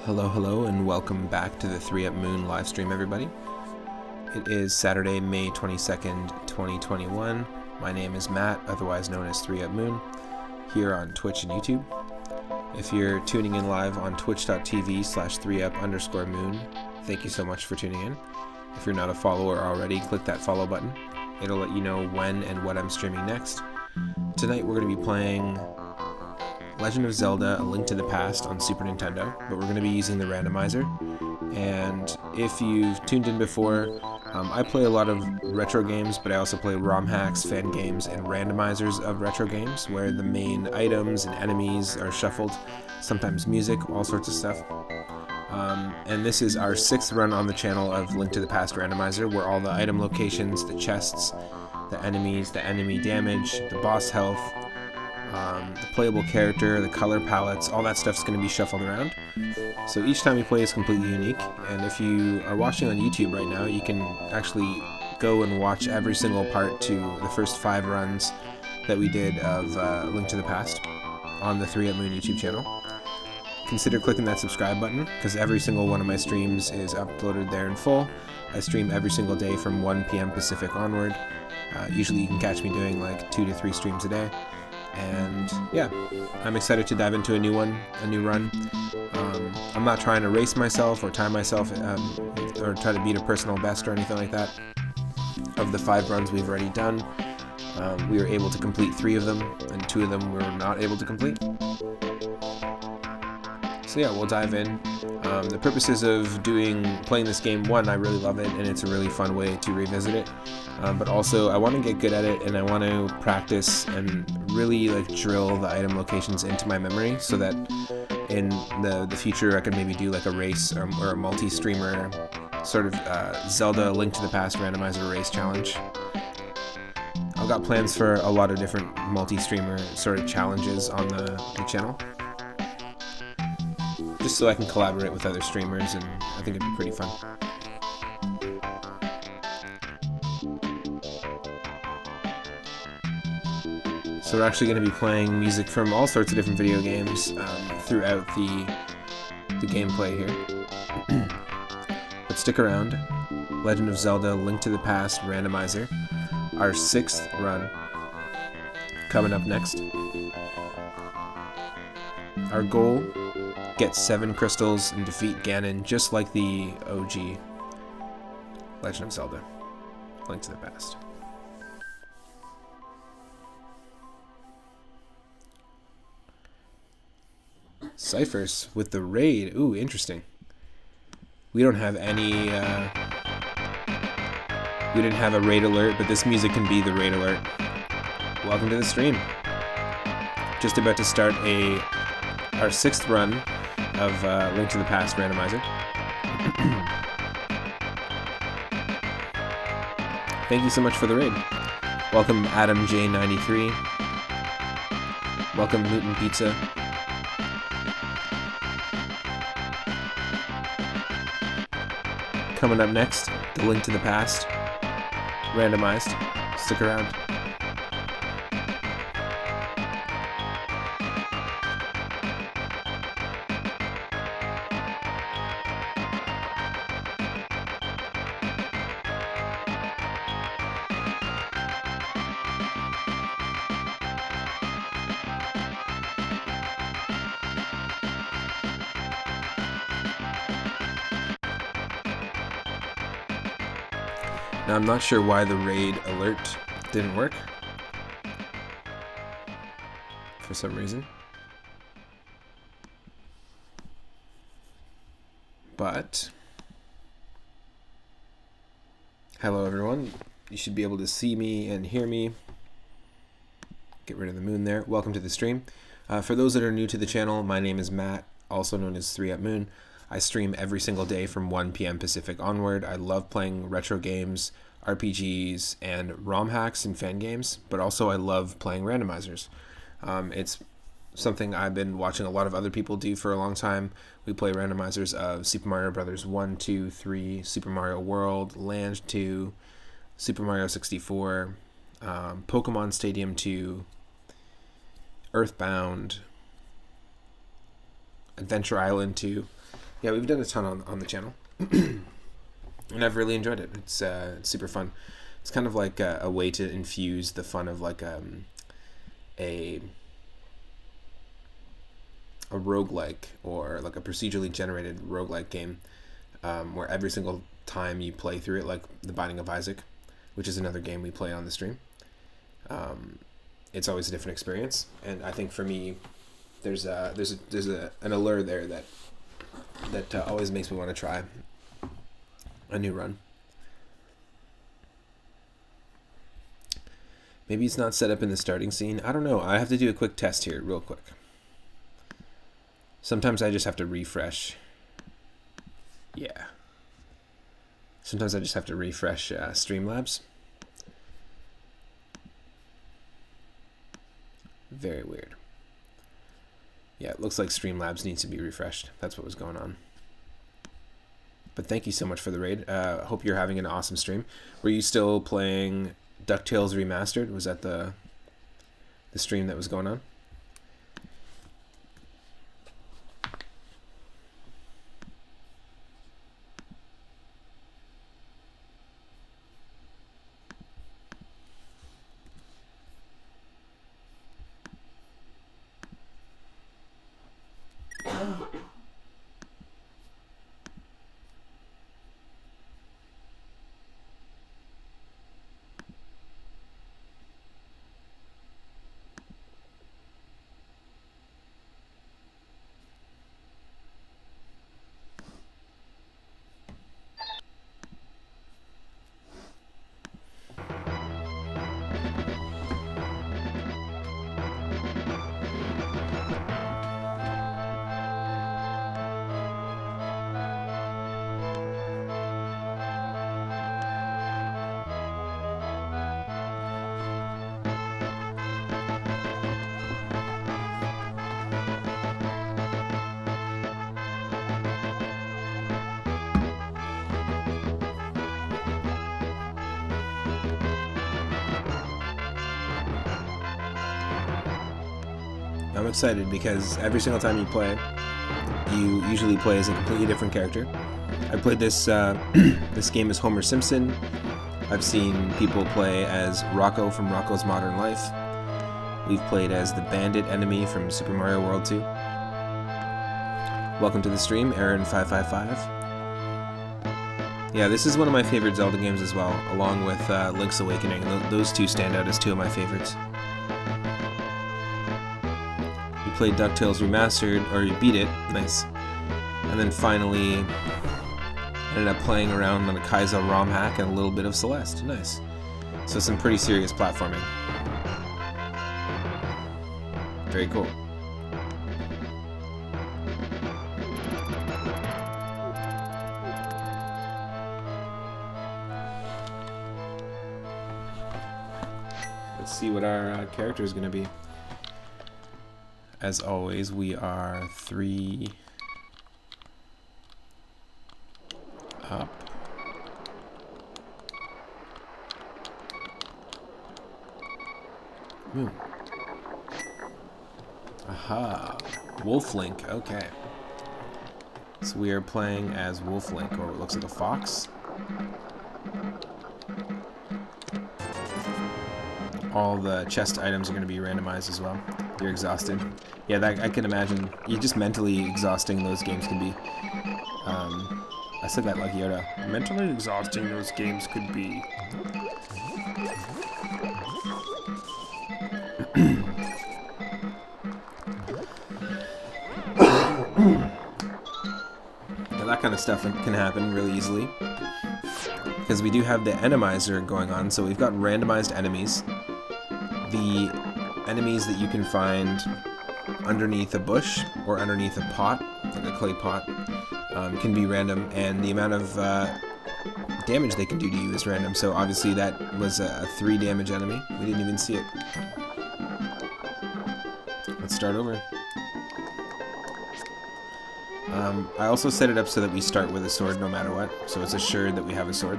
Hello, and welcome back to the 3 Up Moon live stream, everybody. It is Saturday, May 22nd, 2021. My name is Matt, otherwise known as 3Up Moon, here on Twitch and YouTube. If you're tuning in live on twitch.tv/3up_moon, thank you so much for tuning in. If you're not a follower already, click that follow button. It'll let you know when and what I'm streaming next. Tonight we're going to be playing Legend of Zelda: A Link to the Past on Super Nintendo, but we're going to be using the randomizer. And if you've tuned in before, I play a lot of retro games, but I also play ROM hacks, fan games, and randomizers of retro games, where the main items and enemies are shuffled, sometimes music, all sorts of stuff. And this is our 6th run on the channel of Link to the Past randomizer, where all the item locations, the chests, the enemies, the enemy damage, the boss health, the playable character, the color palettes, all that stuff's going to be shuffled around. So each time you play is completely unique, and if you are watching on YouTube right now, you can actually go and watch every single part to the first 5 runs that we did of Link to the Past on the 3Up Moon YouTube channel. Consider clicking that subscribe button, because every single one of my streams is uploaded there in full. I stream every single day from 1 p.m. Pacific onward. Usually you can catch me doing like 2 to 3 streams a day. And yeah, I'm excited to dive into a new run. I'm not trying to race myself or time myself or try to beat a personal best or anything like that. Of the 5 runs we've already done, we were able to complete 3 of them, and 2 of them we were not able to complete. So yeah, we'll dive in. The purposes of playing this game, one, I really love it, and it's a really fun way to revisit it. But also, I want to get good at it, and I want to practice and really drill the item locations into my memory, so that in the future I can maybe do like a race or a multi-streamer sort of Zelda Link to the Past randomizer race challenge. I've got plans for a lot of different multi-streamer sort of challenges on the channel, just so I can collaborate with other streamers, and I think it'd be pretty fun. So we're actually going to be playing music from all sorts of different video games throughout the gameplay here. But stick around. Legend of Zelda: Link to the Past randomizer, our 6th run, coming up next. Our goal: get 7 crystals and defeat Ganon, just like the OG Legend of Zelda: Link to the Past. Ciphers with the raid. Ooh, interesting. We don't have any we didn't have a raid alert, but this music can be the raid alert. Welcome to the stream. Just about to start our 6th run of Link to the Past randomizer. Thank you so much for the raid. Welcome Adam J93. Welcome Newton Pizza. Coming up next, the Link to the Past randomized. Stick around. Now, I'm not sure why the raid alert didn't work for some reason, but hello everyone. You should be able to see me and hear me. Get rid of the moon there. Welcome to the stream. For those that are new to the channel, my name is Matt, also known as 3Up Moon. I stream every single day from 1 p.m. Pacific onward. I love playing retro games, RPGs, and ROM hacks and fan games, but also I love playing randomizers. It's something I've been watching a lot of other people do for a long time. We play randomizers of Super Mario Bros. 1, 2, 3, Super Mario World, Land 2, Super Mario 64, Pokemon Stadium 2, Earthbound, Adventure Island 2. Yeah, we've done a ton on the channel, and I've really enjoyed it. It's super fun. It's kind of like a way to infuse the fun of like a roguelike, or like a procedurally generated roguelike game, where every single time you play through it, like The Binding of Isaac, which is another game we play on the stream, it's always a different experience. And I think for me, there's an allure there that always makes me want to try a new run. Maybe it's not set up in the starting scene. I don't know. I have to do a quick test here real quick. Sometimes I just have to refresh. Yeah. Sometimes I just have to refresh Streamlabs. Very weird. Yeah, it looks like Streamlabs needs to be refreshed. That's what was going on. But thank you so much for the raid. Hope you're having an awesome stream. Were you still playing DuckTales Remastered? Was that the stream that was going on? I'm excited because every single time you play, you usually play as a completely different character. I played this this game as Homer Simpson. I've seen people play as Rocco from Rocco's Modern Life. We've played as the bandit enemy from Super Mario World 2. Welcome to the stream, Aaron555. Yeah, this is one of my favorite Zelda games as well, along with Link's Awakening. Those two stand out as two of my favorites. You played DuckTales Remastered, or you beat it, nice. And then finally ended up playing around on a Kaizo ROM hack and a little bit of Celeste, nice. So some pretty serious platforming. Very cool. Let's see what our character is going to be. As always, we are 3 up. Aha, Wolf Link, okay. So we are playing as Wolf Link, or what looks like a fox. All the chest items are going to be randomized as well. You're exhausted. Yeah, that I can imagine. You just mentally exhausting those games can be. I said that like Yoda. Mentally exhausting those games could be. Now that kind of stuff can happen really easily. Because we do have the Randomizer going on, so we've got randomized enemies. The enemies that you can find underneath a bush or underneath a pot, like a clay pot, can be random, and the amount of damage they can do to you is random. So obviously that was a 3 damage enemy. We didn't even see it. Let's start over. I also set it up so that we start with a sword no matter what, so it's assured that we have a sword.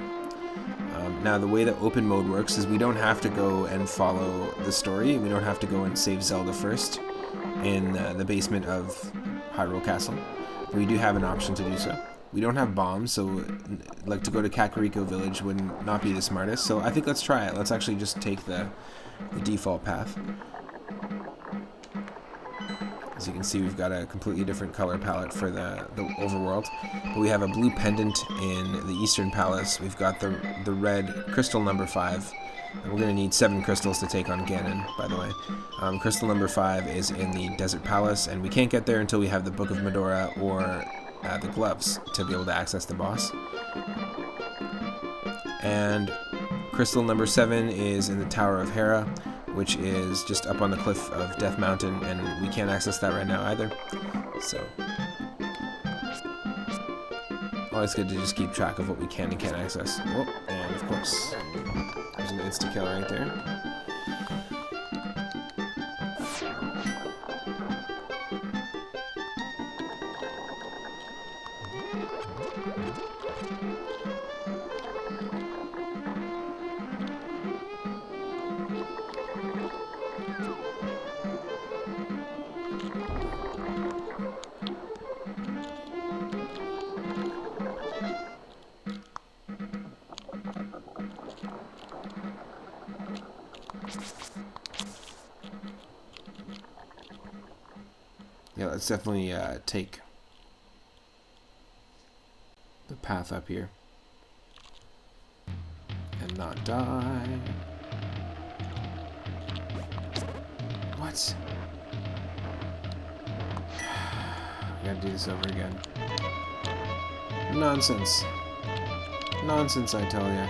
Now the way that open mode works is we don't have to go and follow the story. We don't have to go and save Zelda first in the basement of Hyrule Castle. we do have an option to do so. We don't have bombs, so like to go to Kakariko Village would not be the smartest. So I think let's try it. Let's actually just take the default path. As you can see, we've got a completely different color palette for the overworld. But we have a blue pendant in the Eastern Palace. We've got the red crystal number 5. And we're going to need 7 crystals to take on Ganon, by the way. Crystal number 5 is in the Desert Palace, and we can't get there until we have the Book of Medora or the gloves to be able to access the boss. And crystal number 7 is in the Tower of Hera, which is just up on the cliff of Death Mountain, and we can't access that right now either. So always good to just keep track of what we can and can't access. Oh, and of course, there's an insta-kill right there. Yeah, let's definitely take the path up here and not die. What? I gotta do this over again. Nonsense. Nonsense, I tell ya.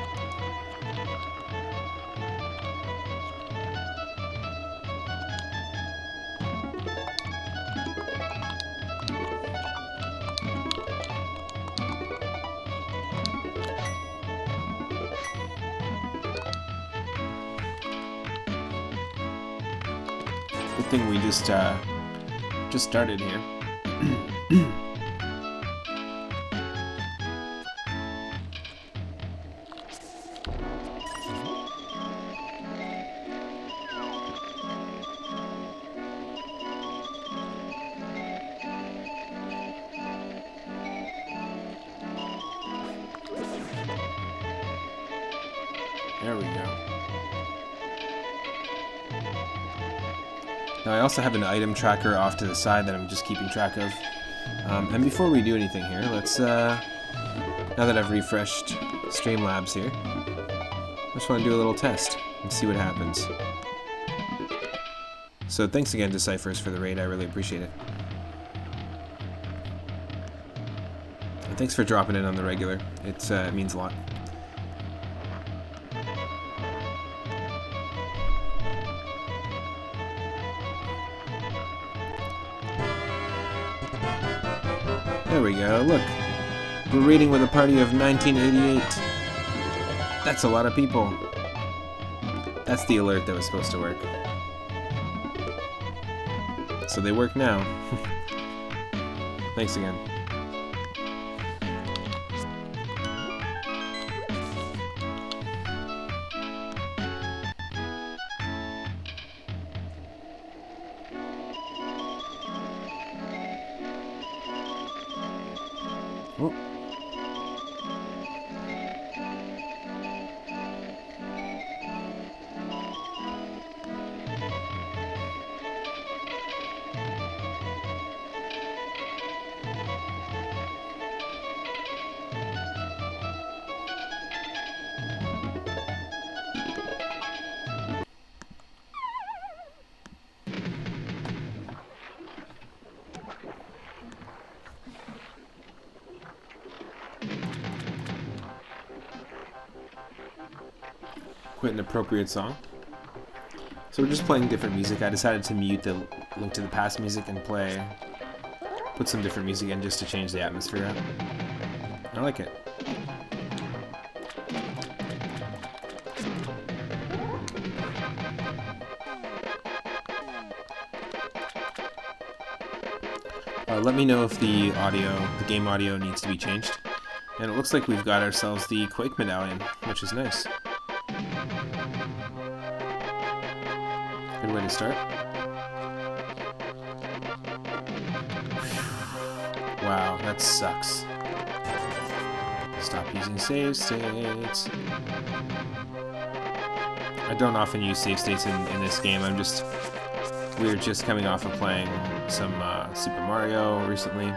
Good thing we just started here. There we go. Now I also have an item tracker off to the side that I'm just keeping track of. And before we do anything here, let's, now that I've refreshed Streamlabs here, I just want to do a little test and see what happens. So thanks again to Cyphers for the raid, I really appreciate it. And thanks for dropping in on the regular, it means a lot. There we go, look. We're reading with a party of 1988. That's a lot of people. That's the alert that was supposed to work. So they work now. Thanks again. Oh. Quite an appropriate song. So we're just playing different music. I decided to mute the Link to the Past music and put some different music in just to change the atmosphere up. I like it. Let me know if the game audio needs to be changed. And it looks like we've got ourselves the Quake medallion, which is nice. Good way to start. Wow, that sucks. Stop using save states. I don't often use save states in this game. We're just coming off of playing some Super Mario recently.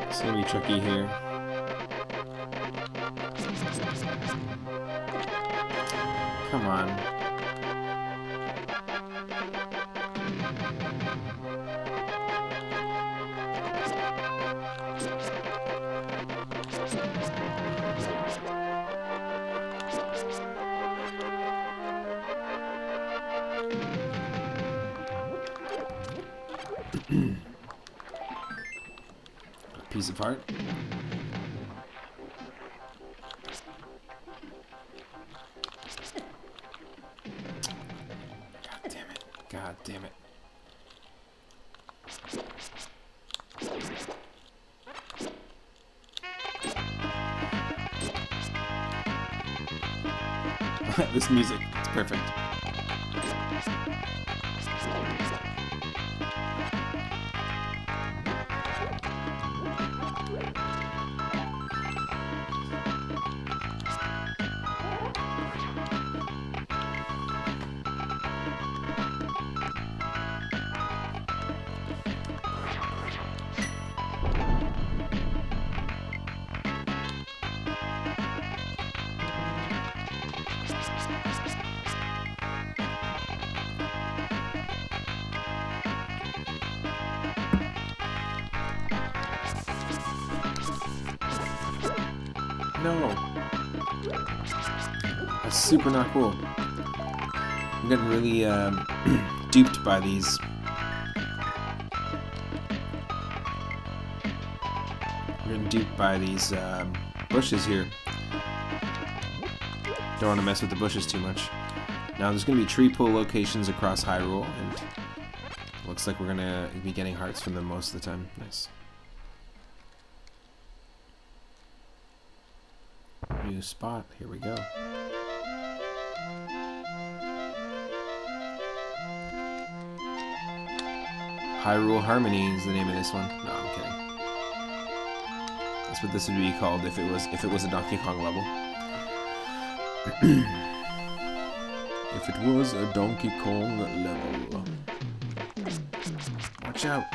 It's gonna be tricky here. Come on. Piece of heart. God damn it. God damn it. This music, it's perfect. No. That's super not cool. I'm getting really duped by these. I'm getting duped by these bushes here. Don't want to mess with the bushes too much. Now there's going to be tree pull locations across Hyrule, and it looks like we're going to be getting hearts from them most of the time. Nice. New spot. Here we go. Hyrule Harmony is the name of this one. No, I'm kidding. That's what this would be called if it was a Donkey Kong level. If it was a Donkey Kong level. Watch out.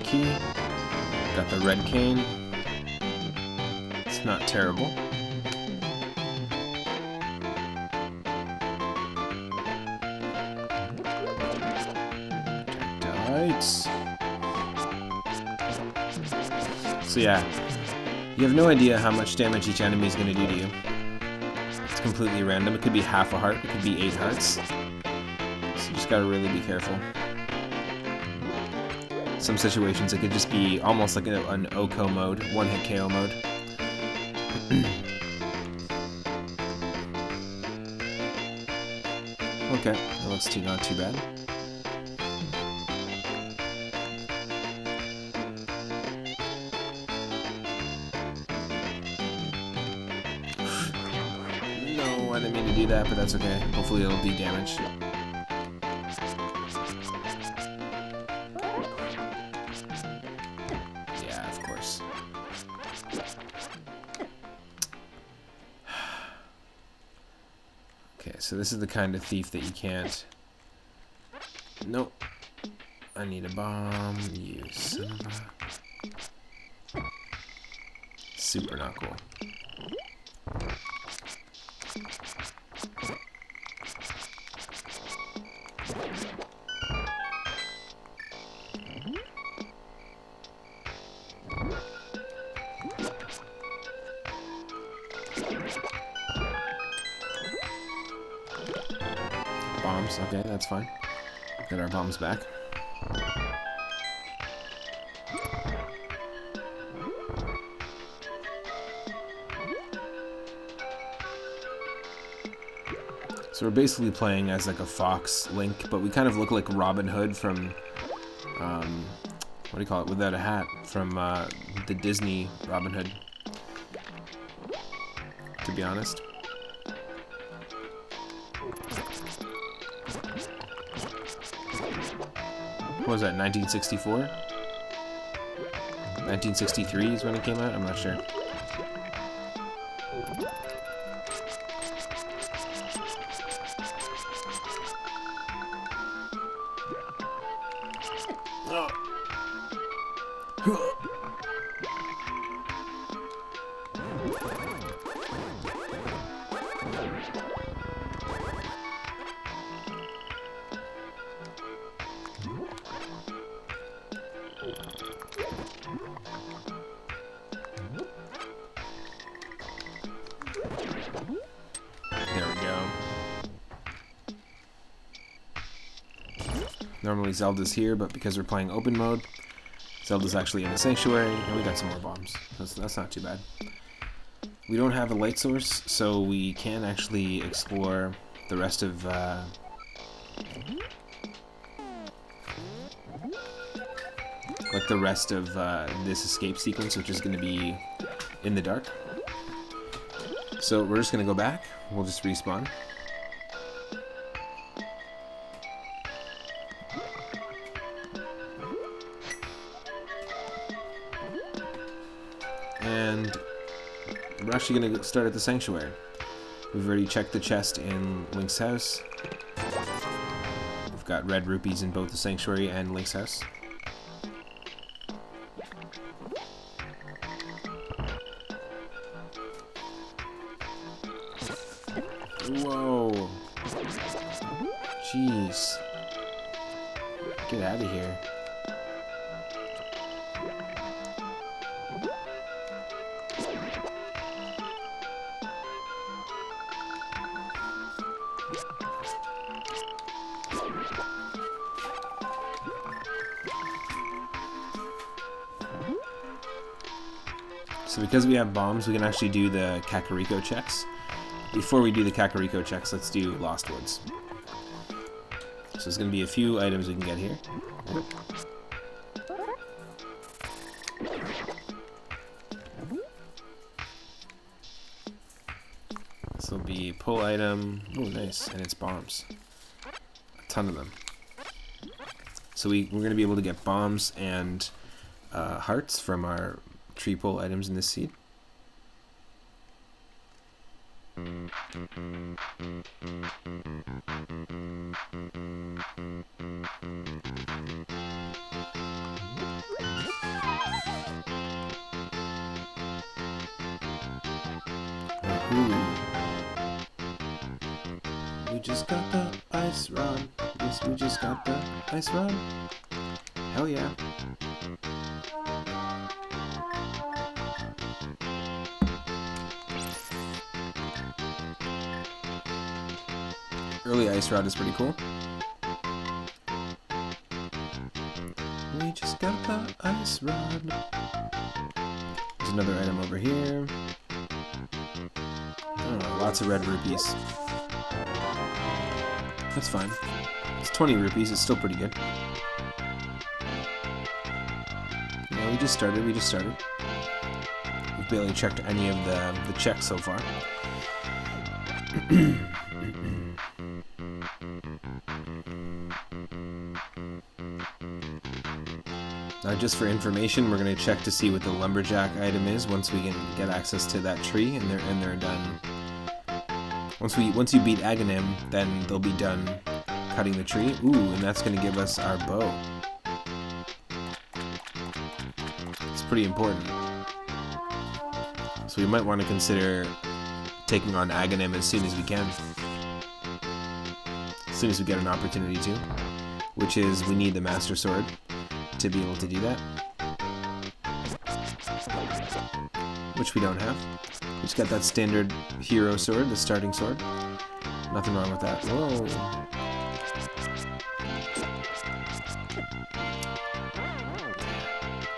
Key. Got the red cane. It's not terrible. Lights. So yeah, you have no idea how much damage each enemy is going to do to you. It's completely random. It could be half a heart. It could be 8 hearts. So you just gotta really be careful. Some situations it could just be almost like an OKO mode, one-hit KO mode. Okay, that looks not too bad. why I didn't mean to do that, but that's okay. Hopefully it'll de-damage. Yeah, of course. Okay, so this is the kind of thief that you can't... Nope. I need a bomb. You son of a... Super not cool. Bombs, okay, that's fine. Get our bombs back. So we're basically playing as like a fox Link, but we kind of look like Robin Hood from, what do you call it, without a hat, from the Disney Robin Hood, to be honest. What was that, 1964? 1963 is when it came out? I'm not sure. There we go. Normally Zelda's here, but because we're playing open mode, Zelda's actually in the sanctuary, and we got some more bombs. That's not too bad. We don't have a light source, so we can actually explore the rest of this escape sequence, which is going to be in the dark. So we're just going to go back. We'll just respawn. And we're actually going to start at the sanctuary. We've already checked the chest in Link's house. We've got red rupees in both the sanctuary and Link's house. Whoa. Jeez. Get out of here. So because we have bombs, we can actually do the Kakariko checks. Before we do the Kakariko checks, let's do Lost Woods. So there's going to be a few items we can get here. This will be pull item. Oh, nice. And it's bombs. A ton of them. So we're going to be able to get bombs and hearts from our tree pull items in this seed. We just got the ice rod. Yes, we just got the ice rod. Hell yeah. Early ice rod is pretty cool. We just got the ice rod. There's another item over here. Oh, lots of red rupees. That's fine. It's 20 rupees, it's still pretty good. Yeah, we just started. We've barely checked any of the checks so far. Now, just for information, we're going to check to see what the lumberjack item is once we can get access to that tree, and they're done. Once you beat Ganon, then they'll be done cutting the tree. Ooh, and that's going to give us our bow. It's pretty important. So we might want to consider taking on Ganon as soon as we can. As soon as we get an opportunity to. Which is, we need the Master Sword to be able to do that. Which we don't have. We just got that standard hero sword, the starting sword. Nothing wrong with that. Whoa.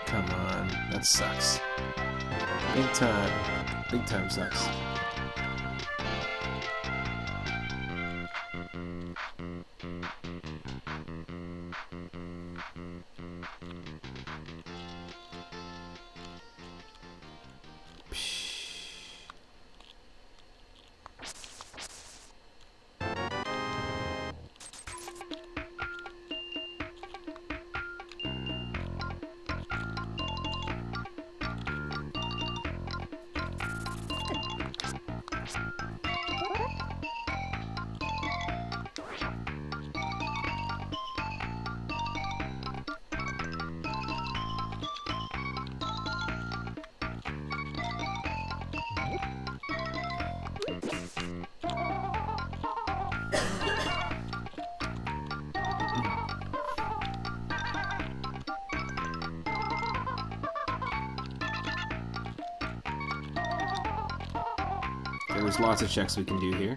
Come on. That sucks. Big time. Big time sucks. There's lots of checks we can do here.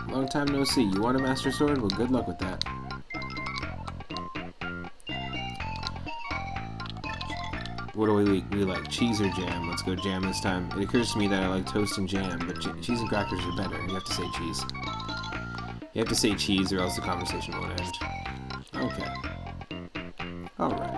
Long time no see. You want a Master Sword? Well, good luck with that. What do we like? Cheese or jam? Let's go jam this time. It occurs to me that I like toast and jam, but cheese and crackers are better. You have to say cheese. You have to say cheese or else the conversation won't end. Okay. Alright.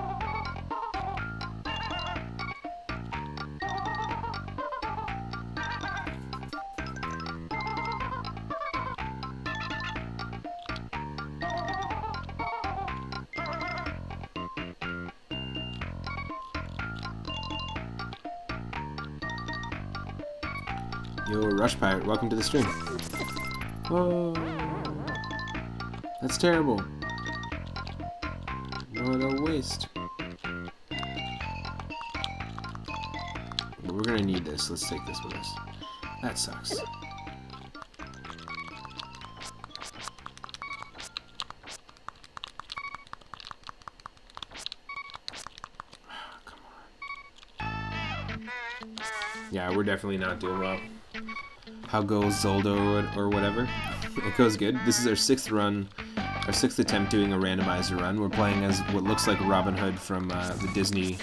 Yo, Rush Pirate, welcome to the stream. Whoa. That's terrible. What a waste. But we're gonna need this. Let's take this with us. That sucks. Come on. Yeah, we're definitely not doing well. How goes Zelda or whatever? It goes good. This is our sixth run. Our sixth attempt doing a randomizer run. We're playing as what looks like Robin Hood from the Disney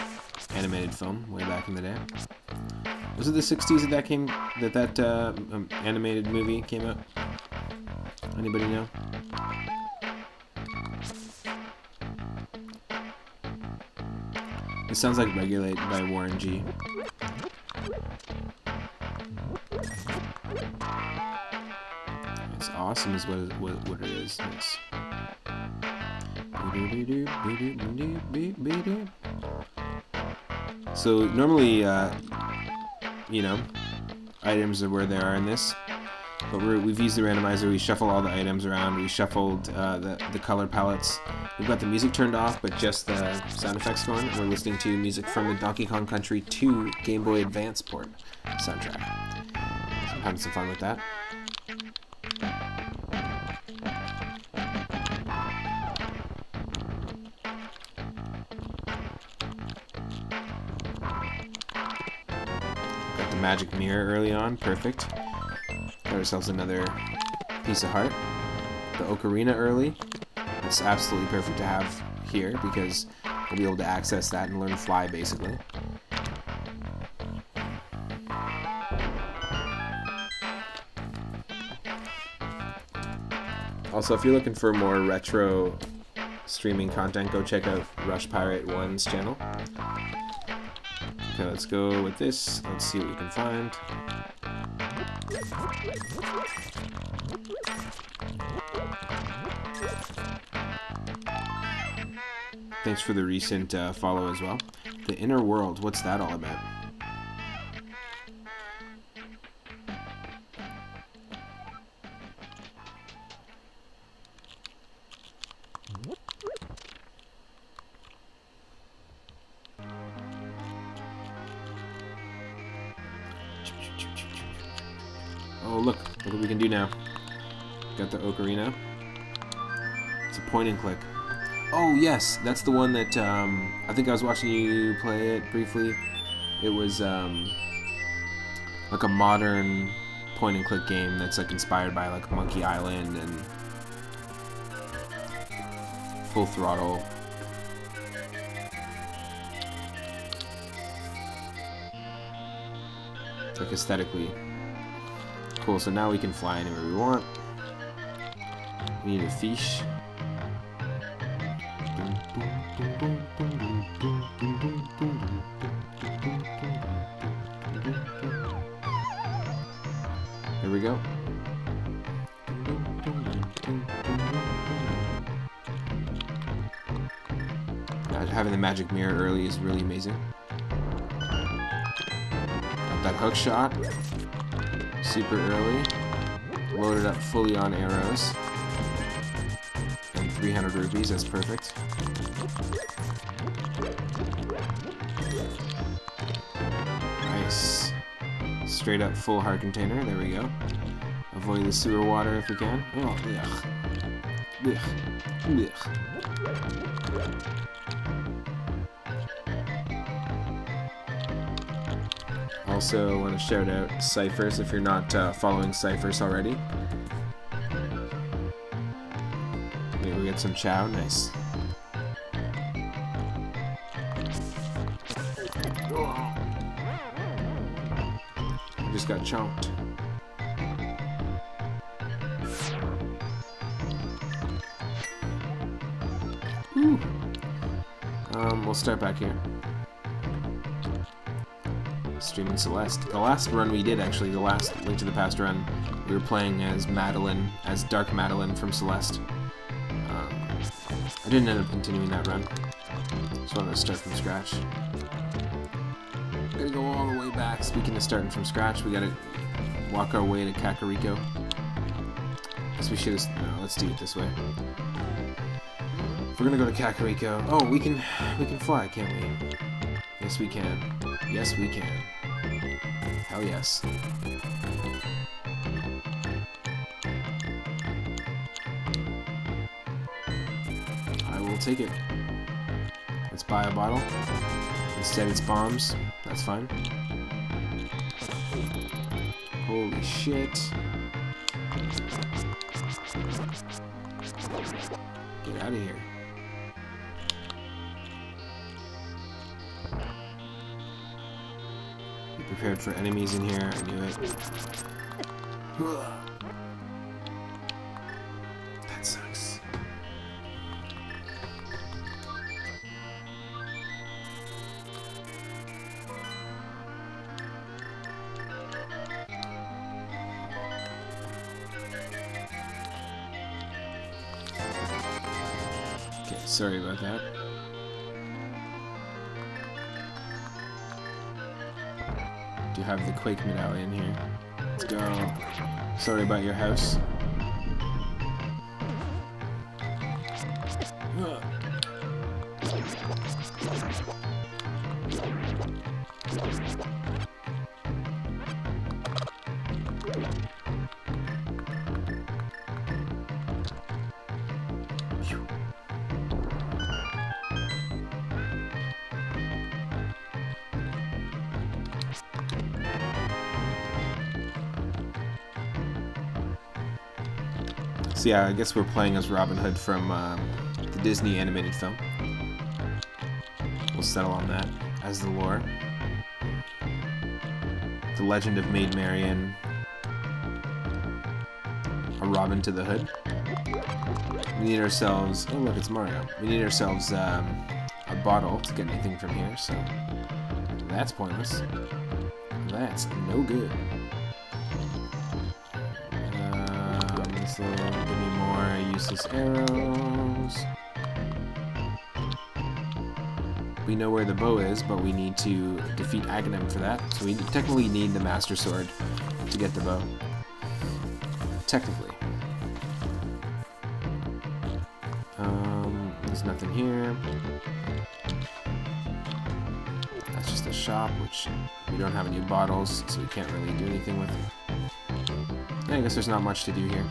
animated film way back in the day. Was it the 60s that animated movie came out? Anybody know? It sounds like Regulate by Warren G. It's awesome is what it is. Yes. So normally, you know, items are where they are in this, but we've used the randomizer. We shuffle all the items around. We shuffled the color palettes. We've got the music turned off, but just the sound effects going. We're listening to music from the Donkey Kong Country 2 Game Boy Advance port soundtrack. So I'm having some fun with that. Magic mirror early on, perfect. Got ourselves another piece of heart. The ocarina early, that's absolutely perfect to have here because we'll be able to access that and learn fly basically. Also, if you're looking for more retro streaming content, go check out Rush Pirate 1's channel. Okay, let's go with this. Let's see what we can find. Thanks for the recent follow as well. The Inner World, what's that all about? Oh, look what we can do now. Got the ocarina. It's a point and click. Oh yes, that's the one that I think I was watching you play it briefly. It was like a modern point and click game that's like inspired by like Monkey Island and Full Throttle. Like aesthetically cool. So now we can fly anywhere we want. We need a fish. Here we go. Having the magic mirror early is really amazing. Got that hook shot. Super early. Loaded up fully on arrows. And 300 rupees, that's perfect. Nice. Straight up full heart container, there we go. Avoid the sewer water if we can. Oh, ugh. Ugh. Ugh. Also want to shout out Cyphers if you're not following Cyphers already. Maybe we get some chow, nice. I just got chomped. Ooh. We'll start back here. Streaming Celeste. The last run we did, actually, the last Link to the Past run, we were playing as Madeline, as Dark Madeline from Celeste. I didn't end up continuing that run. Just wanted to start from scratch. Gotta go all the way back. Speaking of starting from scratch, we gotta walk our way to Kakariko. Guess we should have... No, let's do it this way. If we're gonna go to Kakariko... Oh, we can fly, can't we? Yes, we can. Yes, we can. Hell yes. I will take it. Let's buy a bottle. Instead it's bombs. That's fine. Holy shit. Get out of here. Be prepared for enemies in here. I knew it. That sucks. Okay, sorry about that. Do have the Quake medallion here. Let's go. Sorry about your house. So yeah, I guess we're playing as Robin Hood from the Disney animated film. We'll settle on that as the lore. The Legend of Maid Marian. a Robin to the hood. We need ourselves... Oh, look, it's Mario. We need ourselves a bottle to get anything from here, so that's pointless. That's no good. This will give me more useless arrows. We know where the bow is, but we need to defeat Ganon for that. So we technically need the Master Sword to get the bow. Technically. There's nothing here. That's just a shop, which we don't have any bottles, so we can't really do anything with it. Yeah, I guess there's not much to do here.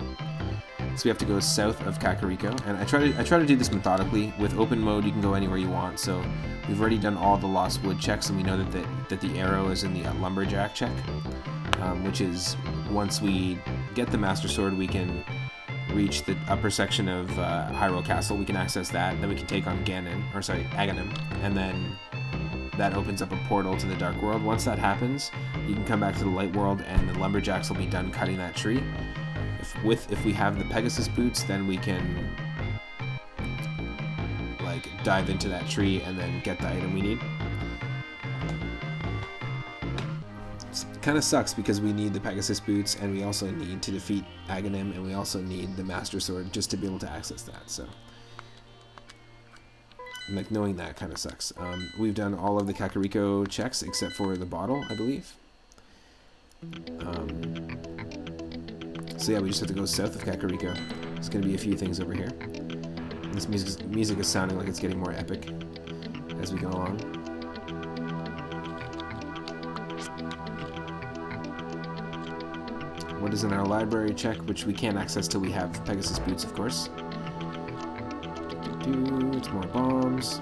So we have to go south of Kakariko, and I try to do this methodically. With open mode, you can go anywhere you want. So we've already done all the Lost Wood checks, and we know that the arrow is in the Lumberjack check, which is once we get the Master Sword, we can reach the upper section of Hyrule Castle. We can access that, then we can take on Ganon, and then that opens up a portal to the Dark World. Once that happens, you can come back to the Light World, and the Lumberjacks will be done cutting that tree. If we have the Pegasus boots, then we can like dive into that tree and then get the item we need. It kind of sucks because we need the Pegasus boots, and we also need to defeat Ganon, and we also need the Master Sword just to be able to access that. So, like, knowing that kind of sucks. We've done all of the Kakariko checks except for the bottle, I believe. So yeah, we just have to go south of Kakariko. There's going to be a few things over here. This music is sounding like it's getting more epic as we go along. What is in our library check, which we can't access till we have Pegasus boots, of course. It's more bombs.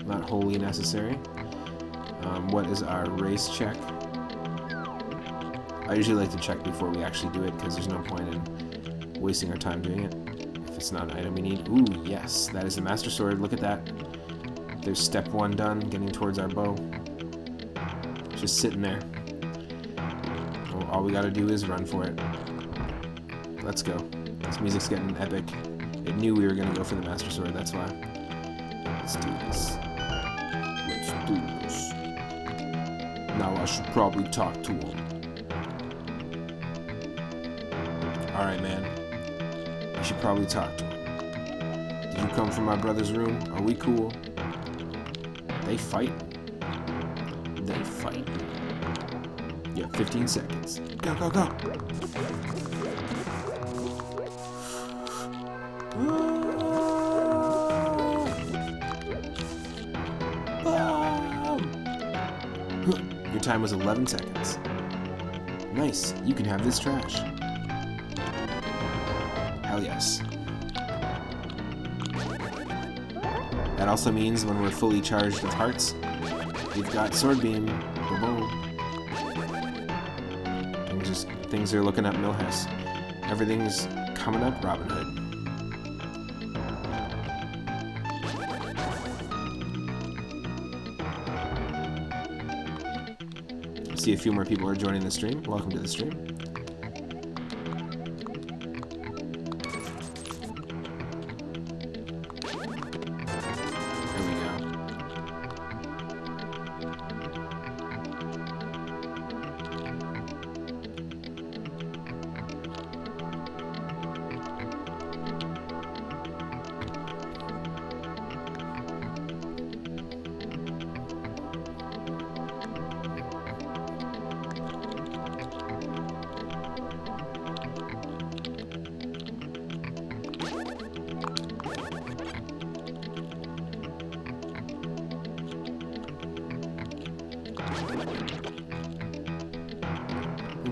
Not wholly necessary. What is our race check? I usually like to check before we actually do it, because there's no point in wasting our time doing it if it's not an item we need. Ooh, yes, that is the Master Sword. Look at that. There's step 1 done, getting towards our bow. Just sitting there. Well, all we gotta do is run for it. Let's go. This music's getting epic. It knew we were gonna go for the Master Sword, that's why. Let's do this. Let's do this. Now I should probably talk to him. Alright, man. You should probably talk to him. Did you come from my brother's room? Are we cool? They fight. They fight. You have 15 seconds. Go, go, go! Your time was 11 seconds. Nice. You can have this trash. Hell yes. That also means when we're fully charged with hearts, we've got Sword Beam. Boom. Things are looking up, Millhouse. Everything's coming up, Robin Hood. See a few more people are joining the stream. Welcome to the stream.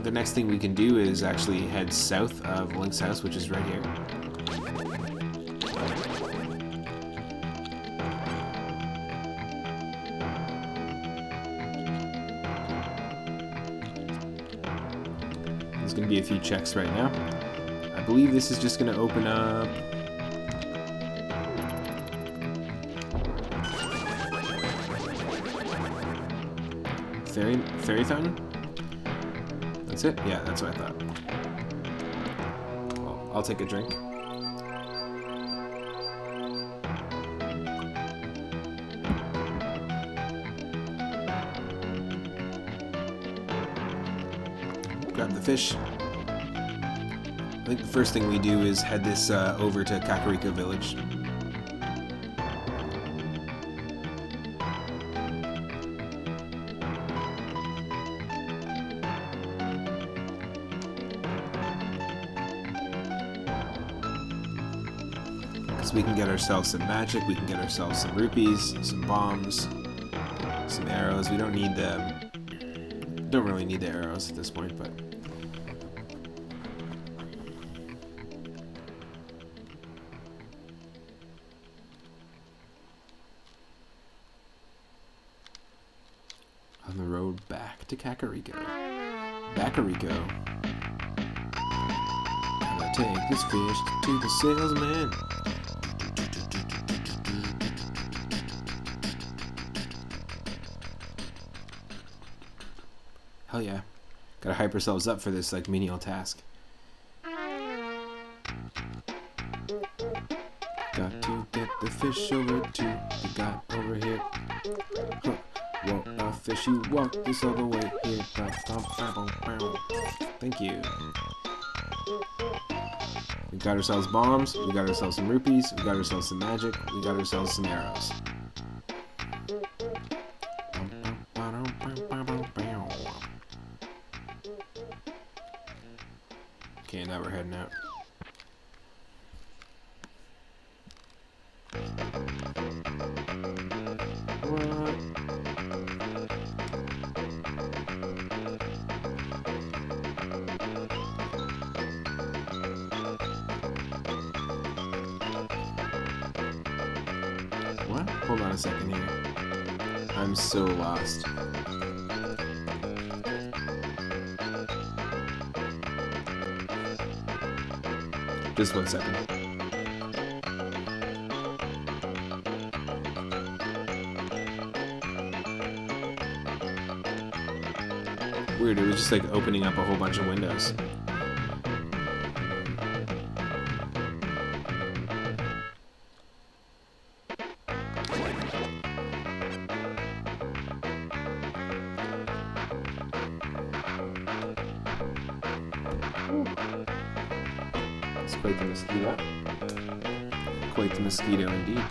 The next thing we can do is actually head south of Link's house, which is right here. There's going to be a few checks right now. I believe this is just going to open up... Fairy Fountain? That's it? Yeah, that's what I thought. Well, I'll take a drink. Grab the fish. I think the first thing we do is head this over to Kakariko Village. So we can get ourselves some magic, we can get ourselves some rupees, some bombs, some arrows. We don't need them. Don't really need the arrows at this point, but on the road back to Kakariko. Kakariko. Gotta take this fish to the salesman. Hell yeah. Gotta hype ourselves up for this, like, menial task. Got to get the fish over to the guy over here. Huh. Won't a fishy walk this all the way here? Thank you. We got ourselves bombs, we got ourselves some rupees, we got ourselves some magic, we got ourselves some arrows. Okay, now we're heading out. What? Hold on a second here. I'm so lost. Just 1 second. Weird, it was just like opening up a whole bunch of windows. It's quite the mosquito. Quite the mosquito indeed.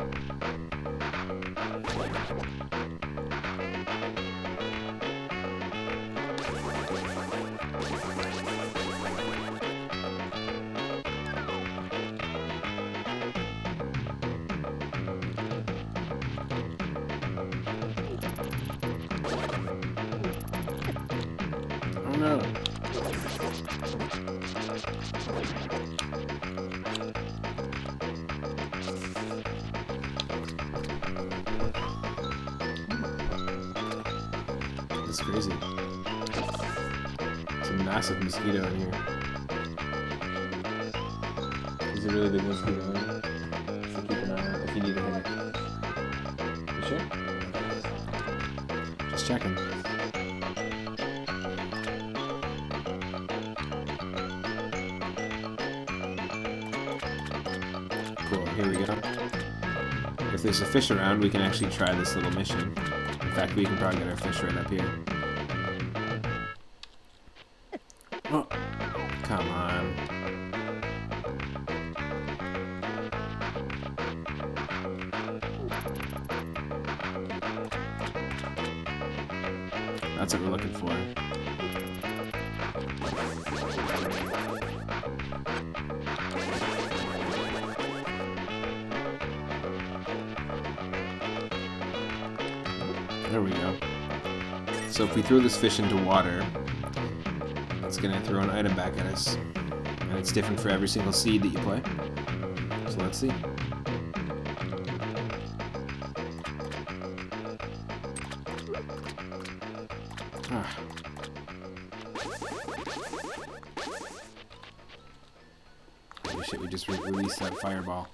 Oh no. That's crazy. It's a massive mosquito in here. There's a really big mosquito in here. So keep an eye out if you need to hit it. You sure? Just checking. Cool, here we go. If there's a fish around, we can actually try this little mission. In fact, we can probably get our fish right up here. Oh, come on. That's what we're looking for. There we go. So if we throw this fish into water, it's going to throw an item back at us. And it's different for every single seed that you play. So let's see. Ah. Holy shit, we just released that fireball.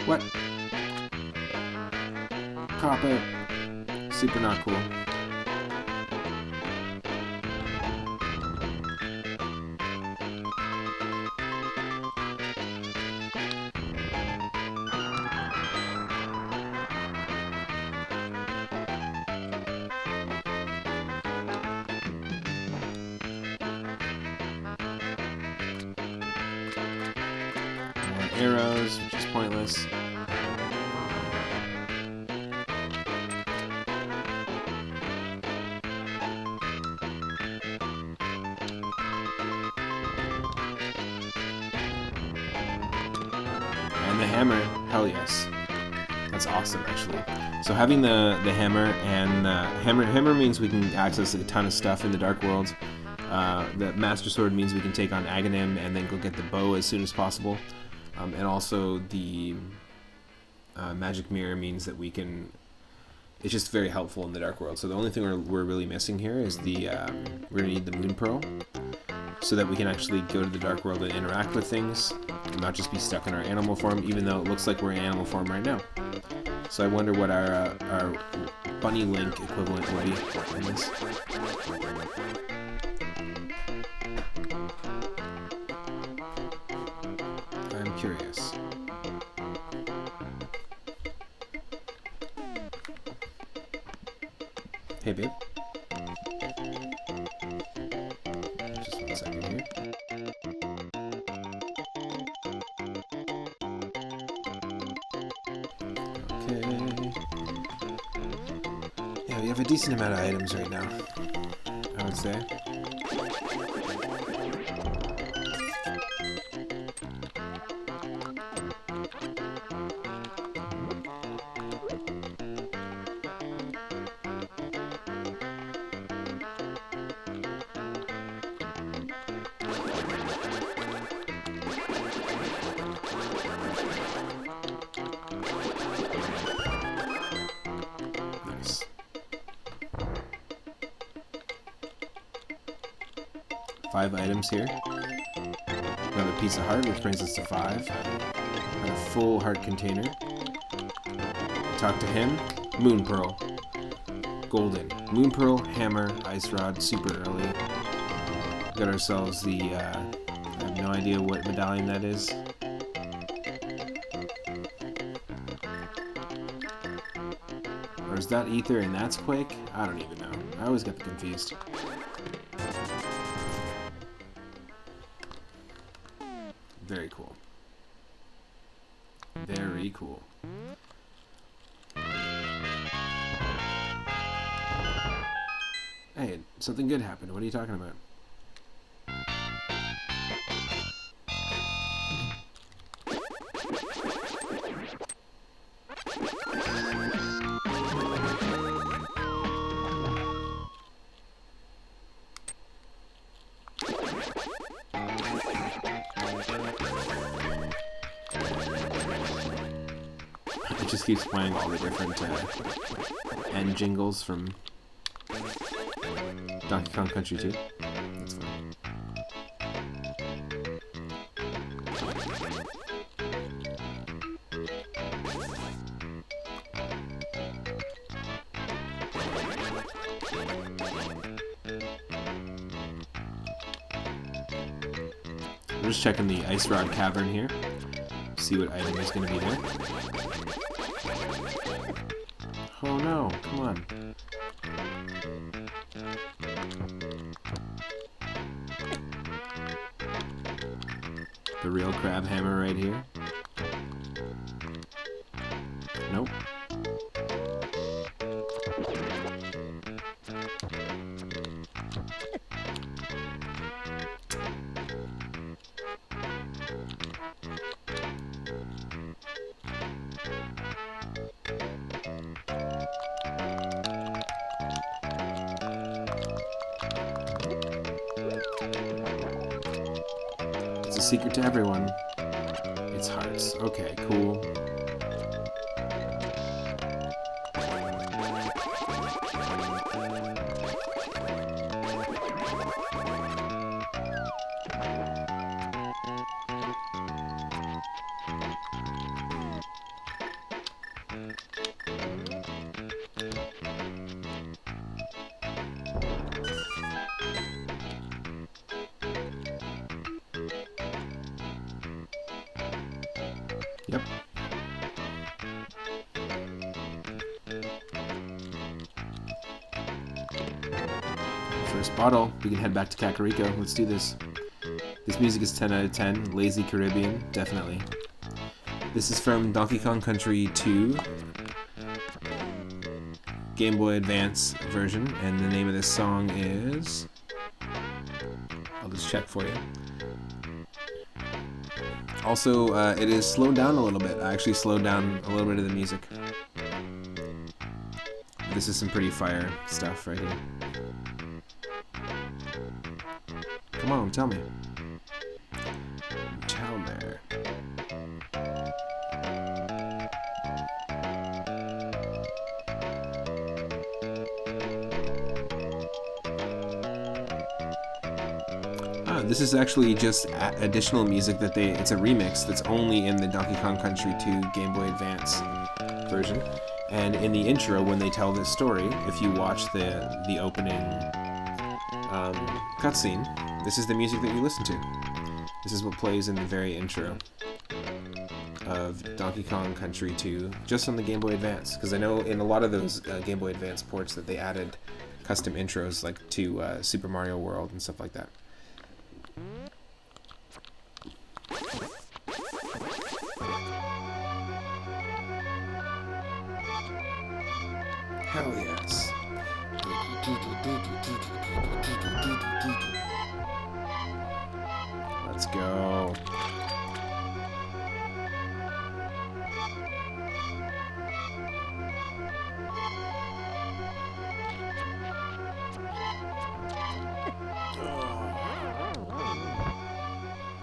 What? Cop it. Super not cool. Arrows, which is pointless. And the hammer, hell yes. That's awesome, actually. So having the hammer and hammer means we can access a ton of stuff in the Dark World. The Master Sword means we can take on Ganon and then go get the bow as soon as possible. And also the magic mirror means that we can... It's just very helpful in the Dark World. So the only thing we're really missing here is the... we're going to need the Moon Pearl so that we can actually go to the Dark World and interact with things and not just be stuck in our animal form, even though it looks like we're in animal form right now. So I wonder what our Bunny Link equivalent will be in this. I'm curious. Hey, babe. Just 1 second here. Okay. Yeah, we have a decent amount of items right now, I would say. Nice. 5 items here. Another piece of heart, which brings us to 5. And a full heart container. Talk to him. Moon Pearl. Golden. Moon Pearl, hammer, ice rod, super early. Got ourselves the, I have no idea what medallion that is. Or is that ether and that's Quake? I don't even know. I always get confused. Very cool. Very cool. Hey, something good happened. What are you talking about? It just keeps playing all the different end jingles from Donkey Kong Country 2. That's fine. We're just checking the Ice Rod Cavern here. See what item is going to be there. Oh no, come on. The real crab hammer right here. Nope. It's a secret to everyone. It's hearts. Okay, cool. Yep. First bottle, we can head back to Kakariko. Let's do this. This music is 10 out of 10. Lazy Caribbean, definitely. This is from Donkey Kong Country 2, Game Boy Advance version, and the name of this song is... I'll just check for you. Also, it is slowed down a little bit. I actually slowed down a little bit of the music. This is some pretty fire stuff right here. Come on, tell me. Tell me. This is actually just additional music that it's a remix that's only in the Donkey Kong Country 2 Game Boy Advance version. And in the intro, when they tell this story, if you watch the opening cutscene, this is the music that you listen to. This is what plays in the very intro of Donkey Kong Country 2, just on the Game Boy Advance. Because I know in a lot of those Game Boy Advance ports that they added custom intros, like to Super Mario World and stuff like that. Hell yes. Let's go.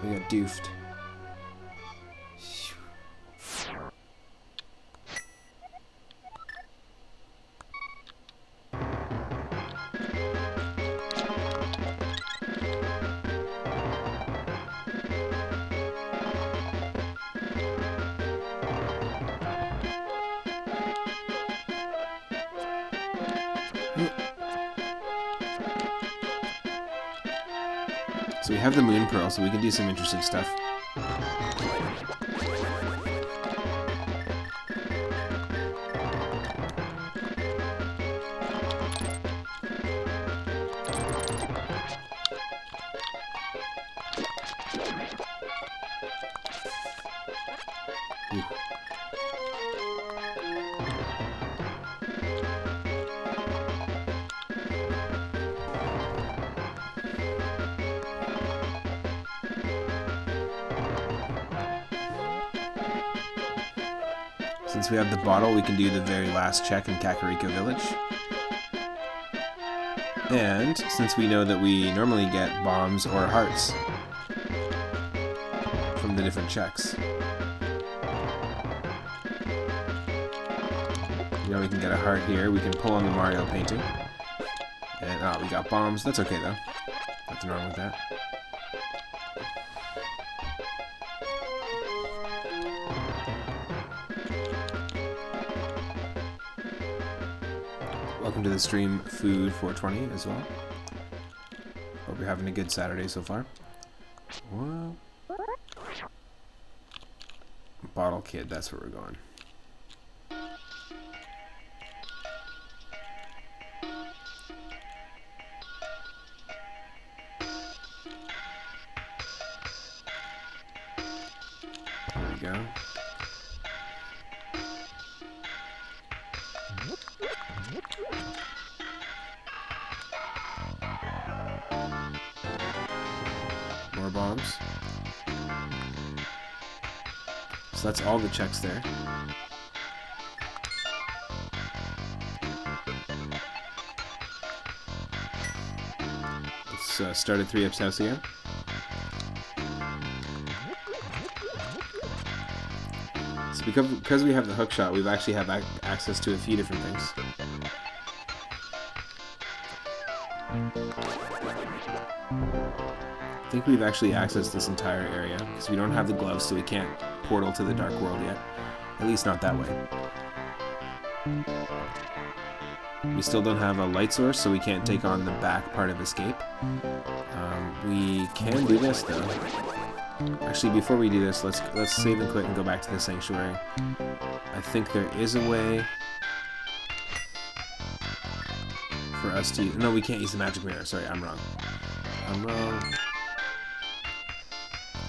We got doofed. So we have the Moon Pearl, so we can do some interesting stuff. Since we have the bottle, we can do the very last check in Kakariko Village. And since we know that we normally get bombs or hearts from the different checks, you know, we can get a heart here. We can pull on the Mario painting. And we got bombs. That's okay though. Nothing wrong with that. Welcome to the stream, Food 420 as well. Hope you're having a good Saturday so far. What? Bottle Kid, that's where we're going. There we go. More bombs. So that's all the checks there. Let's start at 3F's house again. So because we have the hook shot, we actually have access to a few different things. I think we've actually accessed this entire area, because we don't have the gloves, so we can't portal to the Dark World yet. At least not that way. We still don't have a light source, so we can't take on the back part of Escape. We can do this, though. Actually, before we do this, let's save and quit and go back to the sanctuary. I think there is a way for us to... No, we can't use the magic mirror. Sorry, I'm wrong. I'm wrong.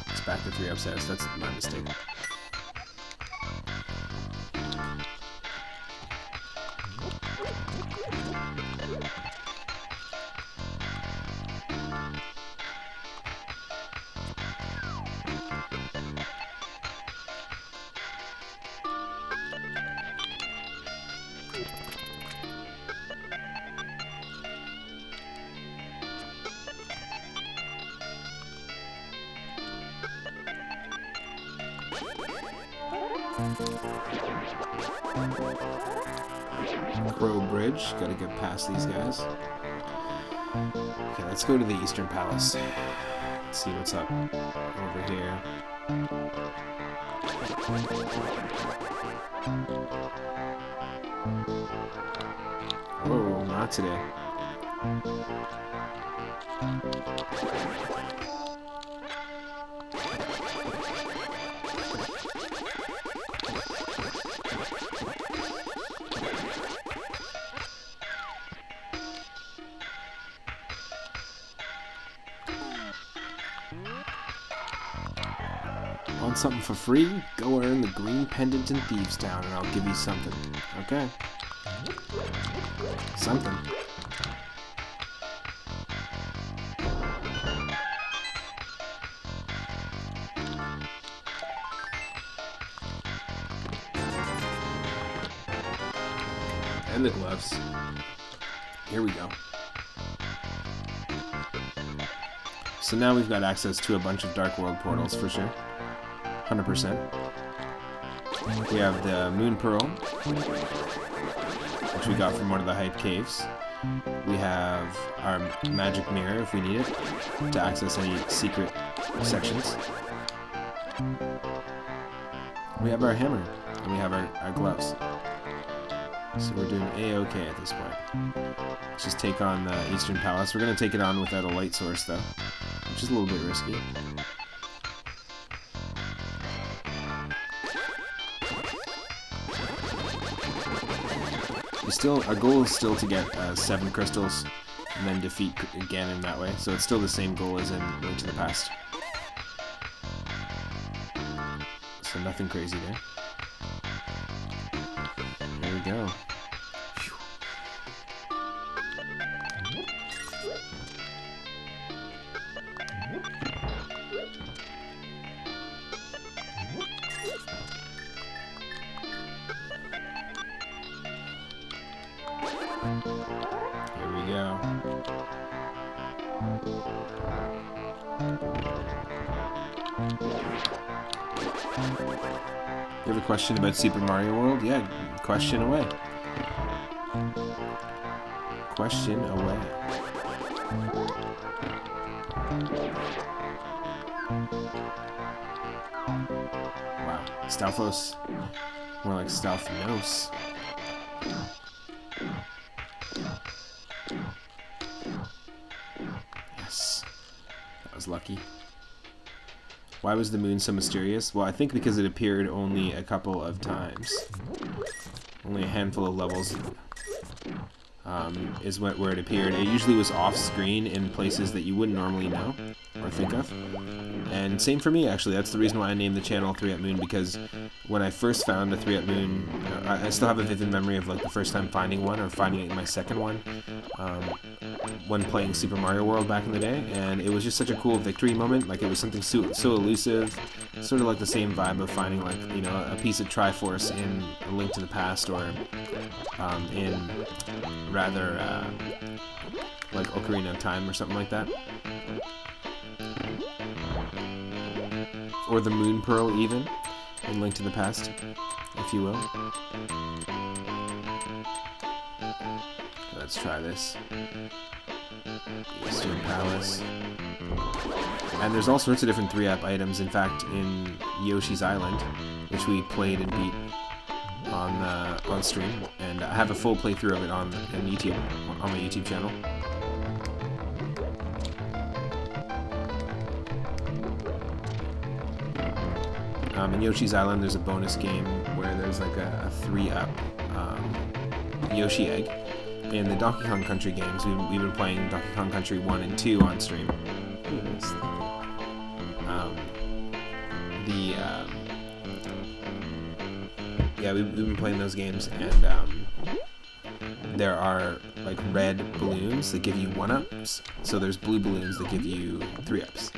It's back to 3 upstairs. That's my mistake. Crow Bridge, gotta get past these guys. Okay, let's go to the Eastern Palace. Let's see what's up over here. Whoa, not today. Want something for free? Go earn the green pendant in Thieves Town and I'll give you something. Okay. Something. And the gloves. Here we go. So now we've got access to a bunch of Dark World portals for sure. 100%. We have the Moon Pearl, which we got from one of the Hype Caves. We have our Magic Mirror if we need it to access any secret sections. We have our hammer, and we have our gloves. So we're doing A-OK at this point. Let's just take on the Eastern Palace. We're going to take it on without a light source though, which is a little bit risky. Our goal is still to get 7 crystals and then defeat Ganon that way. So it's still the same goal as in Link to the Past. So nothing crazy there. There we go. Here we go. You have a question about Super Mario World? Yeah, question away. Question away. Wow, Stealthos. More like Stealthnos. Yes. That was lucky. Why was the moon so mysterious? Well, I think because it appeared only a couple of times. Only a handful of levels is where it appeared. It usually was off-screen in places that you wouldn't normally know or think of. And same for me, actually. That's the reason why I named the channel 3-Up Moon, because when I first found a 3-Up Moon, I still have a vivid memory of like the first time finding one, or finding it in my second one, when playing Super Mario World back in the day, and it was just such a cool victory moment. Like, it was something so elusive, sort of like the same vibe of finding, like, you know, a piece of Triforce in A Link to the Past, or in rather like Ocarina of Time or something like that, or the Moon Pearl even in Link to the Past, if you will. Let's try this. Eastern Palace. And there's all sorts of different 3-Up items, in fact, in Yoshi's Island, which we played and beat on stream, and I have a full playthrough of it on YouTube, on my YouTube channel. In Yoshi's Island, there's a bonus game where there's like a 3-up Yoshi egg. In the Donkey Kong Country games, we've been playing Donkey Kong Country 1 and 2 on stream. Yeah, we've been playing those games, and there are like red balloons that give you 1-ups. So there's blue balloons that give you 3-ups.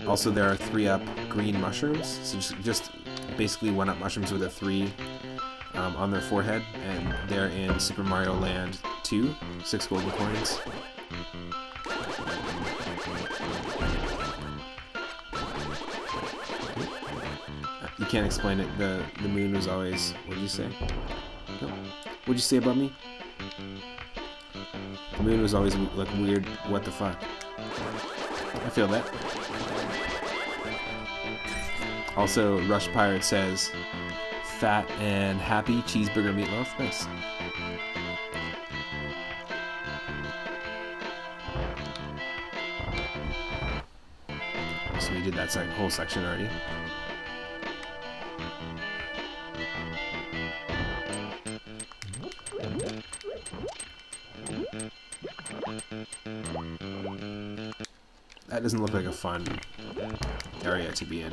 Also, there are 3-up green mushrooms. So just basically 1-up mushrooms with a 3 on their forehead, and they're in Super Mario Land 2, 6 golden coins. You can't explain it. The moon was always... What'd you say? No. What'd you say about me? The moon was always like weird. What the fuck? I feel that. Also, Rush Pirate says, fat and happy cheeseburger meatloaf. Nice. So we did that whole section already. That doesn't look like a fun area to be in.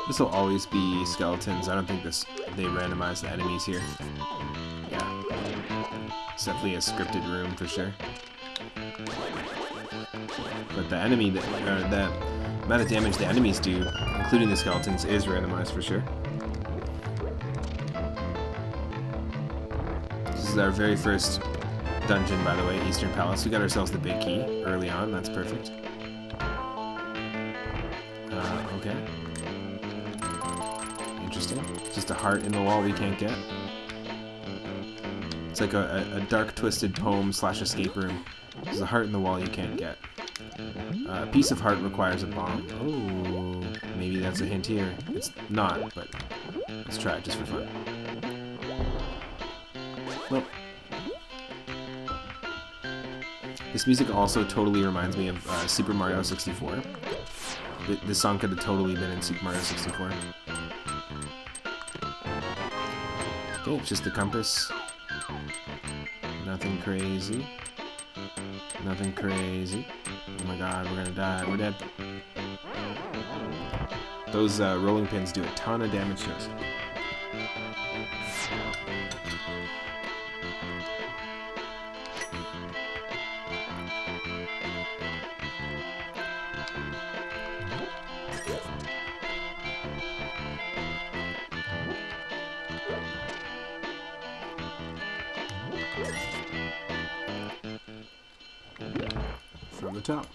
This will always be skeletons. I don't think they randomize the enemies here. Yeah. It's definitely a scripted room for sure. But the enemy, the amount of damage the enemies do, including the skeletons, is randomized for sure. This is our very first dungeon, by the way, Eastern Palace. We got ourselves the big key early on. That's perfect. Okay. Interesting. Just a heart in the wall we can't get. It's like a dark, twisted poem / escape room. There's a heart in the wall you can't get. A piece of heart requires a bomb. Oh, maybe that's a hint here. It's not, but let's try it just for fun. Nope. This music also totally reminds me of Super Mario 64. This song could have totally been in Super Mario 64. Okay, it's just the compass. Nothing crazy. Nothing crazy. Oh my god, we're gonna die. We're dead. Those rolling pins do a ton of damage to us. From the top.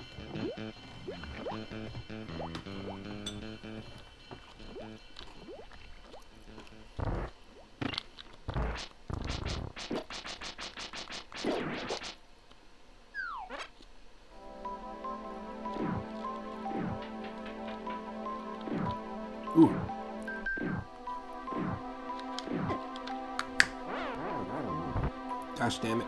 Ooh. Gosh damn it.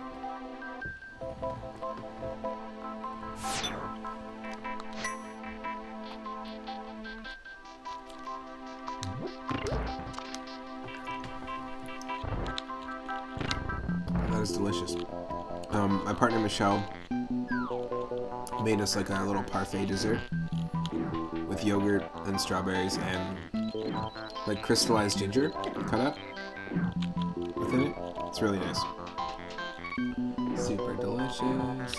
That is delicious. My partner Michelle made us like a little parfait dessert with yogurt and strawberries and like crystallized ginger cut up within it. It's really nice. Super delicious.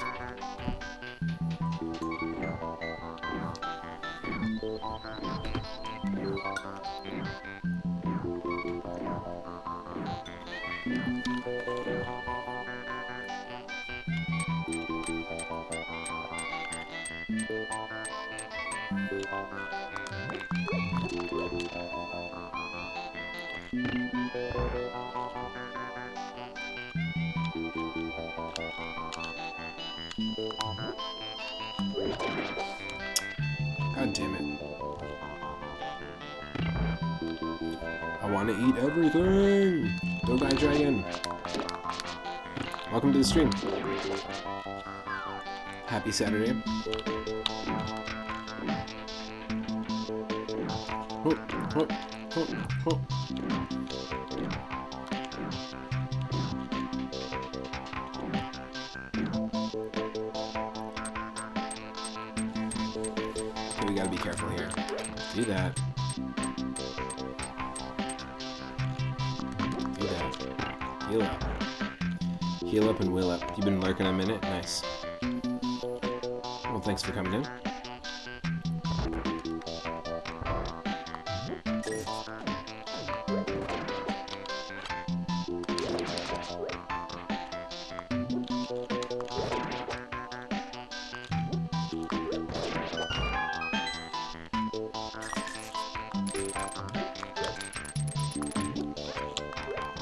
damn it. I want to eat everything! Don't die, dragon! Welcome to the stream. Happy Saturday. Oh, oh, oh, oh. Okay, we gotta be careful here. Do that. Do that. Heal up. Heal up and will up. You've been lurking a minute? Nice. Well, thanks for coming in.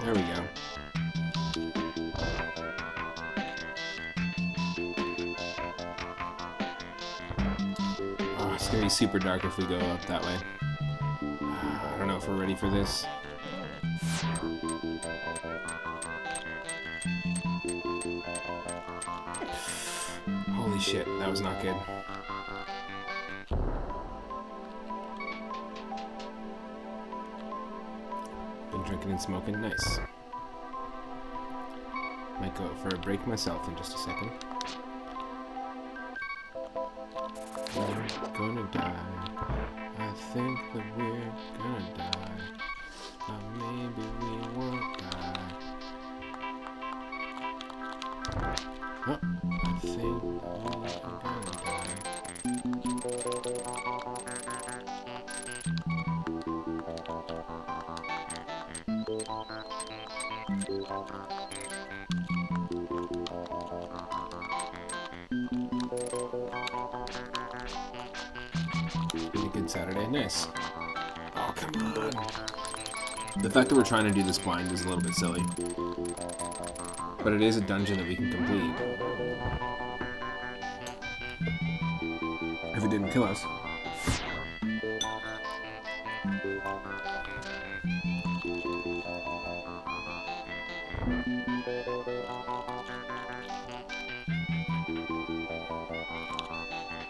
There we go. Oh, it's gonna be super dark if we go up that way. I don't know if we're ready for this. Holy shit, that was not good. Been drinking and smoking, nice. Might go out for a break myself in just a second. We're gonna die. I think that we're gonna die. But maybe we won't die. Oh, I think that we're gonna die. Been a good Saturday. Nice. Oh, come on. The fact that we're trying to do this blind is a little bit silly. But it is a dungeon that we can complete. If it didn't kill us.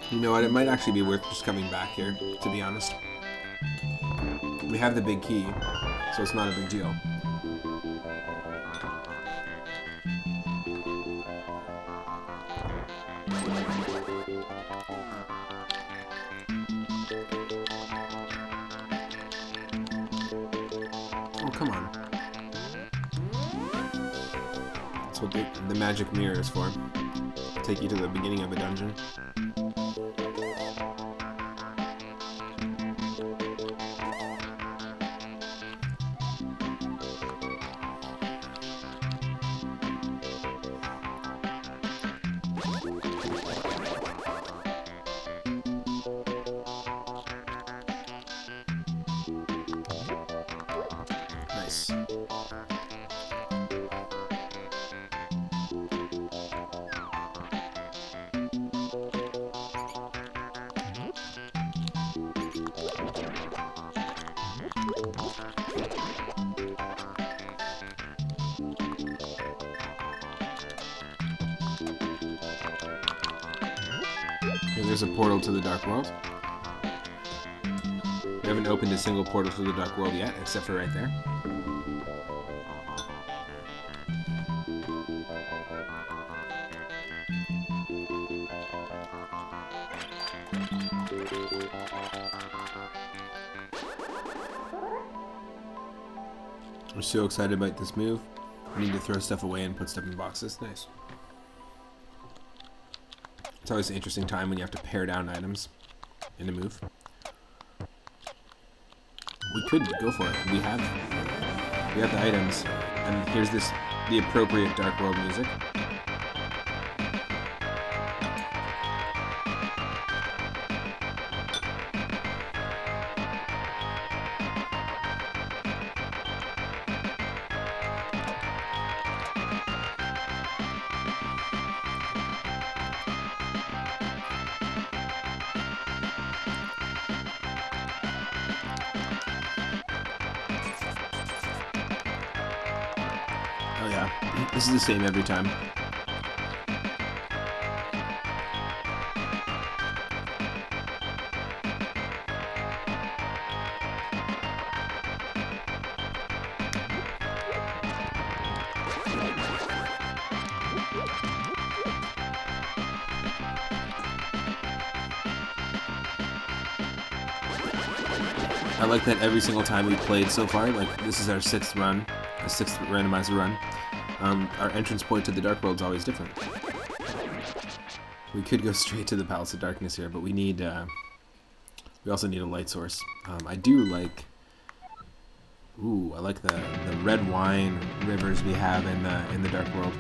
You know what, it might actually be worth just coming back here, to be honest. We have the big key, so it's not a big deal. Oh, come on. That's what the magic mirror is for. Take you to the beginning of a dungeon. Nice. Here, there's a portal to the Dark World. We haven't opened a single portal to the Dark World yet, except for right there. We're so excited about this move. We need to throw stuff away and put stuff in boxes. Nice. It's always an interesting time when you have to pare down items in a move. We could go for it. We have the items, and here's the appropriate Dark World music. Oh yeah, this is the same every time. I like that every single time we've played so far, like this is our sixth randomizer run, our entrance point to the Dark World's always different. We could go straight to the Palace of Darkness here, but we need, we also need a light source. I do like, I like the red wine rivers we have in the Dark World.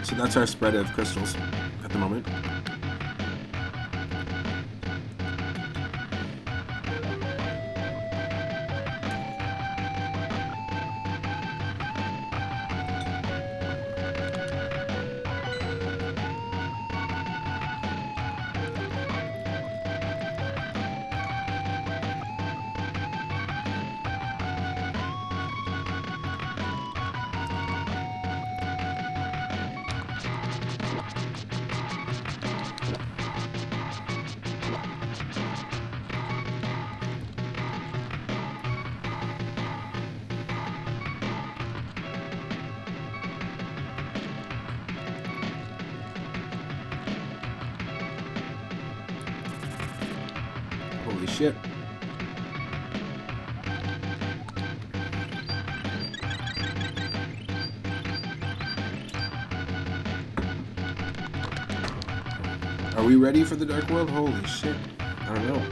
So that's our spread of crystals at the moment. Holy shit. Are we ready for the Dark World? Holy shit. I don't know.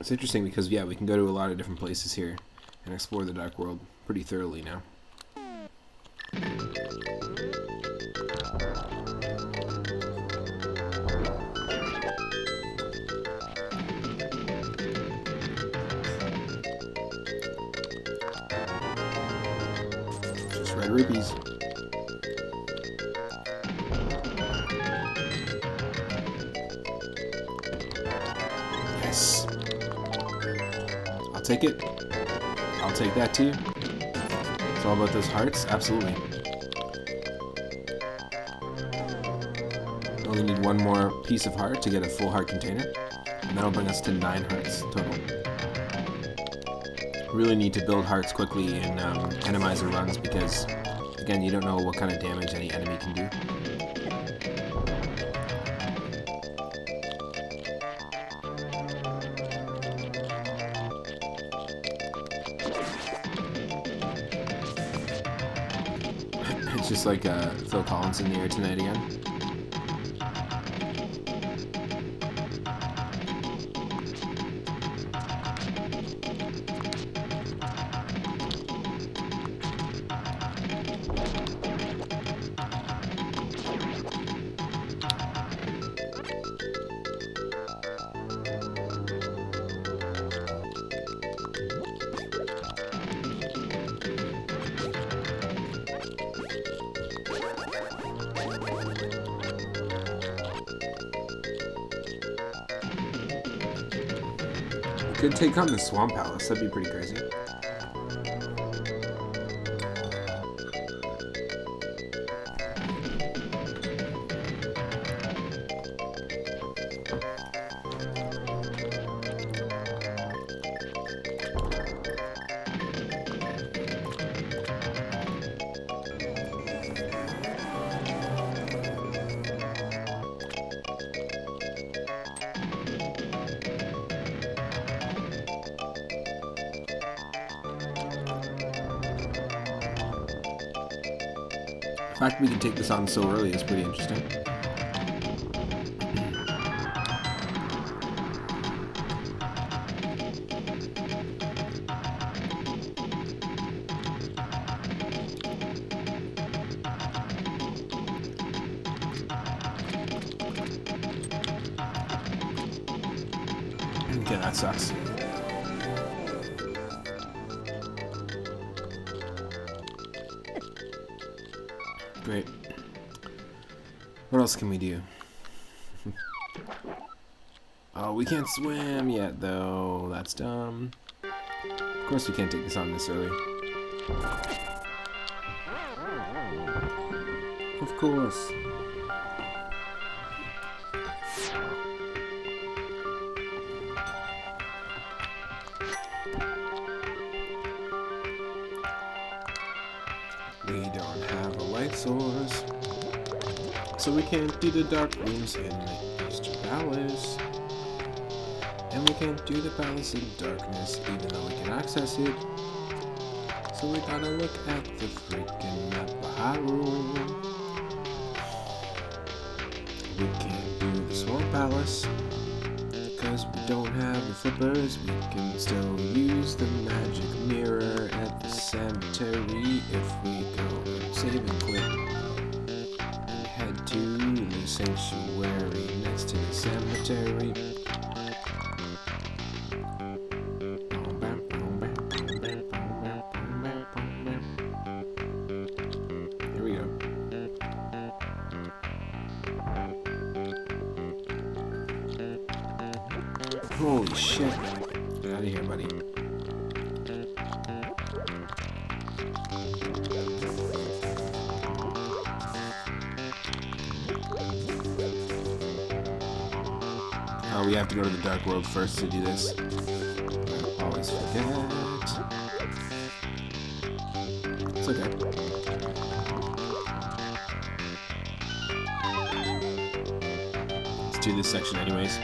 It's interesting because, yeah, we can go to a lot of different places here and explore the Dark World pretty thoroughly now. Just red rupees. Yes. I'll take it. I'll take that too. It's all about those hearts? Absolutely. Only need one more piece of heart to get a full heart container. And that'll bring us to 9 hearts total. Really need to build hearts quickly in randomizer runs because, again, you don't know what kind of damage any enemy can do. It's just like Phil Collins in the air tonight again. Could take on the Swamp Palace, that'd be pretty crazy. fact we can take this on so early is pretty interesting. Okay, that sucks. Great. What else can we do? Oh, we can't swim yet, though. That's dumb. Of course we can't take this on this early. Of course. We don't have a light source, so we can't do the dark rooms in the Eastern Palace. And we can't do the Palace in darkness, even though we can access it. So we gotta look at the freaking map of Hyrule. We can't do the Swamp Palace, because we don't have the flippers. We can still use the magic mirror at the cemetery if we go and save and quit. And head to the sanctuary next to the cemetery. Here we go. Holy shit. Get out of here, buddy. Oh, we have to go to the Dark World first to do this. I always forget. It's okay. Let's do this section anyways.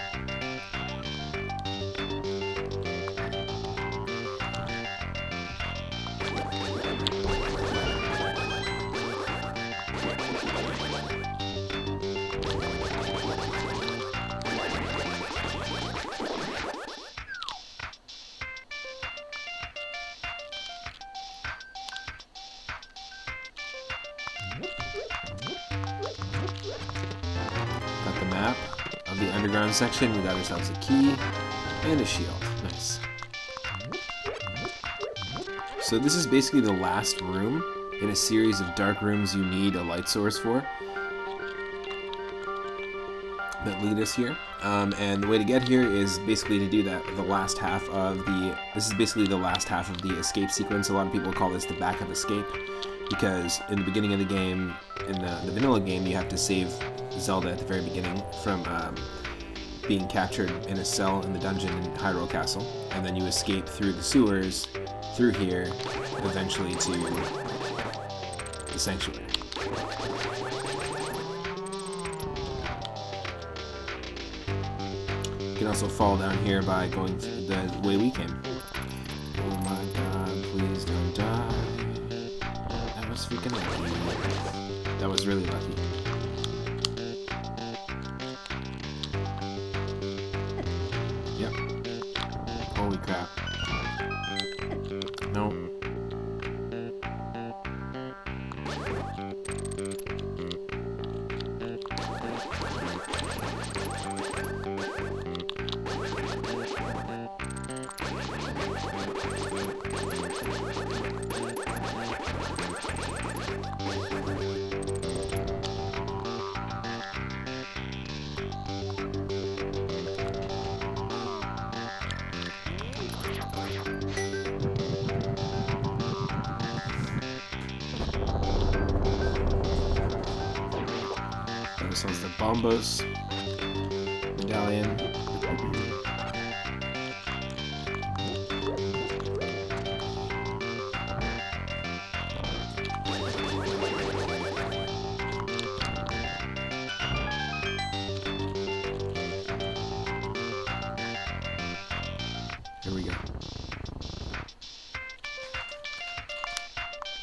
Got the map of the underground section. We got ourselves a key and a shield. Nice. So this is basically the last room in a series of dark rooms you need a light source for that lead us here. And the way to get here is basically to do that. This is basically the last half of the escape sequence. A lot of people call this the backup escape, because in the beginning of the game, in the vanilla game, you have to save Zelda at the very beginning from being captured in a cell in the dungeon in Hyrule Castle, and then you escape through the sewers, through here, eventually to the sanctuary. You can also fall down here by going the way we came. Oh my god, please don't die. That was freaking lucky. That was really lucky. Yep. Holy crap. No. This one's the Bombos medallion. Here we go.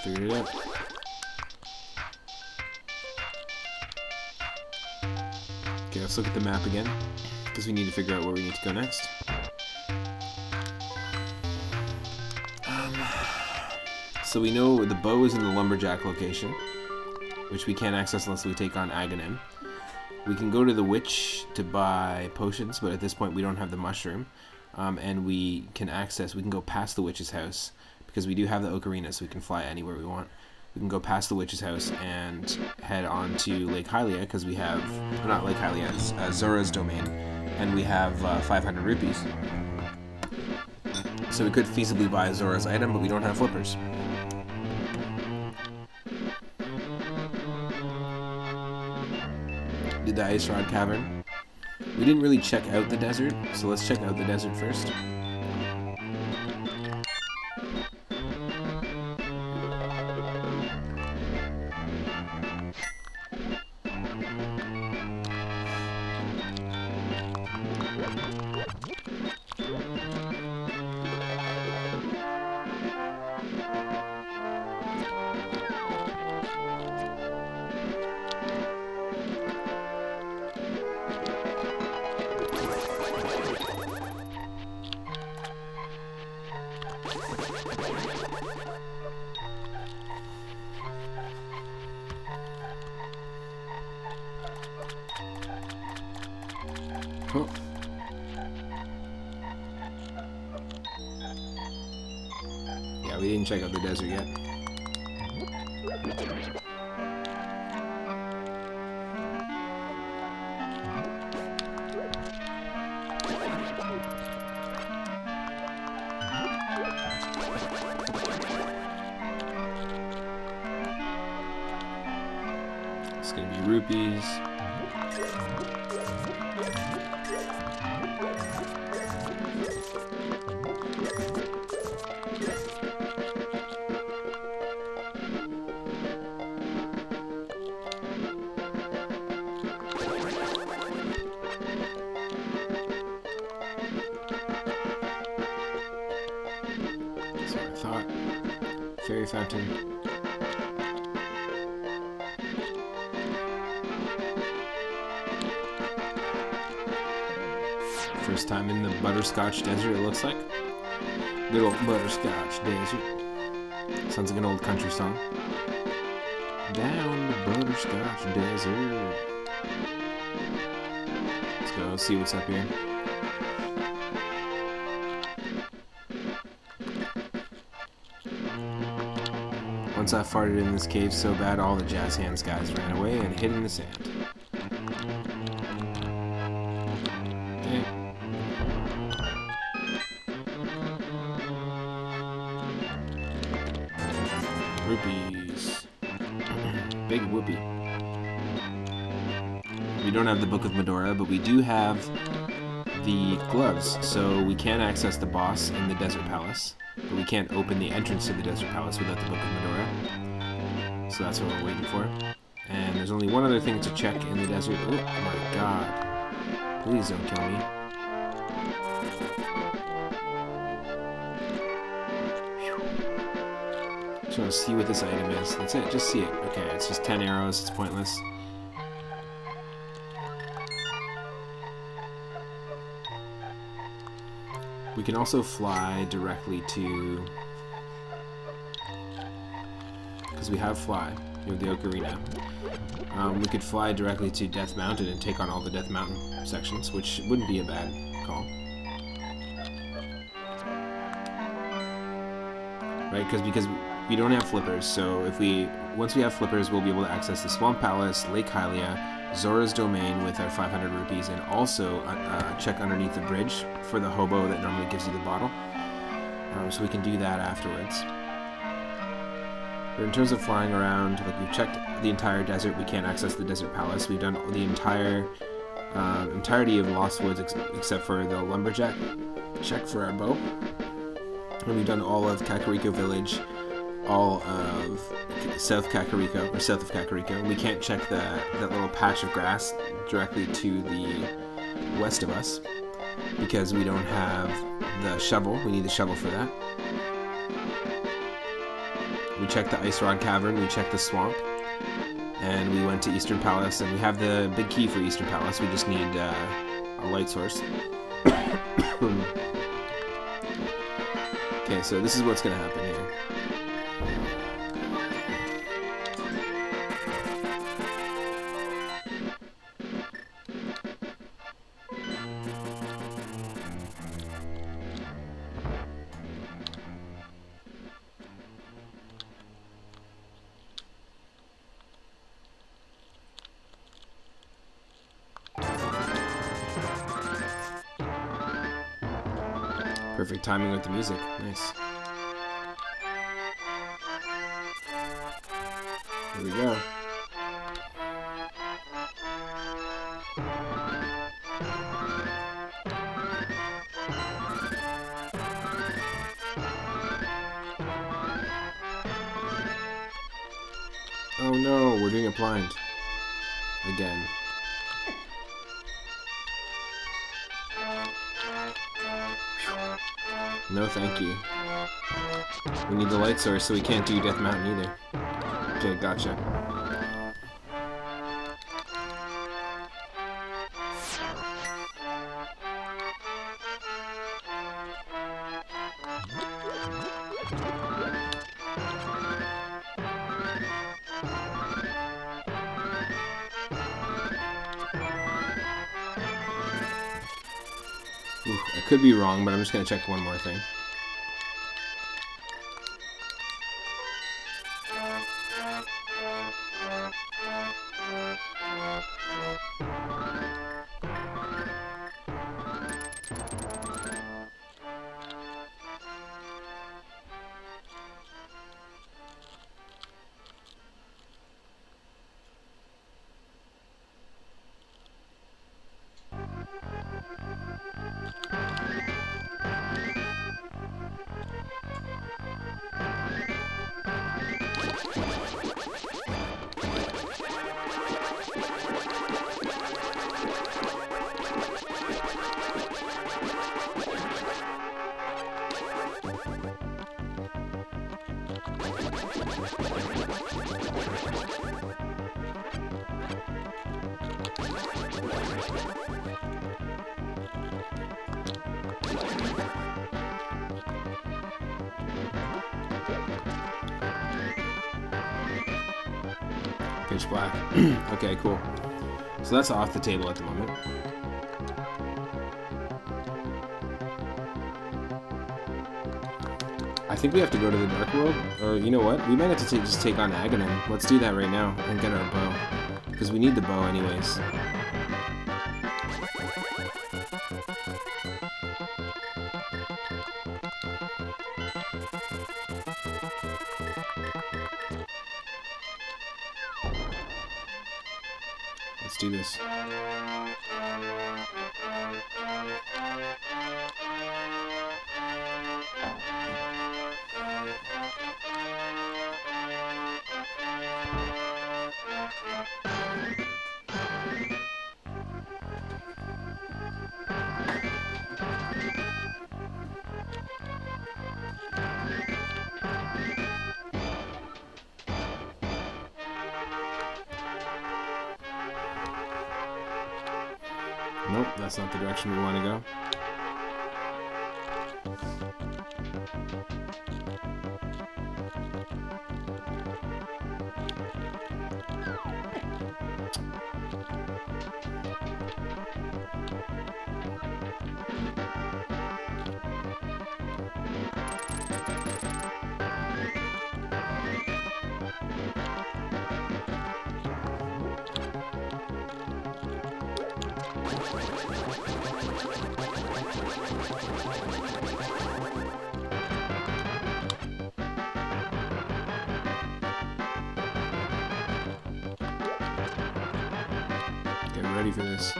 Figured it out. Okay, let's look at the map again, because we need to figure out where we need to go next. So we know the bow is in the lumberjack location, which we can't access unless we take on Ganon. We can go to the witch to buy potions, but at this point we don't have the mushroom. And we can go past the witch's house, because we do have the ocarina, so we can fly anywhere we want. We can go past the witch's house and head on to Lake Hylia, because we have, not Lake Hylia, it's Zora's domain, and we have 500 rupees. So we could feasibly buy Zora's item, but we don't have flippers. Did the Ice Rod Cavern. We didn't really check out the desert, so let's check out the desert first. Oh. Yeah, we didn't check out the desert yet. It's gonna be rupees. That's what I thought. Fairy fountain. First time in the Butterscotch Desert, it looks like. Good old Butterscotch Desert. Sounds like an old country song. Down the Butterscotch Desert. Let's go see what's up here. Once I farted in this cave so bad, all the jazz hands guys ran away and hid in the sand. Okay. Rupees. Big whoopee. We don't have the Book of Medora, but we do have the gloves, so we can access the boss in the Desert Palace, but we can't open the entrance to the Desert Palace without the Book of Medora. So that's what we're waiting for. And there's only one other thing to check in the desert. Oh my god. Please don't kill me. Just want to see what this item is. That's it. Just see it. Okay, it's just 10 arrows. It's pointless. We can also fly directly to... because we have fly with the ocarina. We could fly directly to Death Mountain and take on all the Death Mountain sections, which wouldn't be a bad call. Right, because we don't have flippers, so once we have flippers, we'll be able to access the Swamp Palace, Lake Hylia, Zora's Domain with our 500 rupees, and also check underneath the bridge for the hobo that normally gives you the bottle. So we can do that afterwards. But in terms of flying around, like we've checked the entire desert, we can't access the Desert Palace. We've done the entirety of Lost Woods except for the lumberjack check for our bow. And we've done all of Kakariko Village, all of south of Kakariko. We can't check that little patch of grass directly to the west of us because we don't have the shovel. We need the shovel for that. We checked the Ice Rod Cavern, we checked the swamp, and we went to Eastern Palace, and we have the big key for Eastern Palace. We just need a light source. Okay, so this is what's gonna happen here. Perfect timing with the music. Nice. Here we go. Oh no, we're doing it blind. Again. No, thank you. We need the light source, so we can't do Death Mountain either. Okay, gotcha. Ooh, I could be wrong, but I'm just gonna check one more thing. Pitch black. Okay, cool. So that's off the table at the moment. I think we have to go to the Dark World, or you know what? We might have to just take on Ganon. Let's do that right now and get our bow, because we need the bow anyways. Let's do this. Nope, that's not the direction we want to go. Get ready for this.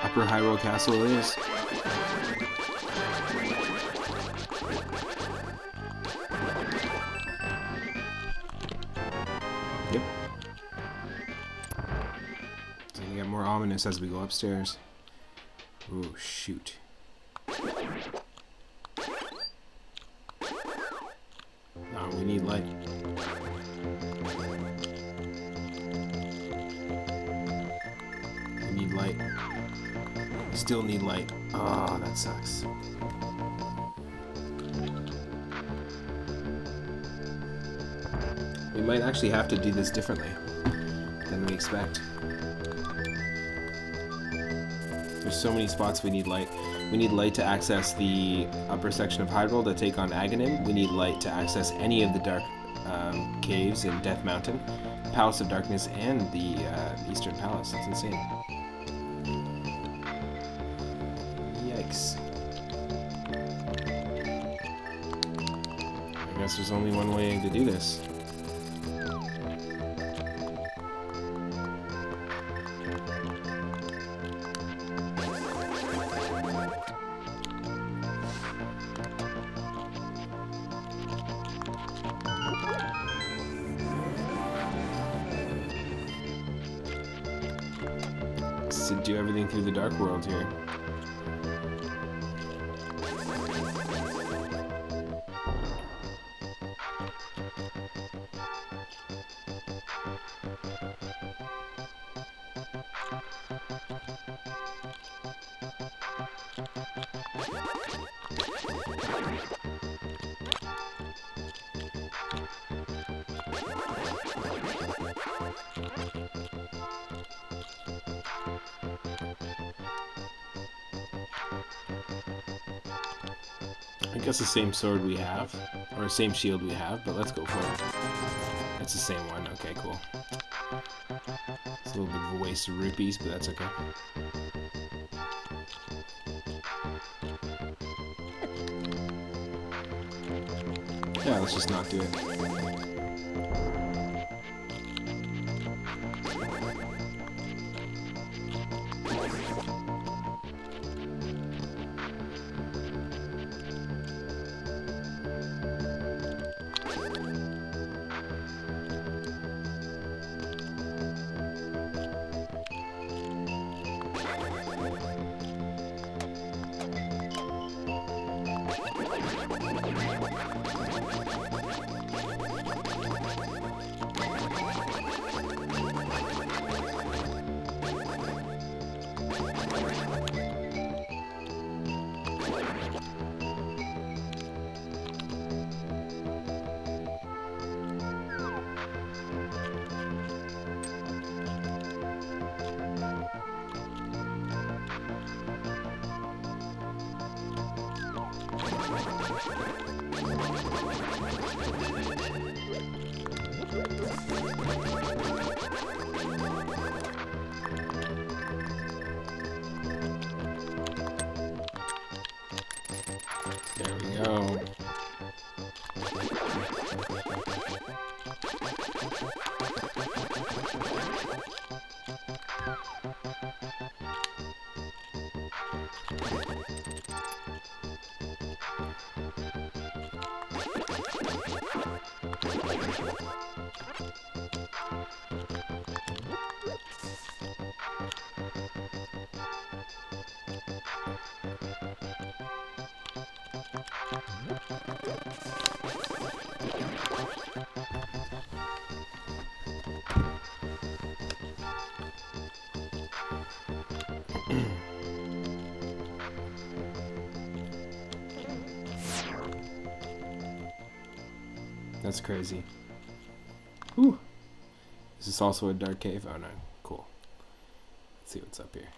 Upper Hyrule Castle it is. darkness as we go upstairs. Oh, shoot. Oh, we need light. We need light. We still need light. Oh, that sucks. We might actually have to do this differently than we expect. There's so many spots we need light. We need light to access the upper section of Hyrule to take on Ganon. We need light to access any of the dark caves in Death Mountain, Palace of Darkness, and the Eastern Palace. That's insane. Yikes. I guess there's only one way to do this. To do everything through the dark world here. I guess the same sword we have, or same shield we have, but let's go for it. It's the same one. Okay, cool. It's a little bit of a waste of rupees, but that's okay. Yeah, let's just not do it. There we go. That's crazy. Whew. Is this also a dark cave? Oh no, cool. Let's see what's up here.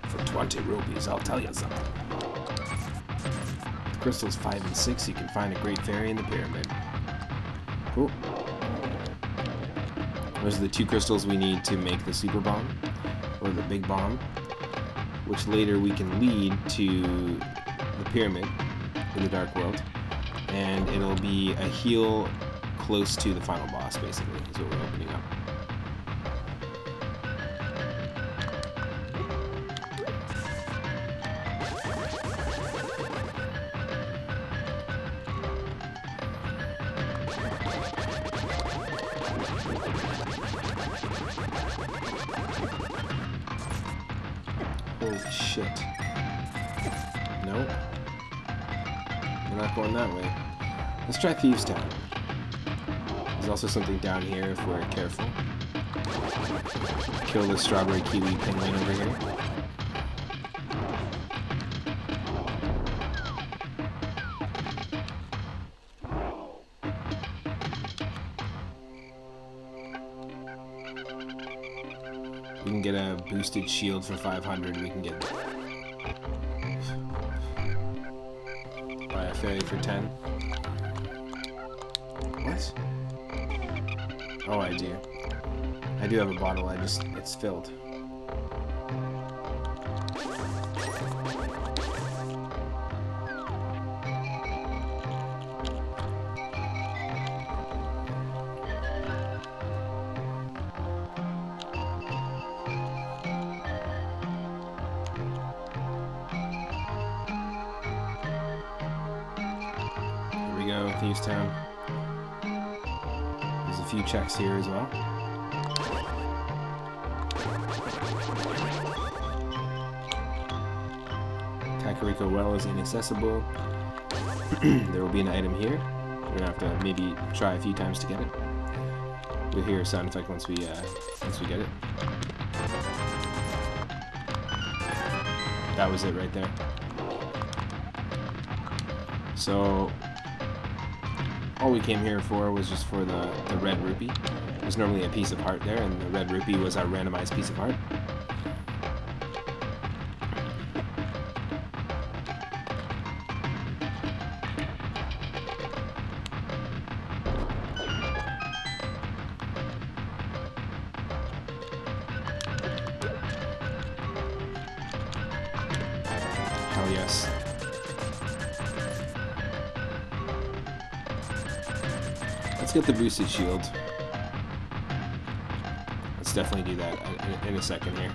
For 20 rupees, I'll tell you something. With crystals 5 and 6, you can find a great fairy in the pyramid. Cool. Those are the 2 crystals we need to make the super bomb, or the big bomb, which later we can lead to the pyramid in the dark world, and it'll be a heal close to the final boss, basically, is what we're opening up. Holy shit. Nope. We're not going that way. Let's try Thieves Town. There's also something down here if we're careful. Kill the strawberry kiwi penguin over here. We can get a boosted shield for 500. We can get buy a fairy for 10. What? Oh, I do. I do have a bottle. It's filled. Thieves Town. There's a few checks here as well. Kakariko Well is inaccessible. There will be an item here. We're gonna have to maybe try a few times to get it. We'll hear a sound effect once we get it. That was it right there. So all we came here for was just for the red rupee. There's normally a piece of heart there, and the red rupee was our randomized piece of heart. Hell yes. Let's get the boosted shield. Let's definitely do that in a second here.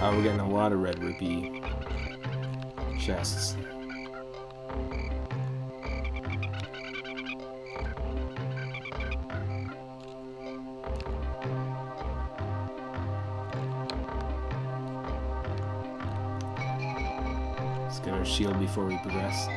We're getting a lot of red rupee chests. Let's get our shield before we progress.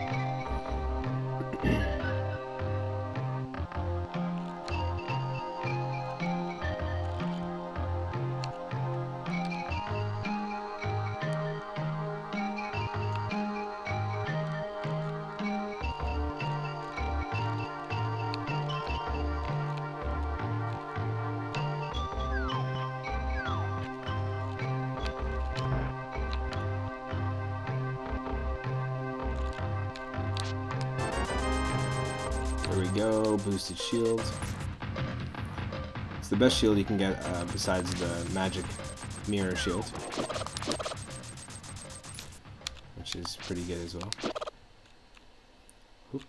There we go, boosted shield. It's the best shield you can get besides the magic mirror shield, which is pretty good as well. Oop.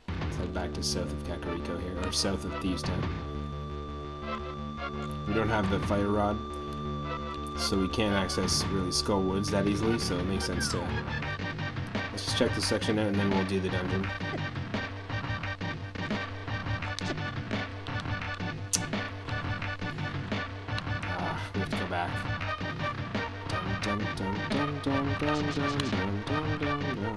Let's head back to south of Kakariko here, or south of Thieves Town. We don't have the fire rod, so we can't access really Skull Woods that easily, so it makes sense to... Let's just check this section out and then we'll do the dungeon. We have to go back. Dun, dun, dun, dun, dun, dun, dun, dun, dun, dun, dun.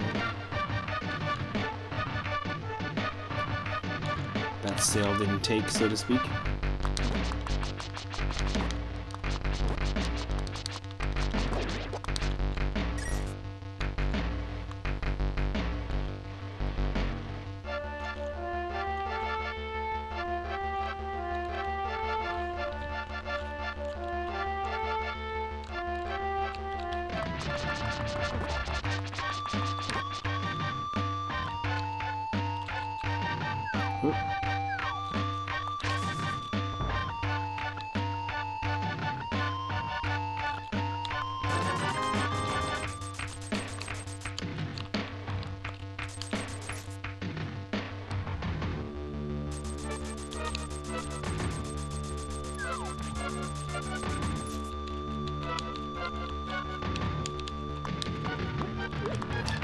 That sail didn't take, so to speak.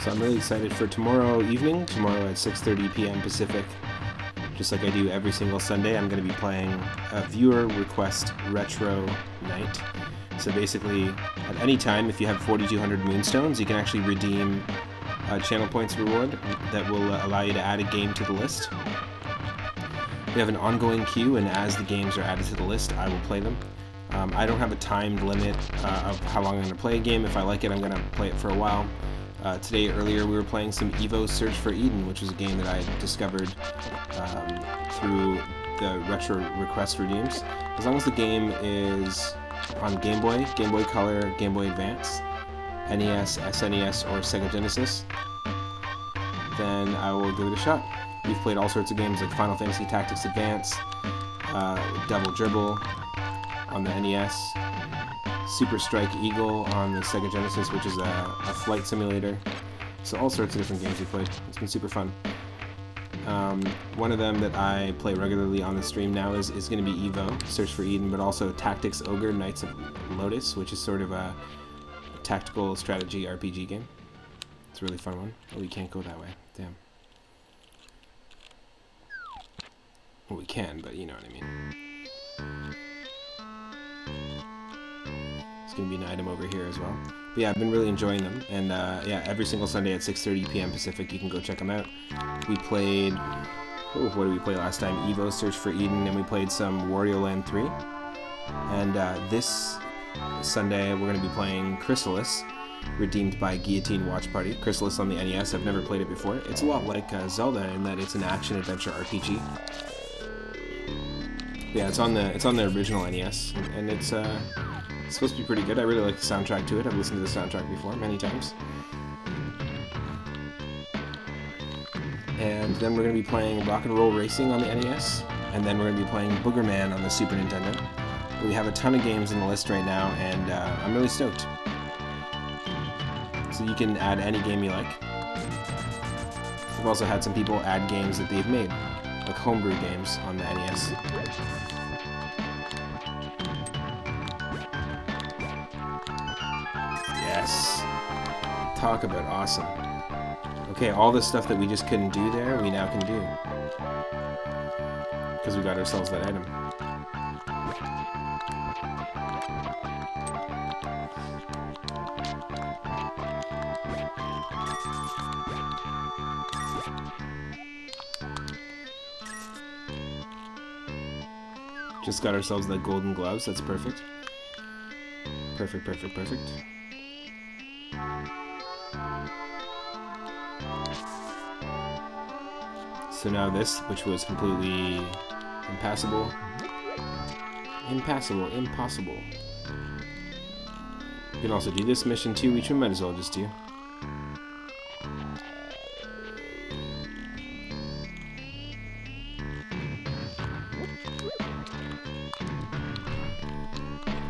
So I'm really excited for tomorrow evening, tomorrow at 6:30 p.m. Pacific. Just like I do every single Sunday, I'm going to be playing a viewer request retro night. So basically, at any time, if you have 4,200 moonstones, you can actually redeem a channel points reward that will allow you to add a game to the list. We have an ongoing queue, and as the games are added to the list, I will play them. I don't have a timed limit of how long I'm going to play a game. If I like it, I'm going to play it for a while. Earlier, we were playing some Evo Search for Eden, which was a game that I discovered through the retro request redeems. As long as the game is on Game Boy Color, Game Boy Advance, NES, SNES, or Sega Genesis, then I will give it a shot. We've played all sorts of games like Final Fantasy Tactics Advance, Double Dribble on the NES, Super Strike Eagle on the Sega Genesis, which is a flight simulator. So all sorts of different games we played. It's been super fun. One of them that I play regularly on the stream now is going to be Evo, Search for Eden, but also Tactics Ogre, Knights of Lotus, which is sort of a tactical strategy RPG game. It's a really fun one. Oh, we can't go that way. Damn. Well, we can, but you know what I mean. There's going to be an item over here as well. But yeah, I've been really enjoying them. And yeah, every single Sunday at 6:30 p.m. Pacific, you can go check them out. We played... Oh, what did we play last time? Evo Search for Eden, and we played some Wario Land 3. And this Sunday, we're going to be playing Chrysalis, redeemed by Guillotine Watch Party. Chrysalis on the NES. I've never played it before. It's a lot like Zelda in that it's an action-adventure RPG. Yeah, it's on the original NES, and it's supposed to be pretty good. I really like the soundtrack to it. I've listened to the soundtrack before many times. And then we're going to be playing Rock and Roll Racing on the NES, and then we're going to be playing Booger Man on the Super Nintendo. We have a ton of games in the list right now, and I'm really stoked. So you can add any game you like. We've also had some people add games that they've made, like homebrew games on the NES. Yes. Talk about awesome. Okay, all the stuff that we just couldn't do there, we now can do. Because we got ourselves that item. Just got ourselves the golden gloves, that's perfect. Perfect, perfect, perfect. So now this, which was completely impossible. Impossible. You can also do this mission too, which we might as well just do.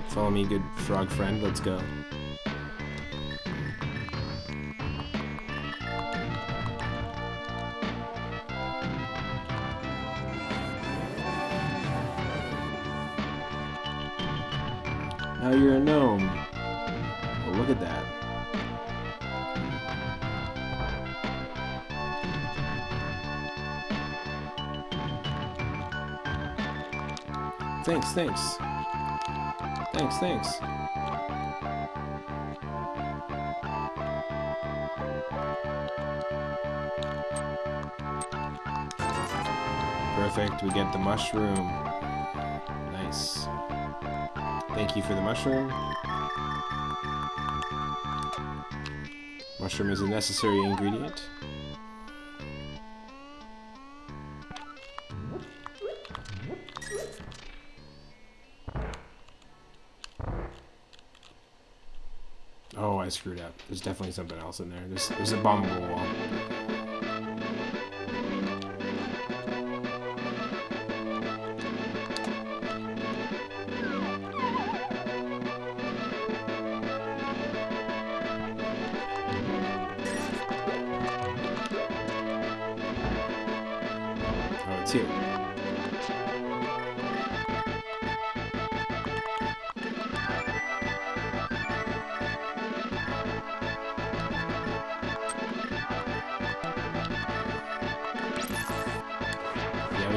Follow me, good frog friend. Let's go. Now you're a gnome. Oh, look at that. Thanks. Thanks. Perfect, we get the mushroom. Nice. Thank you for the mushroom. Mushroom is a necessary ingredient. Oh, I screwed up. There's definitely something else in there. There's a bombable wall. Oh, it's here.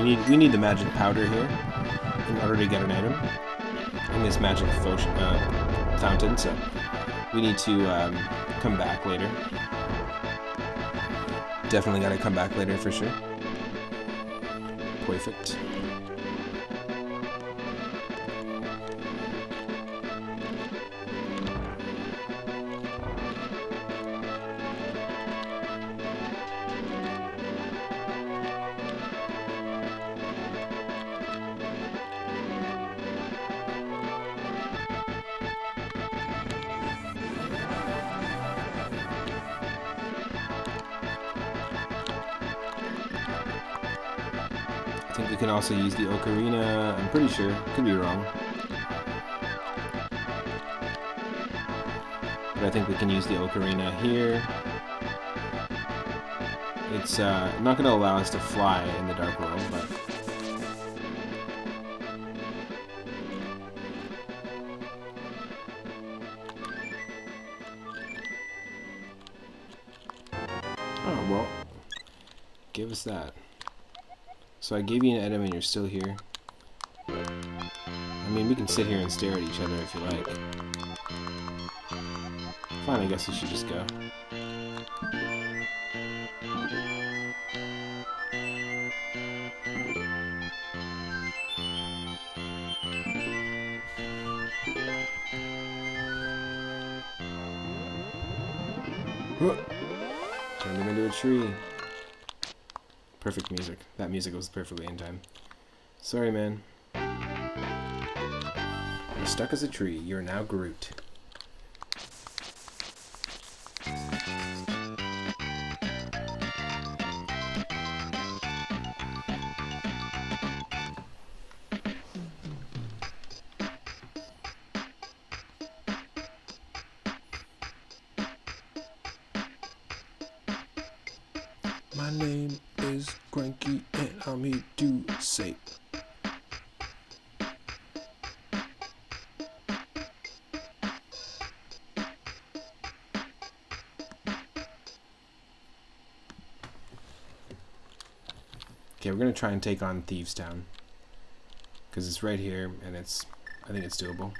we need the magic powder here in order to get an item in this magic fountain. So we need to come back later. Definitely gotta come back later for sure. Perfect. I think we can also use the ocarina. I'm pretty sure. Could be wrong. But I think we can use the ocarina here. It's not going to allow us to fly in the Dark World, but... Oh, well. Give us that. So I gave you an item and you're still here. I mean, we can sit here and stare at each other if you like. Fine, I guess we should just go. Turned him into a tree. Perfect music. That music was perfectly in time. Sorry, man. You're stuck as a tree. You're now Groot. My name is Cranky and I'm here to say. Okay, we're gonna try and take on Thieves Town. Because it's right here and I think it's doable.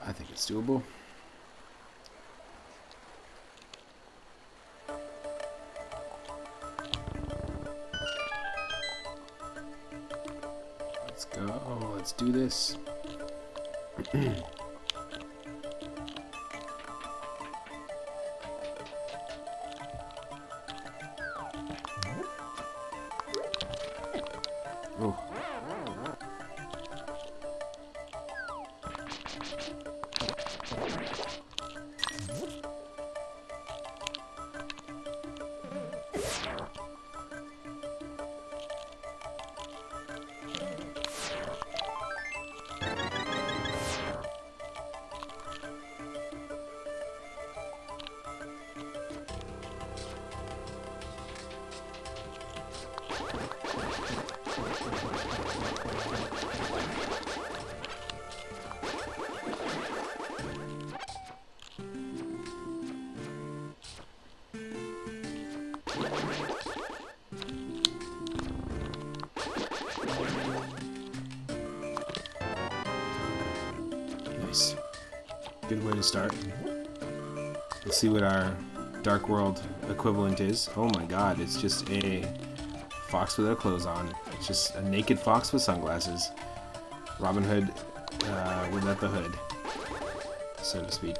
I think it's doable. Let's go. Let's do this. Oh. Nice. Good way to start. Let's see what our Dark World equivalent is. Oh my god, it's just a fox without clothes on. It's just a naked fox with sunglasses. Robin Hood without the hood, so to speak.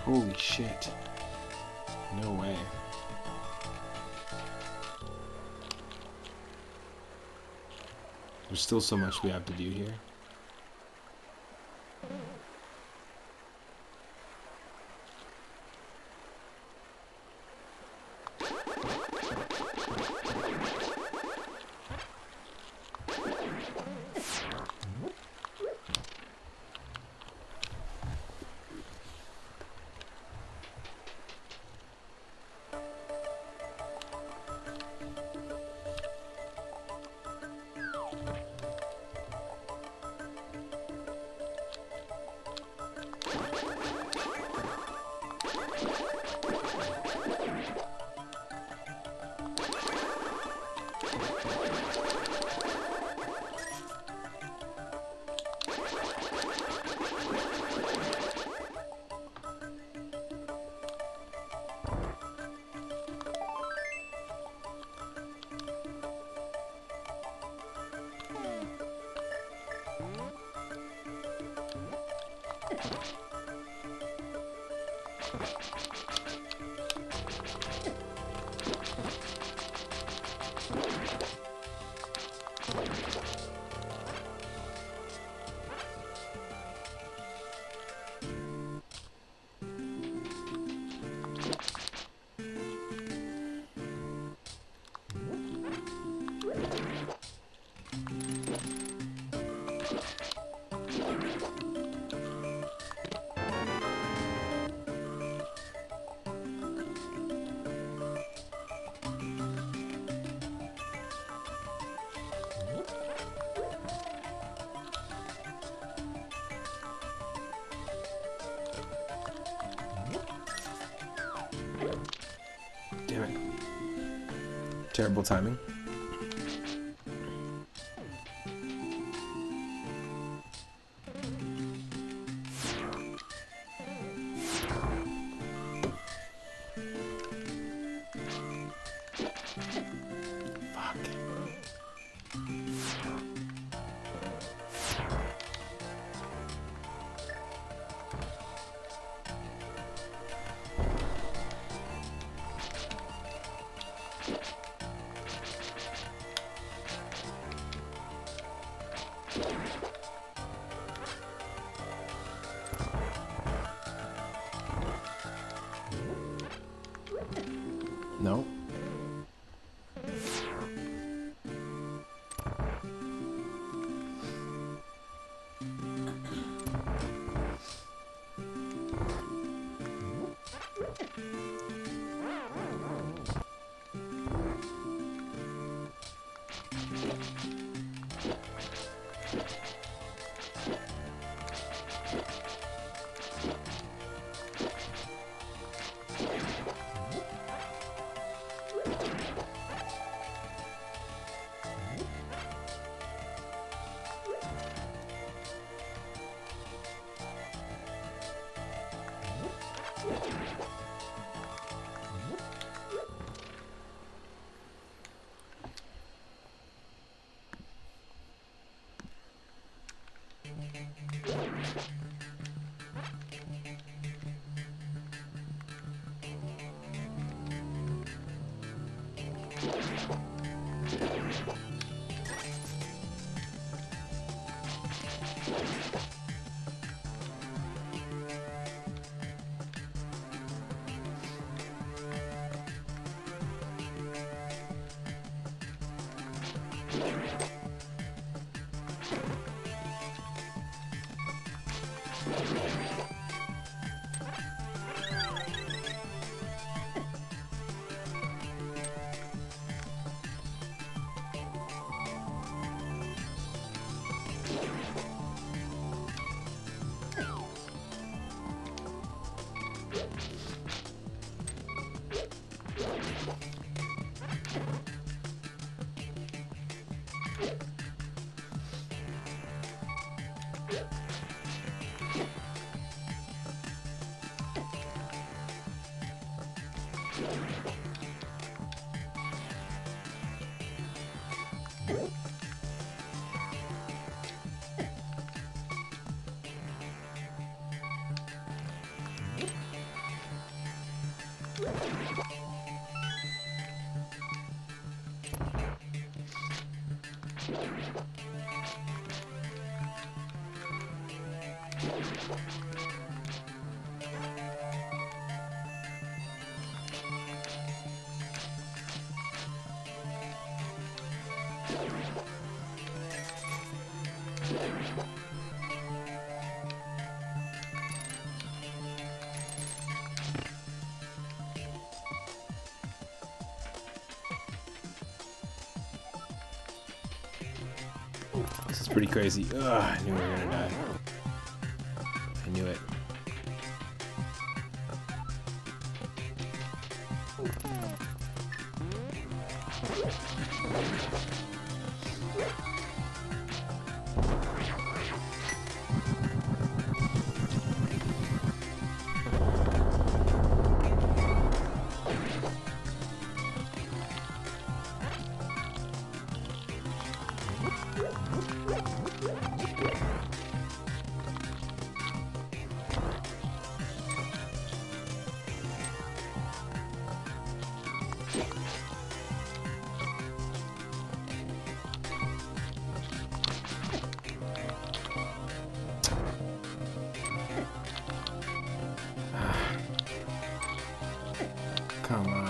Holy shit. No way. There's still so much we have to do here. Damn it. Terrible timing. No. This is pretty crazy. Ugh, I knew we were gonna die. I knew it. Come on.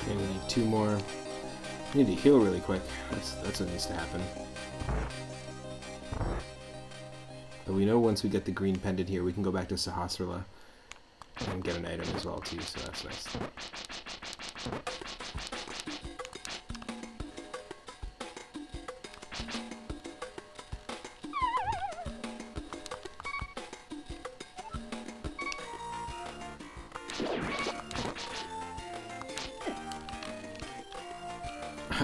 Okay, we need 2 more. I need to heal really quick. That's what needs to happen. But we know once we get the green pendant here, we can go back to Sahasrara and get an item as well too, so that's nice.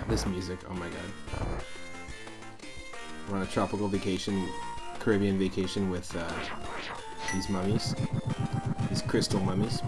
This music, oh my god. We're on a tropical vacation, Caribbean vacation with these mummies, these crystal mummies.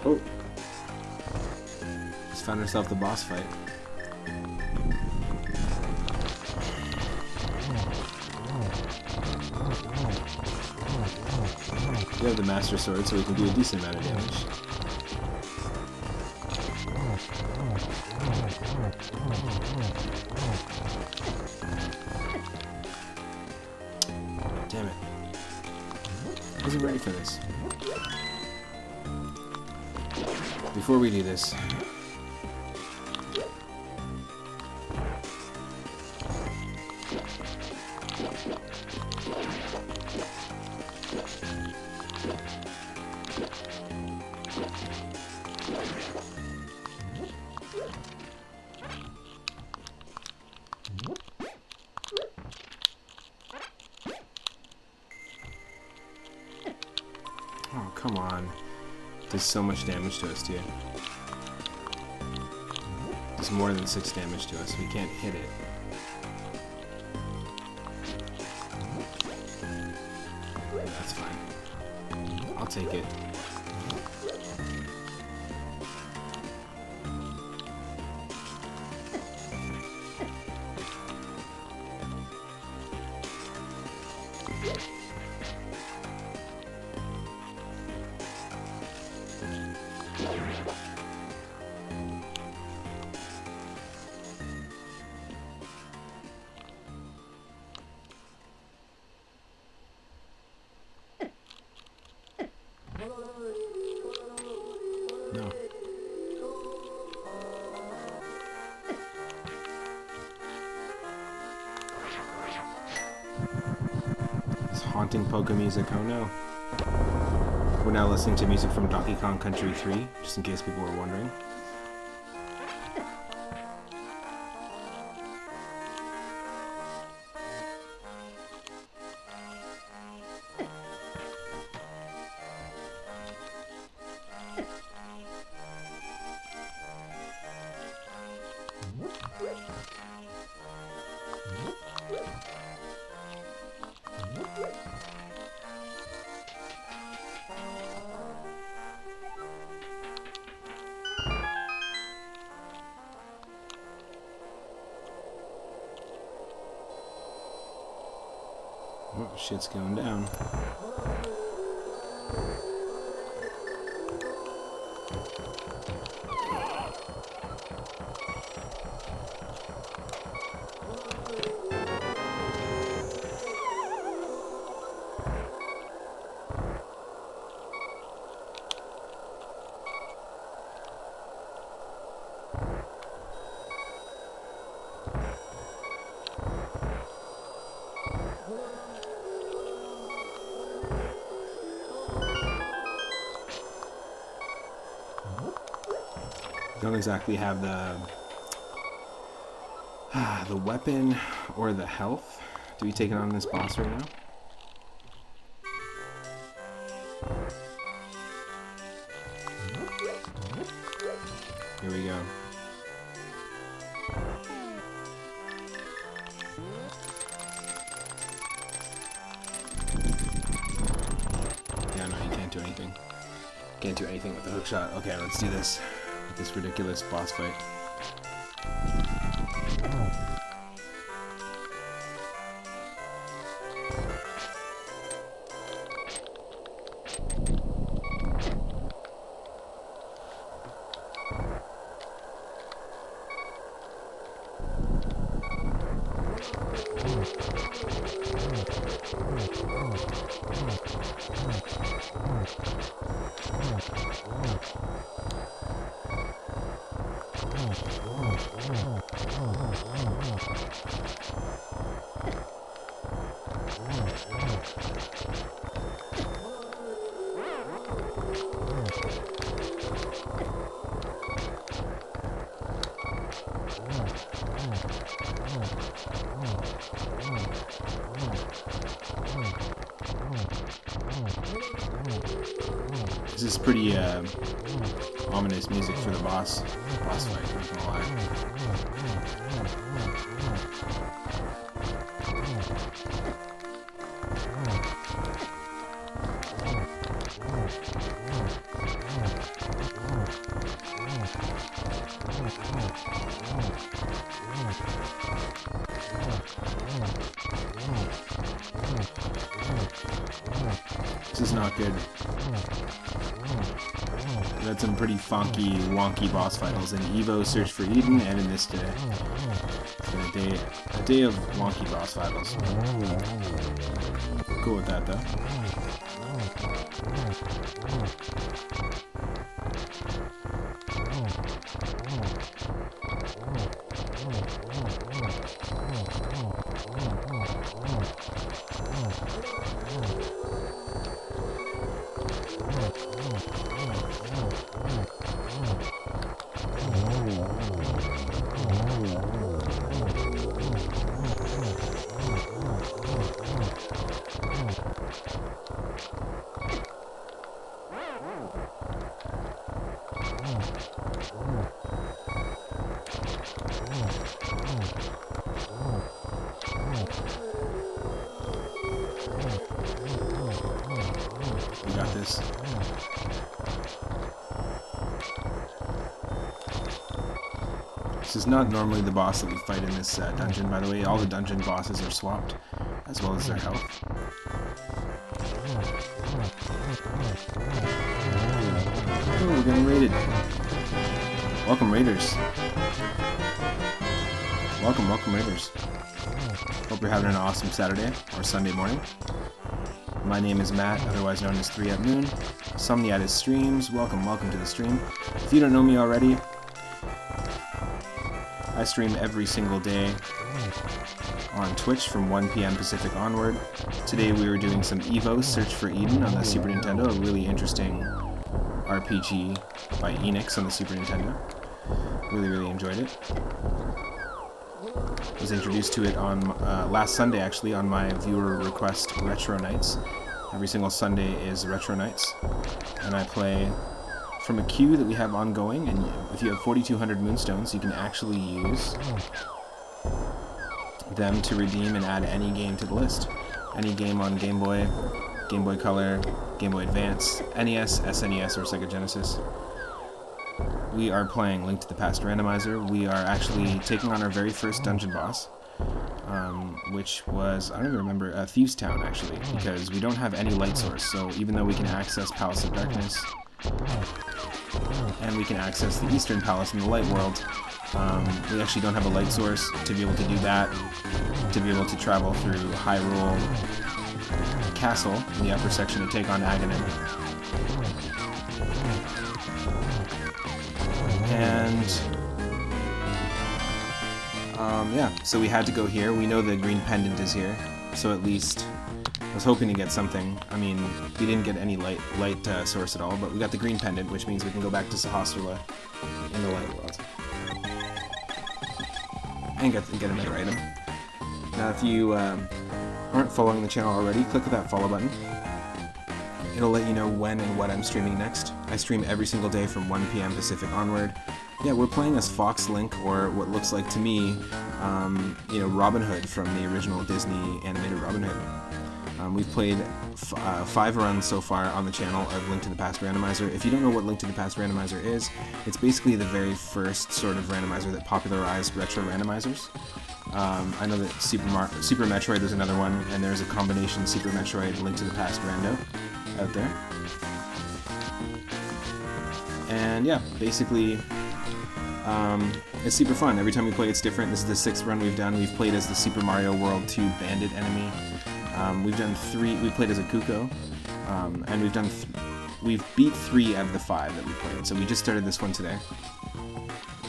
Oh. Just found herself the boss fight. We have the Master Sword, so we can do a decent amount of damage. Damn it. I wasn't ready for this. Before we do this, oh, come on. Does so much damage to us, too. Does more than 6 damage to us. We can't hit it. Yeah, that's fine. I'll take it. No. This haunting polka music, oh no. We're now listening to music from Donkey Kong Country 3, just in case people were wondering. Shit's going down. Don't exactly have the weapon or the health to be taken on this boss right now. Here we go. Yeah, no, you can't do anything. Can't do anything with the hook shot. Okay, let's do this. This ridiculous boss fight. This is pretty ominous music for the boss fight, I'm not gonna lie. This is not good. We had some pretty funky, wonky boss fights in Evo Search for Eden and in this day. It's been a day of wonky boss fights. Cool with that though. We got this. This is not normally the boss that we fight in this dungeon, by the way. All the dungeon bosses are swapped, as well as their health. Oh, we're getting raided. Welcome, raiders. Welcome, raiders. Hope you're having an awesome Saturday or Sunday morning. My name is Matt, otherwise known as 3 at Moon. Somni at his streams. Welcome to the stream. If you don't know me already, I stream every single day on Twitch from 1 p.m. Pacific onward. Today we were doing some Evo Search for Eden on the Super Nintendo, a really interesting RPG by Enix on the Super Nintendo. Really enjoyed it. Was introduced to it on last Sunday actually on my viewer request Retro Nights. Every single Sunday is Retro Nights, and I play from a queue that we have ongoing, and if you have 4,200 Moonstones, you can actually use them to redeem and add any game to the list. Any game on Game Boy, Game Boy Color, Game Boy Advance, NES, SNES, or Sega Genesis. We are playing Link to the Past Randomizer. We are actually taking on our very first dungeon boss. which was, I don't even remember, Thieves Town actually, because we don't have any light source. So even though we can access Palace of Darkness, and we can access the Eastern Palace in the Light World, we actually don't have a light source to be able to do that, to be able to travel through Hyrule Castle in the upper section to take on Ganon. And yeah, so we had to go here. We know the green pendant is here, so at least I was hoping to get something. I mean, we didn't get any light source at all, but we got the green pendant, which means we can go back to Sahasrahla in the Light World and get another item. Now, if you aren't following the channel already, click that follow button. It'll let you know when and what I'm streaming next. I stream every single day from 1 p.m. Pacific onward. Yeah, we're playing as Fox Link, or what looks like to me, Robin Hood from the original Disney animated Robin Hood. We've played 5 runs so far on the channel of Link to the Past Randomizer. If you don't know what Link to the Past Randomizer is, it's basically the very first sort of randomizer that popularized retro randomizers. I know that Super Metroid was another one, and there's a combination Super Metroid Link to the Past Rando out there. And yeah, basically, it's super fun. Every time we play, it's different. This is the 6th run we've done. We've played as the Super Mario World 2 bandit enemy. We've done 3. We played as a Kuko, and we've beat 3 out of the 5 that we played. So we just started this one today.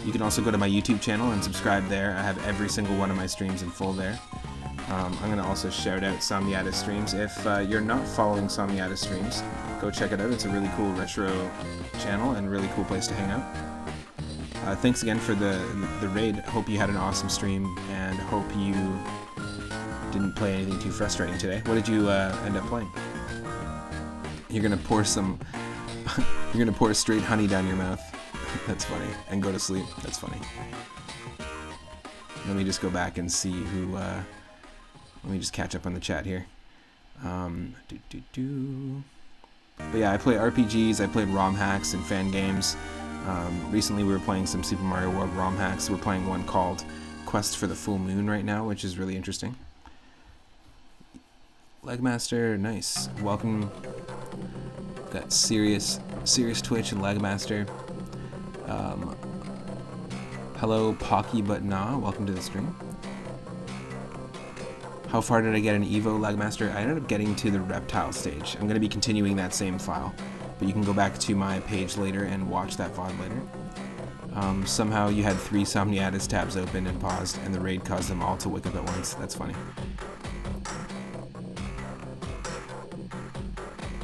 You can also go to my YouTube channel and subscribe there. I have every single one of my streams in full there. I'm going to also shout out Samyada's streams. If you're not following Samyada's streams, go check it out. It's a really cool retro channel and really cool place to hang out. Thanks again for the raid. Hope you had an awesome stream, and hope you didn't play anything too frustrating today. What did you end up playing? You're gonna pour some. You're gonna pour straight honey down your mouth. That's funny. And go to sleep. That's funny. Let me just go back and see who. Let me just catch up on the chat here. But yeah, I play RPGs. I played ROM hacks and fan games. Recently we were playing some Super Mario World ROM hacks. We're playing one called Quest for the Full Moon right now, which is really interesting. Legmaster, nice. Welcome. Got Serious Twitch and Legmaster. Hello, Pocky But Nah. Welcome to the stream. How far did I get in Evo, Legmaster? I ended up getting to the reptile stage. I'm going to be continuing that same file, but you can go back to my page later and watch that VOD later. Somehow you had 3 Somniatis tabs open and paused, and the raid caused them all to wake up at once. That's funny.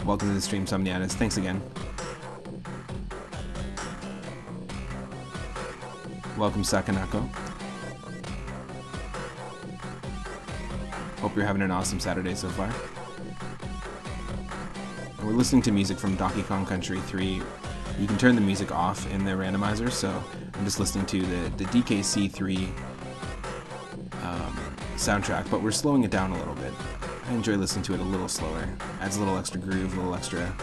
Welcome to the stream, Somniatis. Thanks again. Welcome, Sakanako. Hope you're having an awesome Saturday so far. And we're listening to music from Donkey Kong Country 3. You can turn the music off in the randomizer, so I'm just listening to the DKC3 soundtrack, but we're slowing it down a little bit. I enjoy listening to it a little slower. Adds a little extra groove, a little extra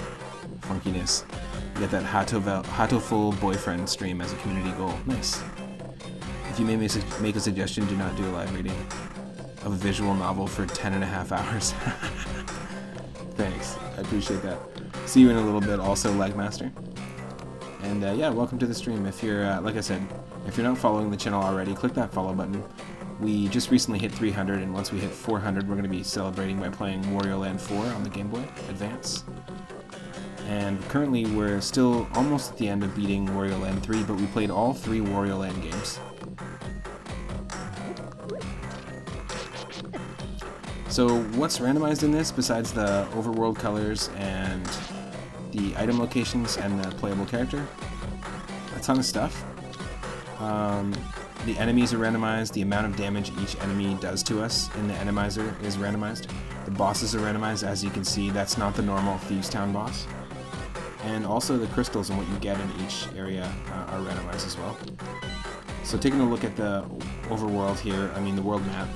funkiness. You get that Hatoful boyfriend stream as a community goal. Nice. If you may make a suggestion, do not do a live reading of a visual novel for 10.5 hours. Thanks, I appreciate that. See you in a little bit also, Legmaster. And yeah, welcome to the stream. If you're, like I said, if you're not following the channel already, click that follow button. We just recently hit 300, and once we hit 400, we're going to be celebrating by playing Wario Land 4 on the Game Boy Advance. And currently we're still almost at the end of beating Wario Land 3, but we played all 3 Wario Land games. So what's randomized in this, besides the overworld colors and the item locations and the playable character? A ton of stuff. The enemies are randomized, the amount of damage each enemy does to us in the Randomizer is randomized. The bosses are randomized, as you can see, that's not the normal Thieves Town boss. And also the crystals and what you get in each area are randomized as well. So taking a look at the overworld here, the world map,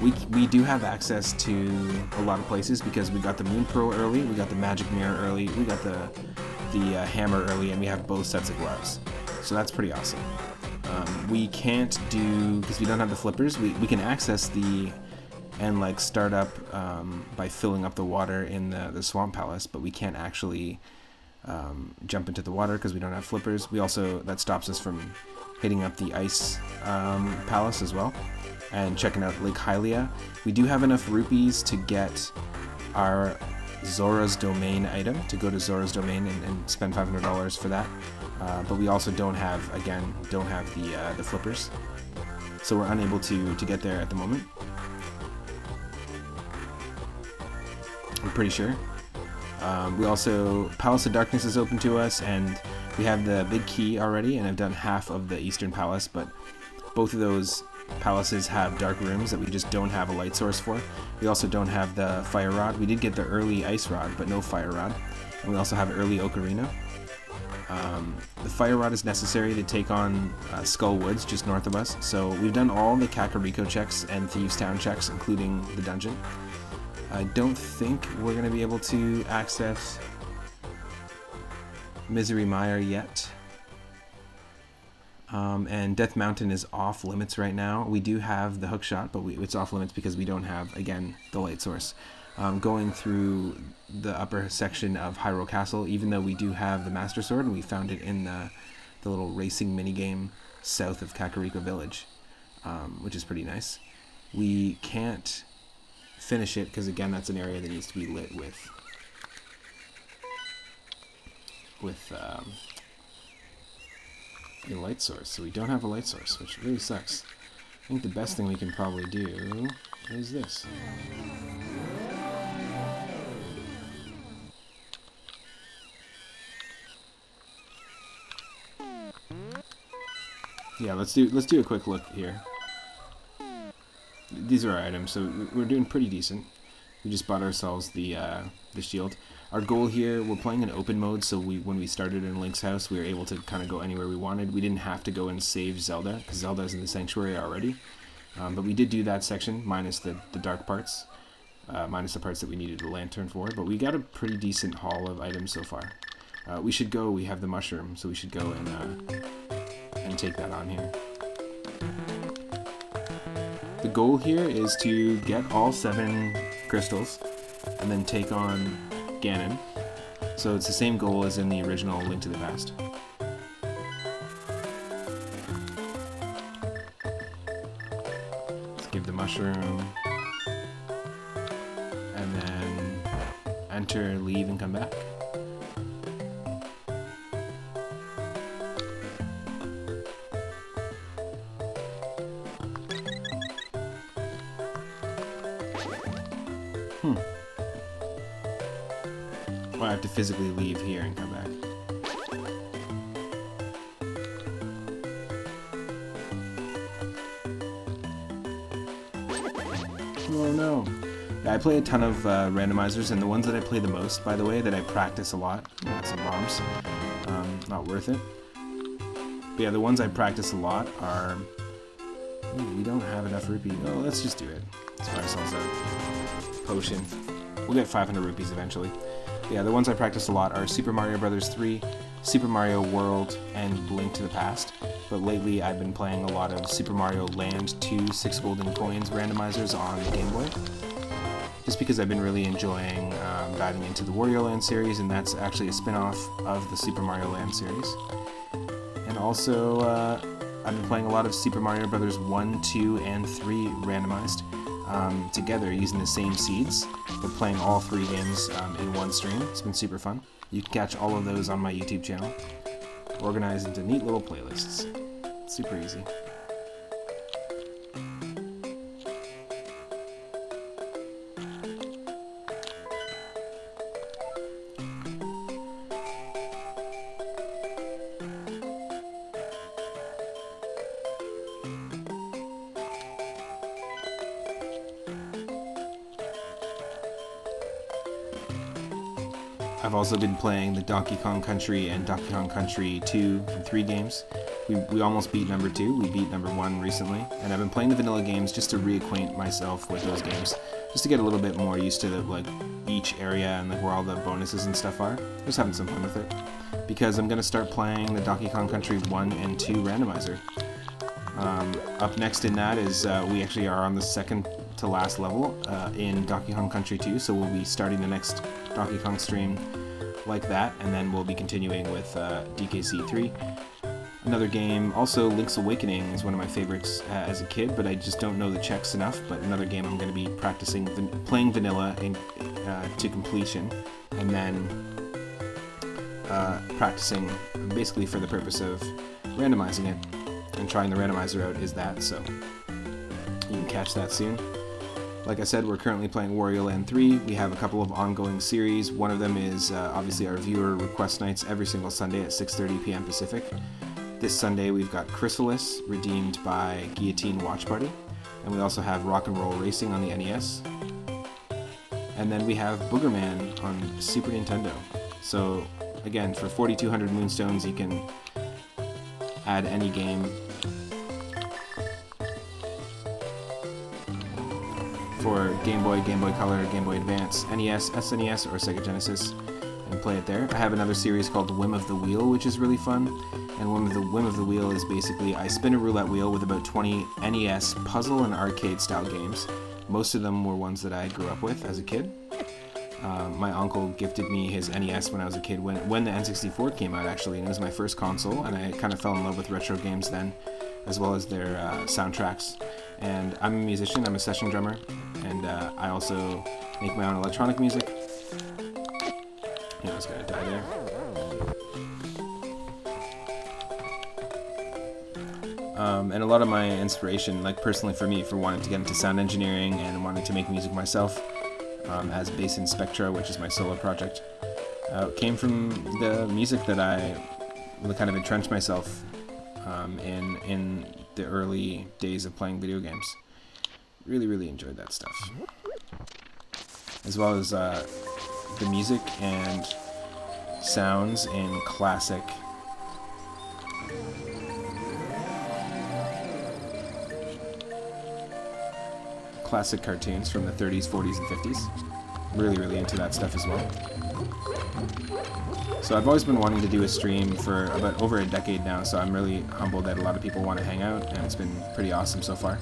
we do have access to a lot of places because we got the Moon Pearl early, we got the Magic Mirror early, we got the hammer early, and we have both sets of gloves. So that's pretty awesome. We can't do, because we don't have the flippers, we can access the and like start up by filling up the water in the swamp palace, but we can't actually jump into the water because we don't have flippers. We also, that stops us from hitting up the ice palace as well and checking out Lake Hylia. We do have enough rupees to get our Zora's Domain item, to go to Zora's Domain and spend $500 for that, but we also don't have the flippers, so we're unable to get there at the moment. I'm pretty sure. We also, Palace of Darkness is open to us, and we have the big key already, and I've done half of the Eastern Palace, but both of those palaces have dark rooms that we just don't have a light source for. We also don't have the fire rod. We did get the early ice rod, but no fire rod. And we also have early ocarina. The fire rod is necessary to take on Skull Woods, just north of us. So we've done all the Kakariko checks and Thieves Town checks, including the dungeon. I don't think we're going to be able to access Misery Mire yet. And Death Mountain is off limits right now. We do have the hook shot, but it's off limits because we don't have, again, the light source. Going through the upper section of Hyrule Castle, even though we do have the Master Sword, and we found it in the little racing minigame south of Kakariko Village, which is pretty nice. We can't finish it because, again, that's an area that needs to be lit with a light source. So we don't have a light source, which really sucks. I think the best thing we can probably do is this. Yeah, let's do a quick look here. These are our items, so we're doing pretty decent. We just bought ourselves the shield. Our goal here, we're playing in open mode, so when we started in Link's house, we were able to kind of go anywhere we wanted. We didn't have to go and save Zelda, because Zelda's in the sanctuary already. But we did do that section, minus the dark parts, minus the parts that we needed a lantern for. But we got a pretty decent haul of items so far. We have the mushroom, so we should go and take that on here. The goal here is to get all 7 crystals and then take on Ganon. So it's the same goal as in the original Link to the Past. Let's give the mushroom and then enter, leave, and come back. Well, I have to physically leave here and come back. Oh no. Yeah, I play a ton of randomizers, and the ones that I play the most, by the way, that I practice a lot, some bombs, not worth it. But yeah, the ones I practice a lot are... Ooh, we don't have enough rupees. Oh, let's just do it. Let's buy ourselves a potion. We'll get 500 rupees eventually. Yeah, the ones I practice a lot are Super Mario Bros. 3, Super Mario World, and Link to the Past. But lately I've been playing a lot of Super Mario Land 2 6 Golden Coins randomizers on the Game Boy. Just because I've been really enjoying diving into the Wario Land series, and that's actually a spin-off of the Super Mario Land series. And also, I've been playing a lot of Super Mario Bros. 1, 2, and 3 randomized. Together using the same seeds, but playing all 3 games in one stream. It's been super fun. You can catch all of those on my YouTube channel, organized into neat little playlists. It's super easy. I've also been playing the Donkey Kong Country and Donkey Kong Country 2 and 3 games. We almost beat number 2, we beat number 1 recently, and I've been playing the vanilla games just to reacquaint myself with those games, just to get a little bit more used to each area and where all the bonuses and stuff are. Just having some fun with it, because I'm going to start playing the Donkey Kong Country 1 and 2 randomizer. Up next in that is we actually are on the second to last level in Donkey Kong Country 2, so we'll be starting the next Donkey Kong stream like that, and then we'll be continuing with DKC 3. Another game, also Link's Awakening, is one of my favorites as a kid, but I just don't know the checks enough. But another game I'm going to be practicing, playing vanilla to completion, and then practicing basically for the purpose of randomizing it, and trying the randomizer out is that, so you can catch that soon. Like I said, we're currently playing Wario Land 3. We have a couple of ongoing series. One of them is obviously our viewer request nights every single Sunday at 6:30 p.m. Pacific. This Sunday we've got Chrysalis, redeemed by Guillotine Watch Party. And we also have Rock and Roll Racing on the NES. And then we have Boogerman on Super Nintendo. So again, for 4,200 Moonstones you can add any game. For Game Boy, Game Boy Color, Game Boy Advance, NES, SNES, or Sega Genesis, and play it there. I have another series called Whim of the Wheel, which is really fun. And Whim of the Wheel is basically I spin a roulette wheel with about 20 NES puzzle and arcade style games. Most of them were ones that I grew up with as a kid. My uncle gifted me his NES when I was a kid, when the N64 came out actually, and it was my first console, and I kind of fell in love with retro games then, as well as their soundtracks. And I'm a musician, I'm a session drummer, and I also make my own electronic music. I was gonna die there. And a lot of my inspiration, like personally for me, for wanting to get into sound engineering and wanting to make music myself, as Bass in Spectra, which is my solo project, came from the music that I kind of entrenched myself in the early days of playing video games. Really, really enjoyed that stuff. As well as the music and sounds in classic cartoons from the 30s, 40s, and 50s. Really, really into that stuff as well. So I've always been wanting to do a stream for about over a decade now, so I'm really humbled that a lot of people want to hang out, and it's been pretty awesome so far.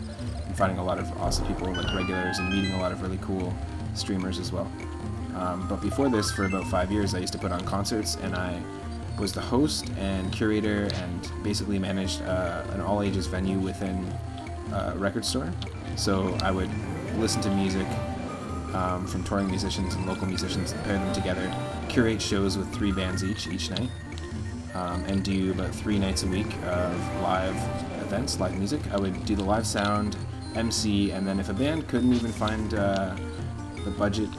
I'm finding a lot of awesome people, like regulars, and meeting a lot of really cool streamers as well. But before this, for about 5 years, I used to put on concerts, and I was the host and curator and basically managed an all-ages venue within a record store. So I would listen to music from touring musicians and local musicians and pair them together, curate shows with 3 bands each night, and do about 3 nights a week of live events, live music. I would do the live sound, MC, and then if a band couldn't even find the budget,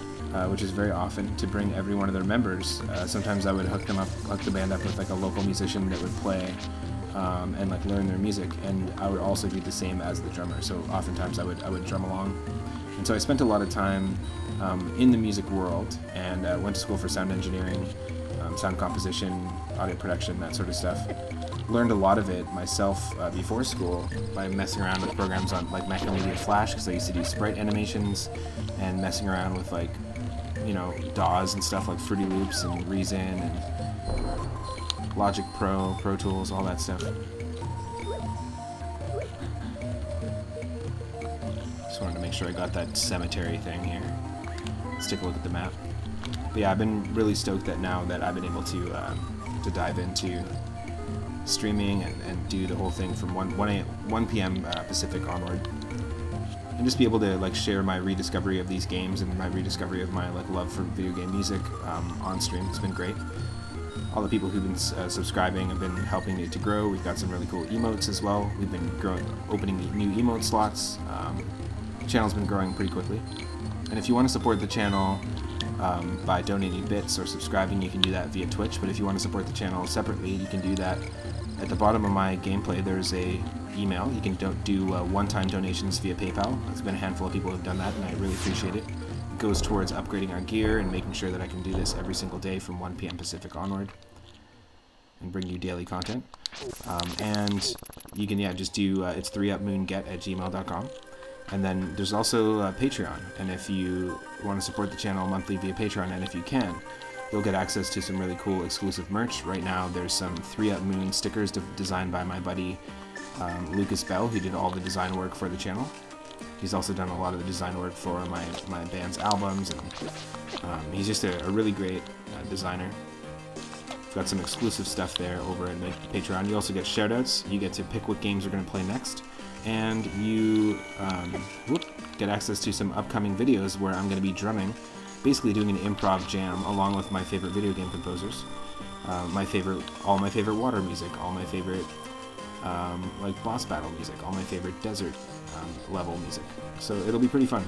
which is very often, to bring every one of their members, sometimes I would hook the band up with like a local musician that would play and like learn their music, and I would also do the same as the drummer. So oftentimes I would drum along, and so I spent a lot of time in the music world, and went to school for sound engineering, sound composition, audio production, that sort of stuff. Learned a lot of it myself before school by messing around with programs on like Macromedia Flash, because I used to do sprite animations and messing around with like, DAWs and stuff like Fruity Loops and Reason and Logic Pro, Pro Tools, all that stuff. Just wanted to make sure I got that cemetery thing here. Let's take a look at the map. But yeah, I've been really stoked that now that I've been able to dive into streaming and do the whole thing from 1 p.m. Pacific onward. And just be able to like share my rediscovery of these games and my rediscovery of my like love for video game music on stream. It's been great. All the people who've been subscribing have been helping it to grow. We've got some really cool emotes as well. We've been opening new emote slots. The channel's been growing pretty quickly. And if you want to support the channel by donating bits or subscribing, you can do that via Twitch. But if you want to support the channel separately, you can do that. At the bottom of my gameplay, there's a email. You can do one-time donations via PayPal. There's been a handful of people who have done that, and I really appreciate it. It goes towards upgrading our gear and making sure that I can do this every single day from 1 p.m. Pacific onward and bring you daily content. And you can, just do, it's 3upmoonget@gmail.com. And then there's also Patreon. And if you want to support the channel monthly via Patreon, and if you can, you'll get access to some really cool exclusive merch. Right now, there's some 3Up Moon stickers designed by my buddy Lucas Bell, who did all the design work for the channel. He's also done a lot of the design work for my band's albums, and he's just a really great designer. We've got some exclusive stuff there over at Patreon. You also get shoutouts. You get to pick what games we're going to play next, and you get access to some upcoming videos where I'm going to be drumming, basically doing an improv jam along with my favorite video game composers, all my favorite water music, all my favorite like boss battle music, all my favorite desert level music. So it'll be pretty fun.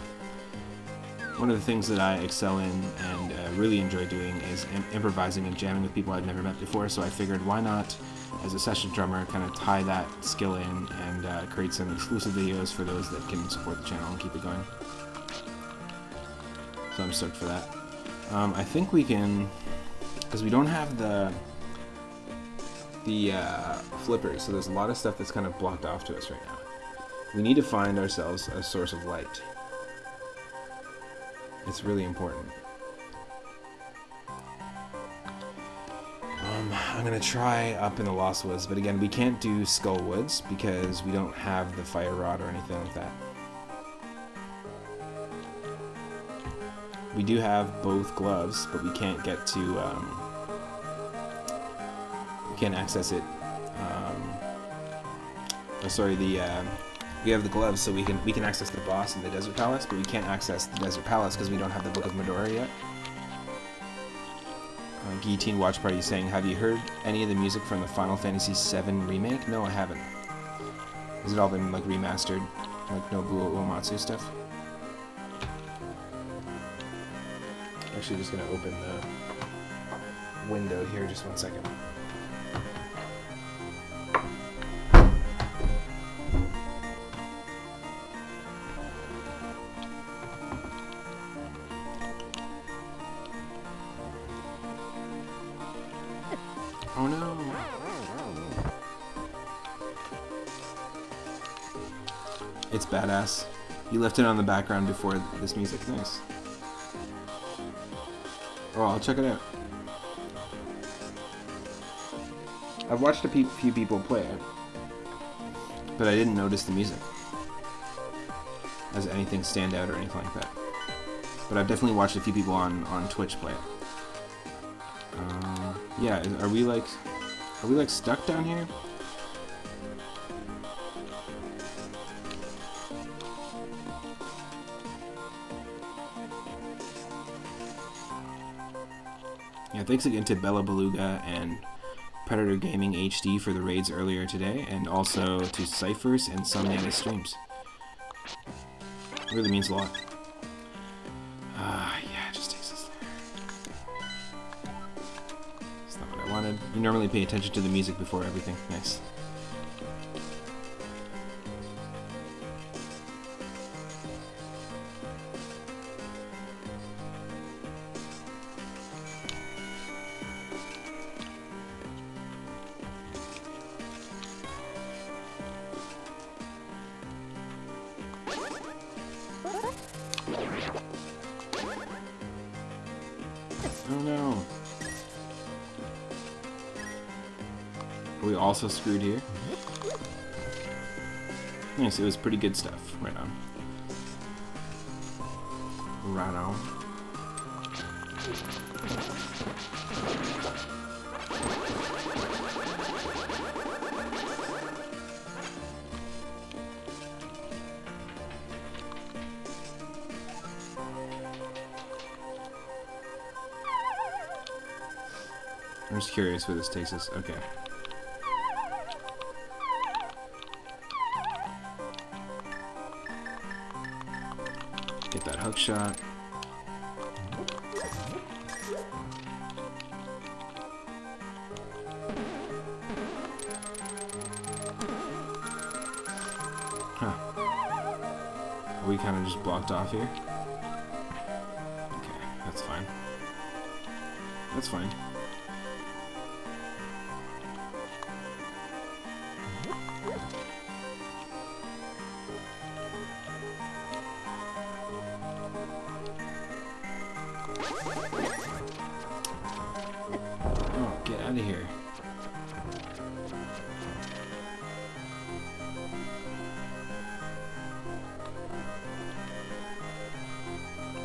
One of the things that I excel in and really enjoy doing is improvising and jamming with people I've never met before, so I figured why not, as a session drummer, kind of tie that skill in and create some exclusive videos for those that can support the channel and keep it going. So I'm stoked for that. I think we can, because we don't have the flippers, so there's a lot of stuff that's kind of blocked off to us right now. We need to find ourselves a source of light. It's really important. I'm gonna try up in the Lost Woods, but again, we can't do Skull Woods because we don't have the fire rod or anything like that. We do have both gloves, but we can't get to, we can't access it. We have the gloves, so we can access the boss in the Desert Palace, but we can't access the Desert Palace because we don't have the Book of Medora yet. Guillotine Watch Party is saying, have you heard any of the music from the Final Fantasy VII Remake? No, I haven't. Has it all been like remastered? Like Nobuo Uematsu stuff? Actually, just gonna open the window here, just one second. Oh no! It's badass. You left it on the background before this music. Nice. Oh, I'll check it out. I've watched a few people play it, but I didn't notice the music as anything stand out or anything like that. But I've definitely watched a few people on Twitch play it. Yeah, are we like stuck down here? Yeah, thanks again to Bella Beluga and Predator Gaming HD for the raids earlier today, and also to Cyphers and Somnia's streams. It really means a lot. Yeah, it just takes us there. That's not what I wanted. You normally pay attention to the music before everything. Nice. Oh no. Are we also screwed here? Nice, it was pretty good stuff. Right on. Right on. I'm just curious where this takes us. Okay. Get that hook shot. Huh. Are we kind of just blocked off here? Okay, that's fine. That's fine. Oh, get out of here.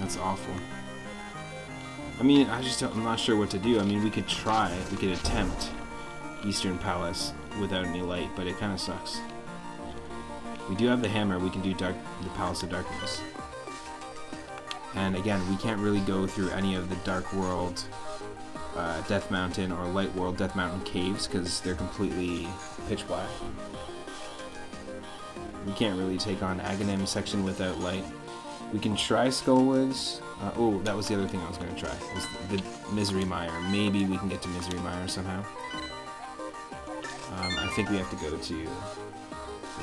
That's awful. I mean, I'm not sure what to do. I mean, we could attempt Eastern Palace without any light, but it kind of sucks. We do have the hammer. We can do the Palace of Darkness. And again, we can't really go through any of the Dark World, Death Mountain, or Light World, Death Mountain caves, because they're completely pitch black. We can't really take on Aghanim section without light. We can try Skullwoods. Oh, that was the other thing I was going to try. Was the Misery Mire. Maybe we can get to Misery Mire somehow. I think we have to go to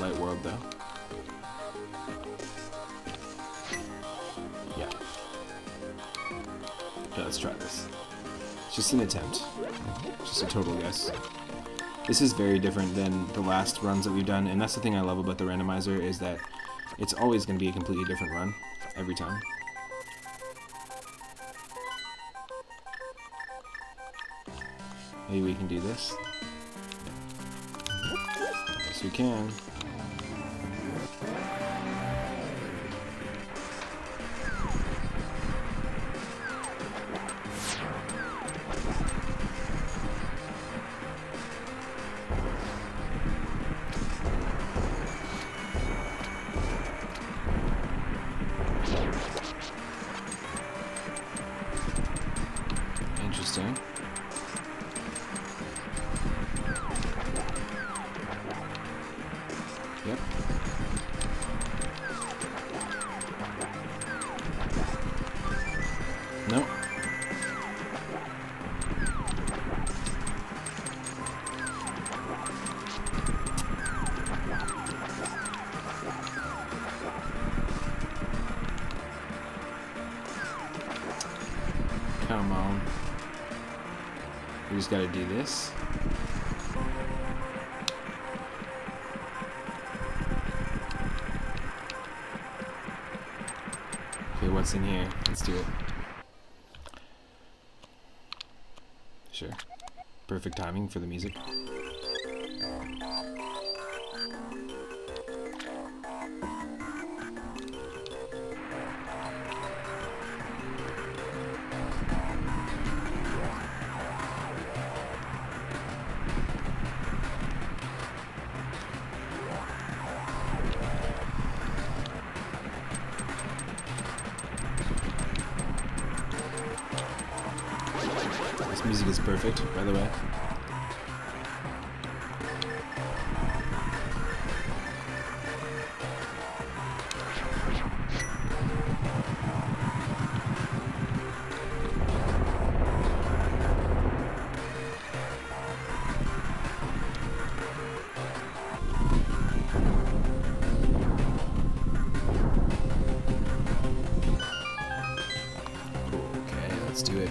Light World, though. Yeah. Okay, let's try this. It's just an attempt. Just a total guess. This is very different than the last runs that we've done, and that's the thing I love about the randomizer, is that it's always going to be a completely different run every time. Maybe we can do this. Yes, we can. Interesting. Yep. Nope. Come on. We just gotta do this. Okay, what's in here? Let's do it. Sure. Perfect timing for the music. This music is perfect, by the way. Okay, let's do it.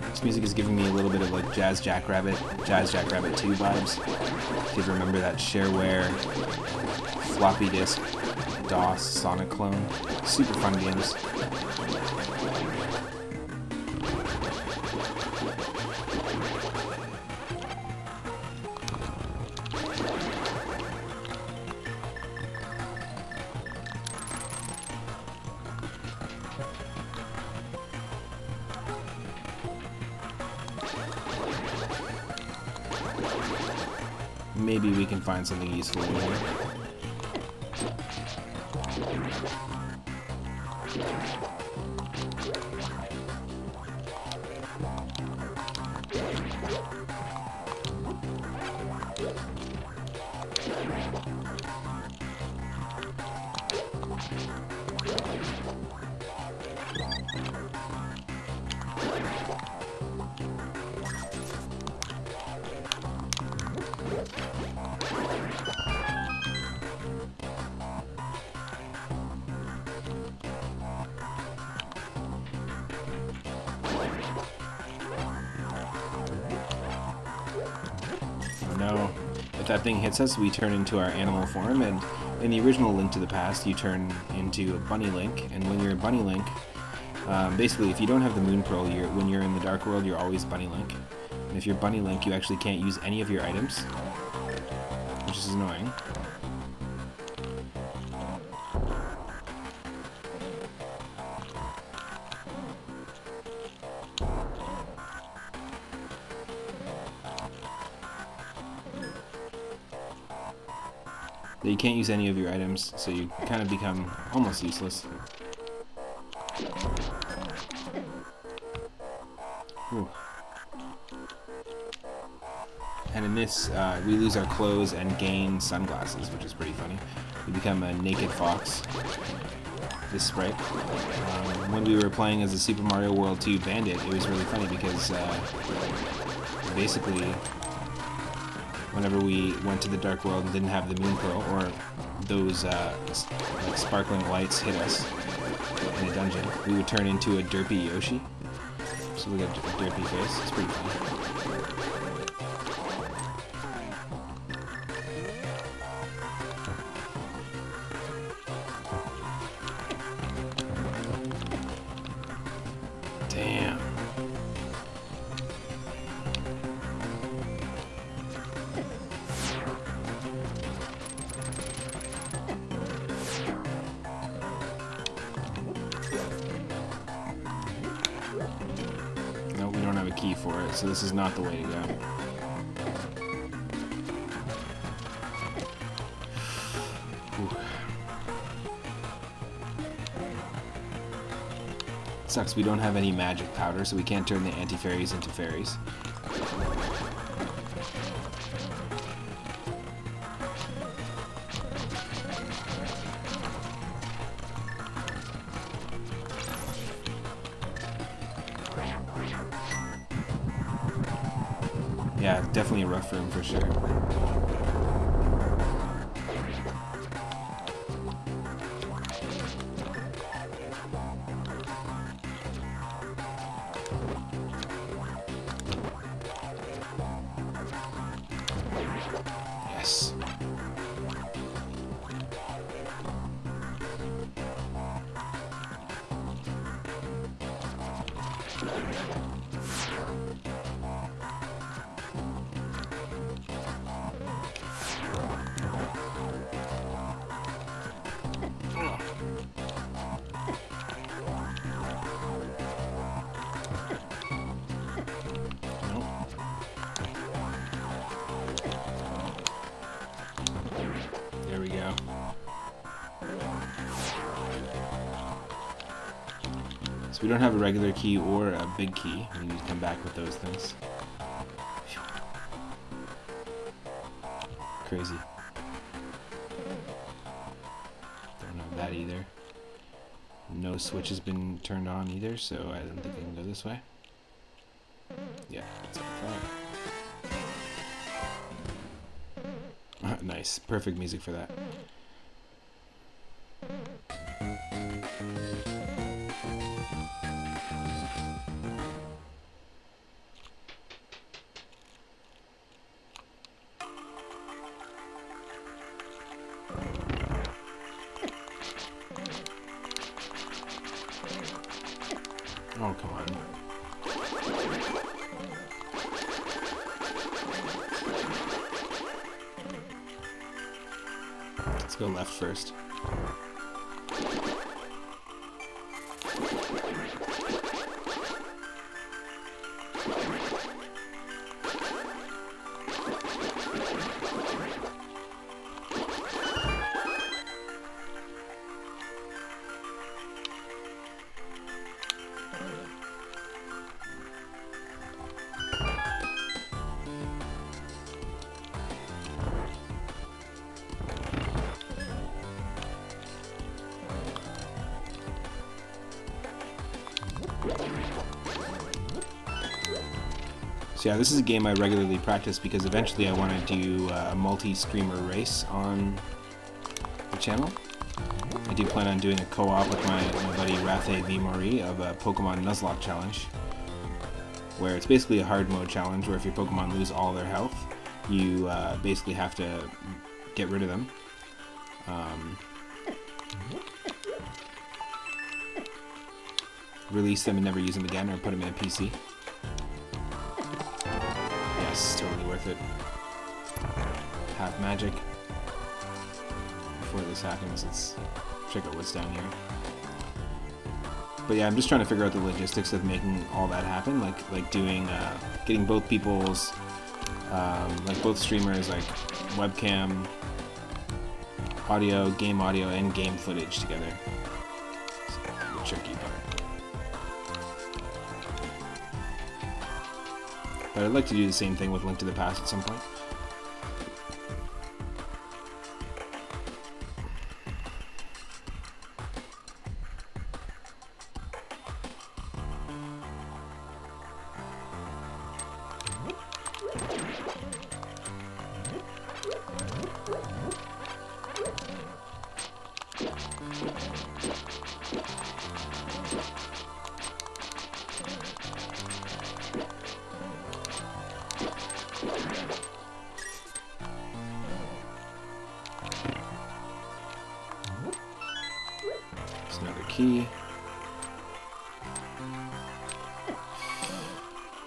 This music is giving me a little bit of like Jazz Jackrabbit 2 vibes. If you remember that shareware floppy disk DOS Sonic clone. Super fun games. Maybe we can find something useful in here. No. If that thing hits us, we turn into our animal form, and in the original Link to the Past, you turn into a Bunny Link, and when you're a Bunny Link, basically, if you don't have the Moon Pearl, when you're in the Dark World, you're always Bunny Link. And if you're Bunny Link, you actually can't use any of your items, which is annoying. that you can't use any of your items, so you kind of become almost useless. Ooh. And in this, we lose our clothes and gain sunglasses, which is pretty funny. We become a naked fox. This sprite. When we were playing as a Super Mario World 2 Bandit, it was really funny because basically, whenever we went to the Dark World and didn't have the Moon Pearl, or those like sparkling lights hit us in a dungeon, we would turn into a derpy Yoshi. So we got a derpy face. It's pretty funny. Damn. No, we don't have a key for it, so this is not the way to go. Sucks, we don't have any magic powder, so we can't turn the anti-fairies into fairies. Yeah, definitely a rough room for sure. Yes. There we go. So we don't have a regular key or a big key. We need to come back with those things. Crazy. Don't know that either. No switch has been turned on either, so I don't think I can go this way. Yeah, that's what I thought. Nice. Perfect music for that. Oh, come on. Let's go left first. So yeah, this is a game I regularly practice because eventually I want to do a multi-streamer race on the channel. I do plan on doing a co-op with my buddy Rathe V. Mori of a Pokemon Nuzlocke challenge, where it's basically a hard mode challenge where if your Pokemon lose all their health, you basically have to get rid of them. Release them and never use them again, or put them in a PC. Yes, totally worth it. Half magic. Before this happens, let's check out what's down here. But yeah, I'm just trying to figure out the logistics of making all that happen, like doing, getting both people's, like both streamers, like webcam audio, and game footage together. It's the tricky part. But I'd like to do the same thing with Link to the Past at some point. Another key.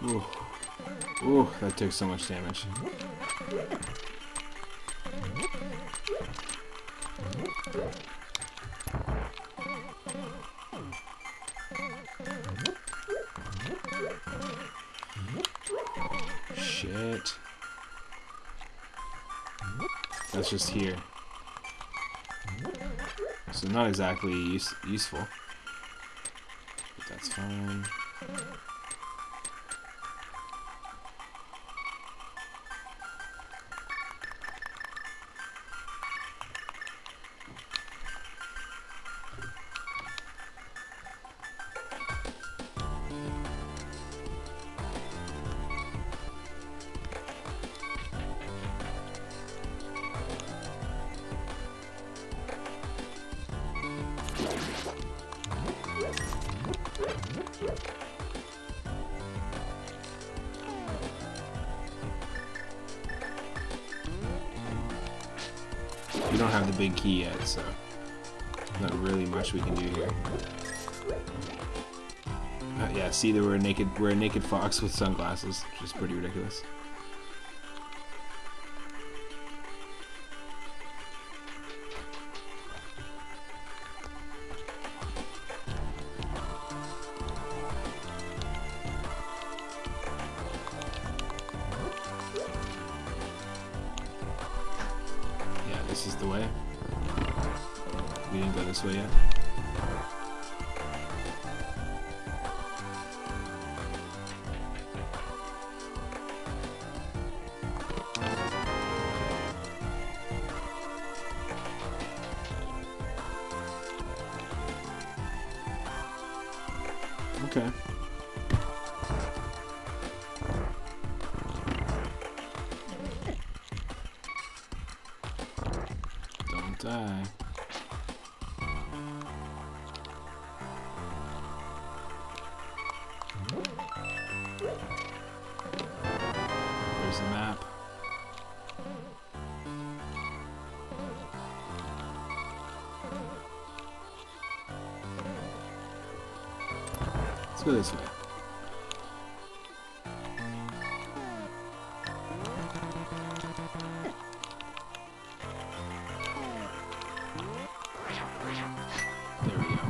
Ooh. Ooh, that took so much damage. Shit. That's just here. So not exactly useful, but that's fine. We don't have the big key yet, so not really much we can do here. Yeah, see, we're a naked fox with sunglasses, which is pretty ridiculous. This is the way. We didn't go this way yet. Okay. Die. There's the map. Let's go this way. There we go.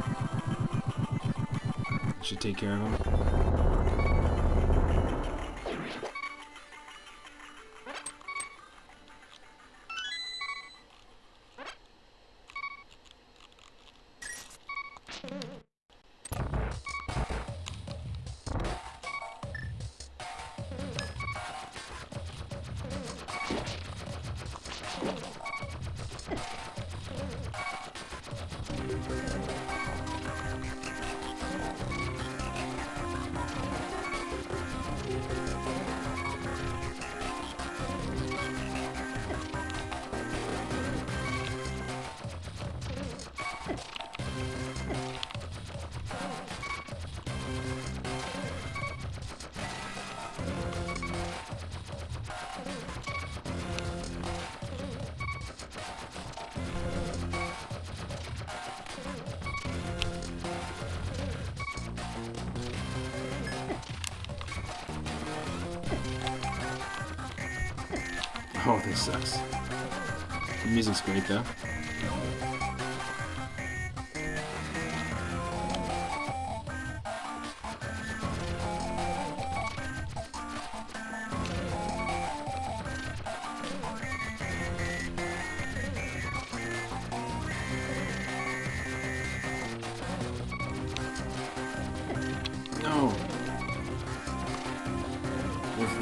Should take care of him. Oh, this sucks. The music's great though.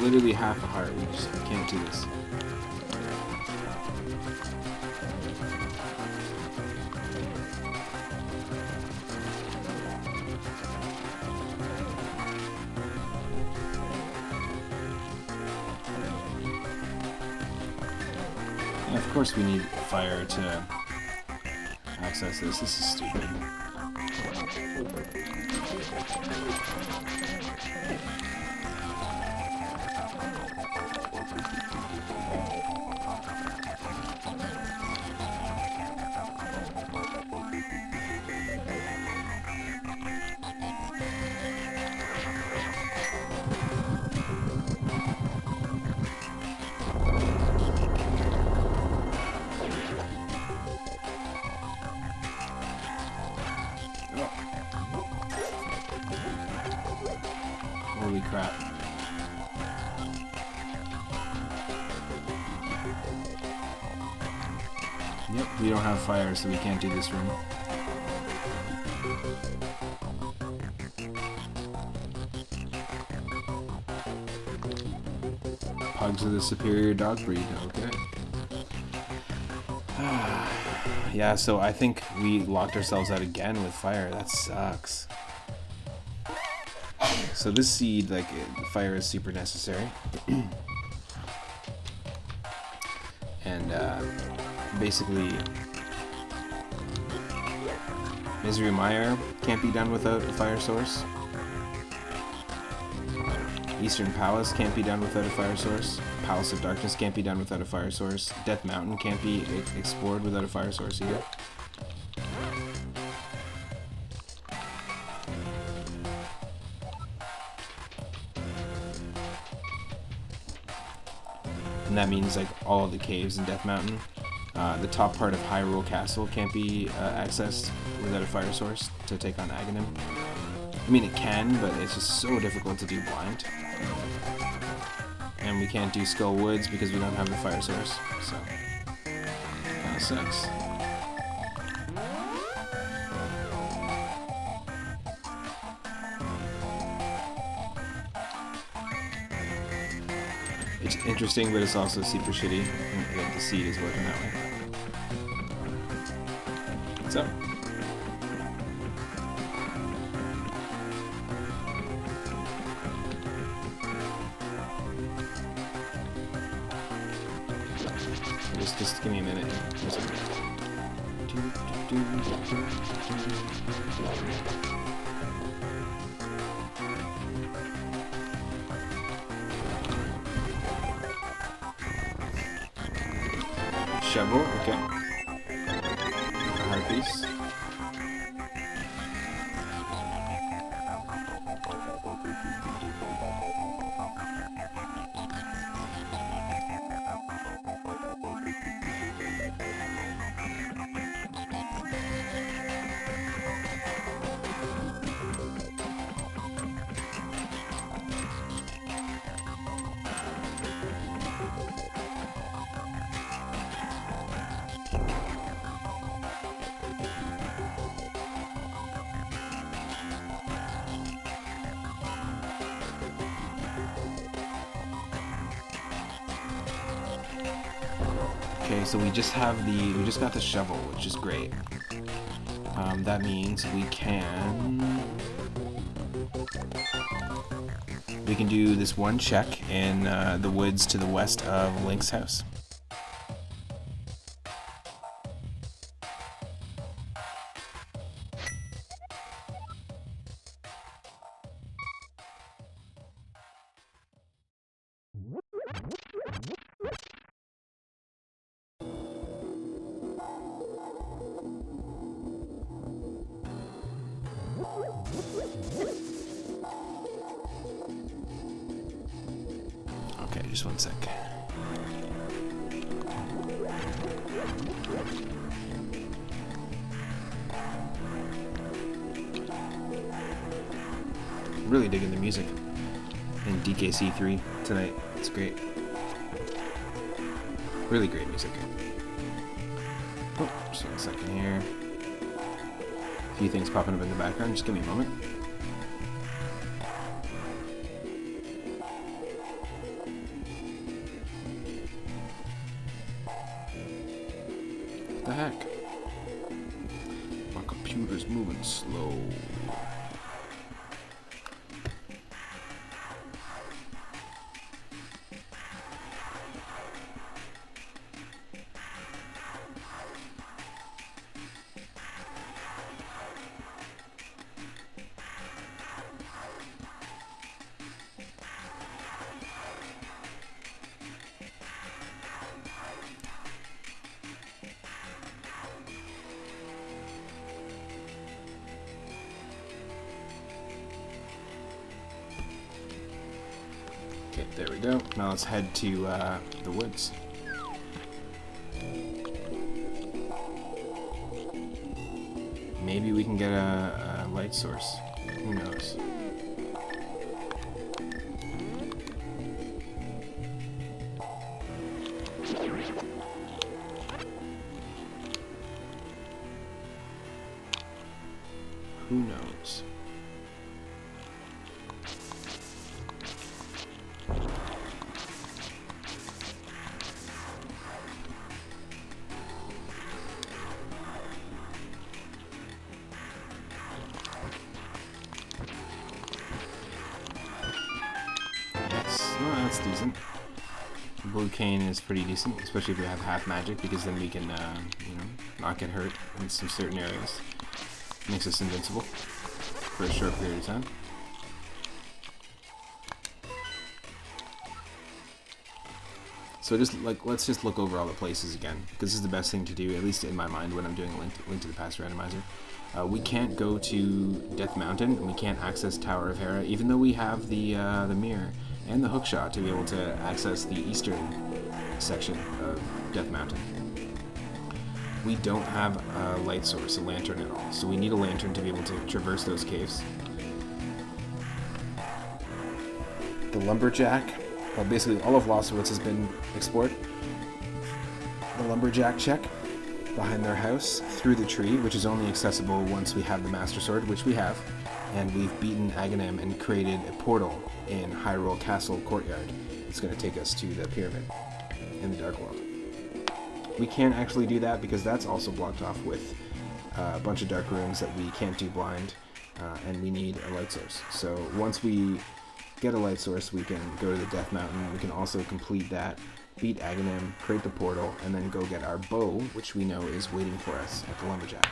literally half a heart. We just can't do this. And of course we need fire to access this. This is stupid. Holy crap. Yep, we don't have fire, so we can't do this room. Pugs are the superior dog breed, okay. Yeah, so I think we locked ourselves out again with fire. That sucks. So this seed, like, fire is super necessary. And basically, Misery Mire can't be done without a fire source. Eastern Palace can't be done without a fire source. Palace of Darkness can't be done without a fire source. Death Mountain can't be explored without a fire source either. And that means like all of the caves in Death Mountain. The top part of Hyrule Castle can't be accessed without a fire source to take on Ganon. I mean, it can, but it's just so difficult to do blind. And we can't do Skull Woods because we don't have the fire source, so kinda sucks. It's interesting, but it's also super shitty that the seed is working that way. What's up? Just give me a minute. Shovel, okay. A heart piece. Okay, so we just got the shovel, which is great. That means we can do this one check in the woods to the west of Link's house. Okay, just one sec. Really digging the music in DKC3 tonight. It's great. Really great music. Oh, just one second here. A few things popping up in the background. Just give me a moment. the heck? My computer's moving slow. Okay, there we go. Now let's head to the woods. Maybe we can get a light source. Who knows? Who knows? Well, that's decent. The blue cane is pretty decent, especially if we have half magic, because then we can, you know, not get hurt in some certain areas. Makes us invincible for a short period of time. So just let's just look over all the places again, because this is the best thing to do, at least in my mind, when I'm doing a Link to the Past randomizer. We can't go to Death Mountain, and we can't access Tower of Hera, even though we have the mirror and the hookshot to be able to access the eastern section of Death Mountain. We don't have a light source, a lantern at all, so we need a lantern to be able to traverse those caves. The lumberjack, well, basically all of Lostwoods has been explored. The lumberjack check behind their house through the tree, which is only accessible once we have the Master Sword, which we have, and we've beaten Ganon and created a portal in Hyrule Castle Courtyard. It's going to take us to the pyramid in the Dark World. We can't actually do that because that's also blocked off with a bunch of dark rooms that we can't do blind, and we need a light source. So once we get a light source, we can go to the Death Mountain. We can also complete that, beat Ganon, create the portal, and then go get our bow, which we know is waiting for us at the lumberjack.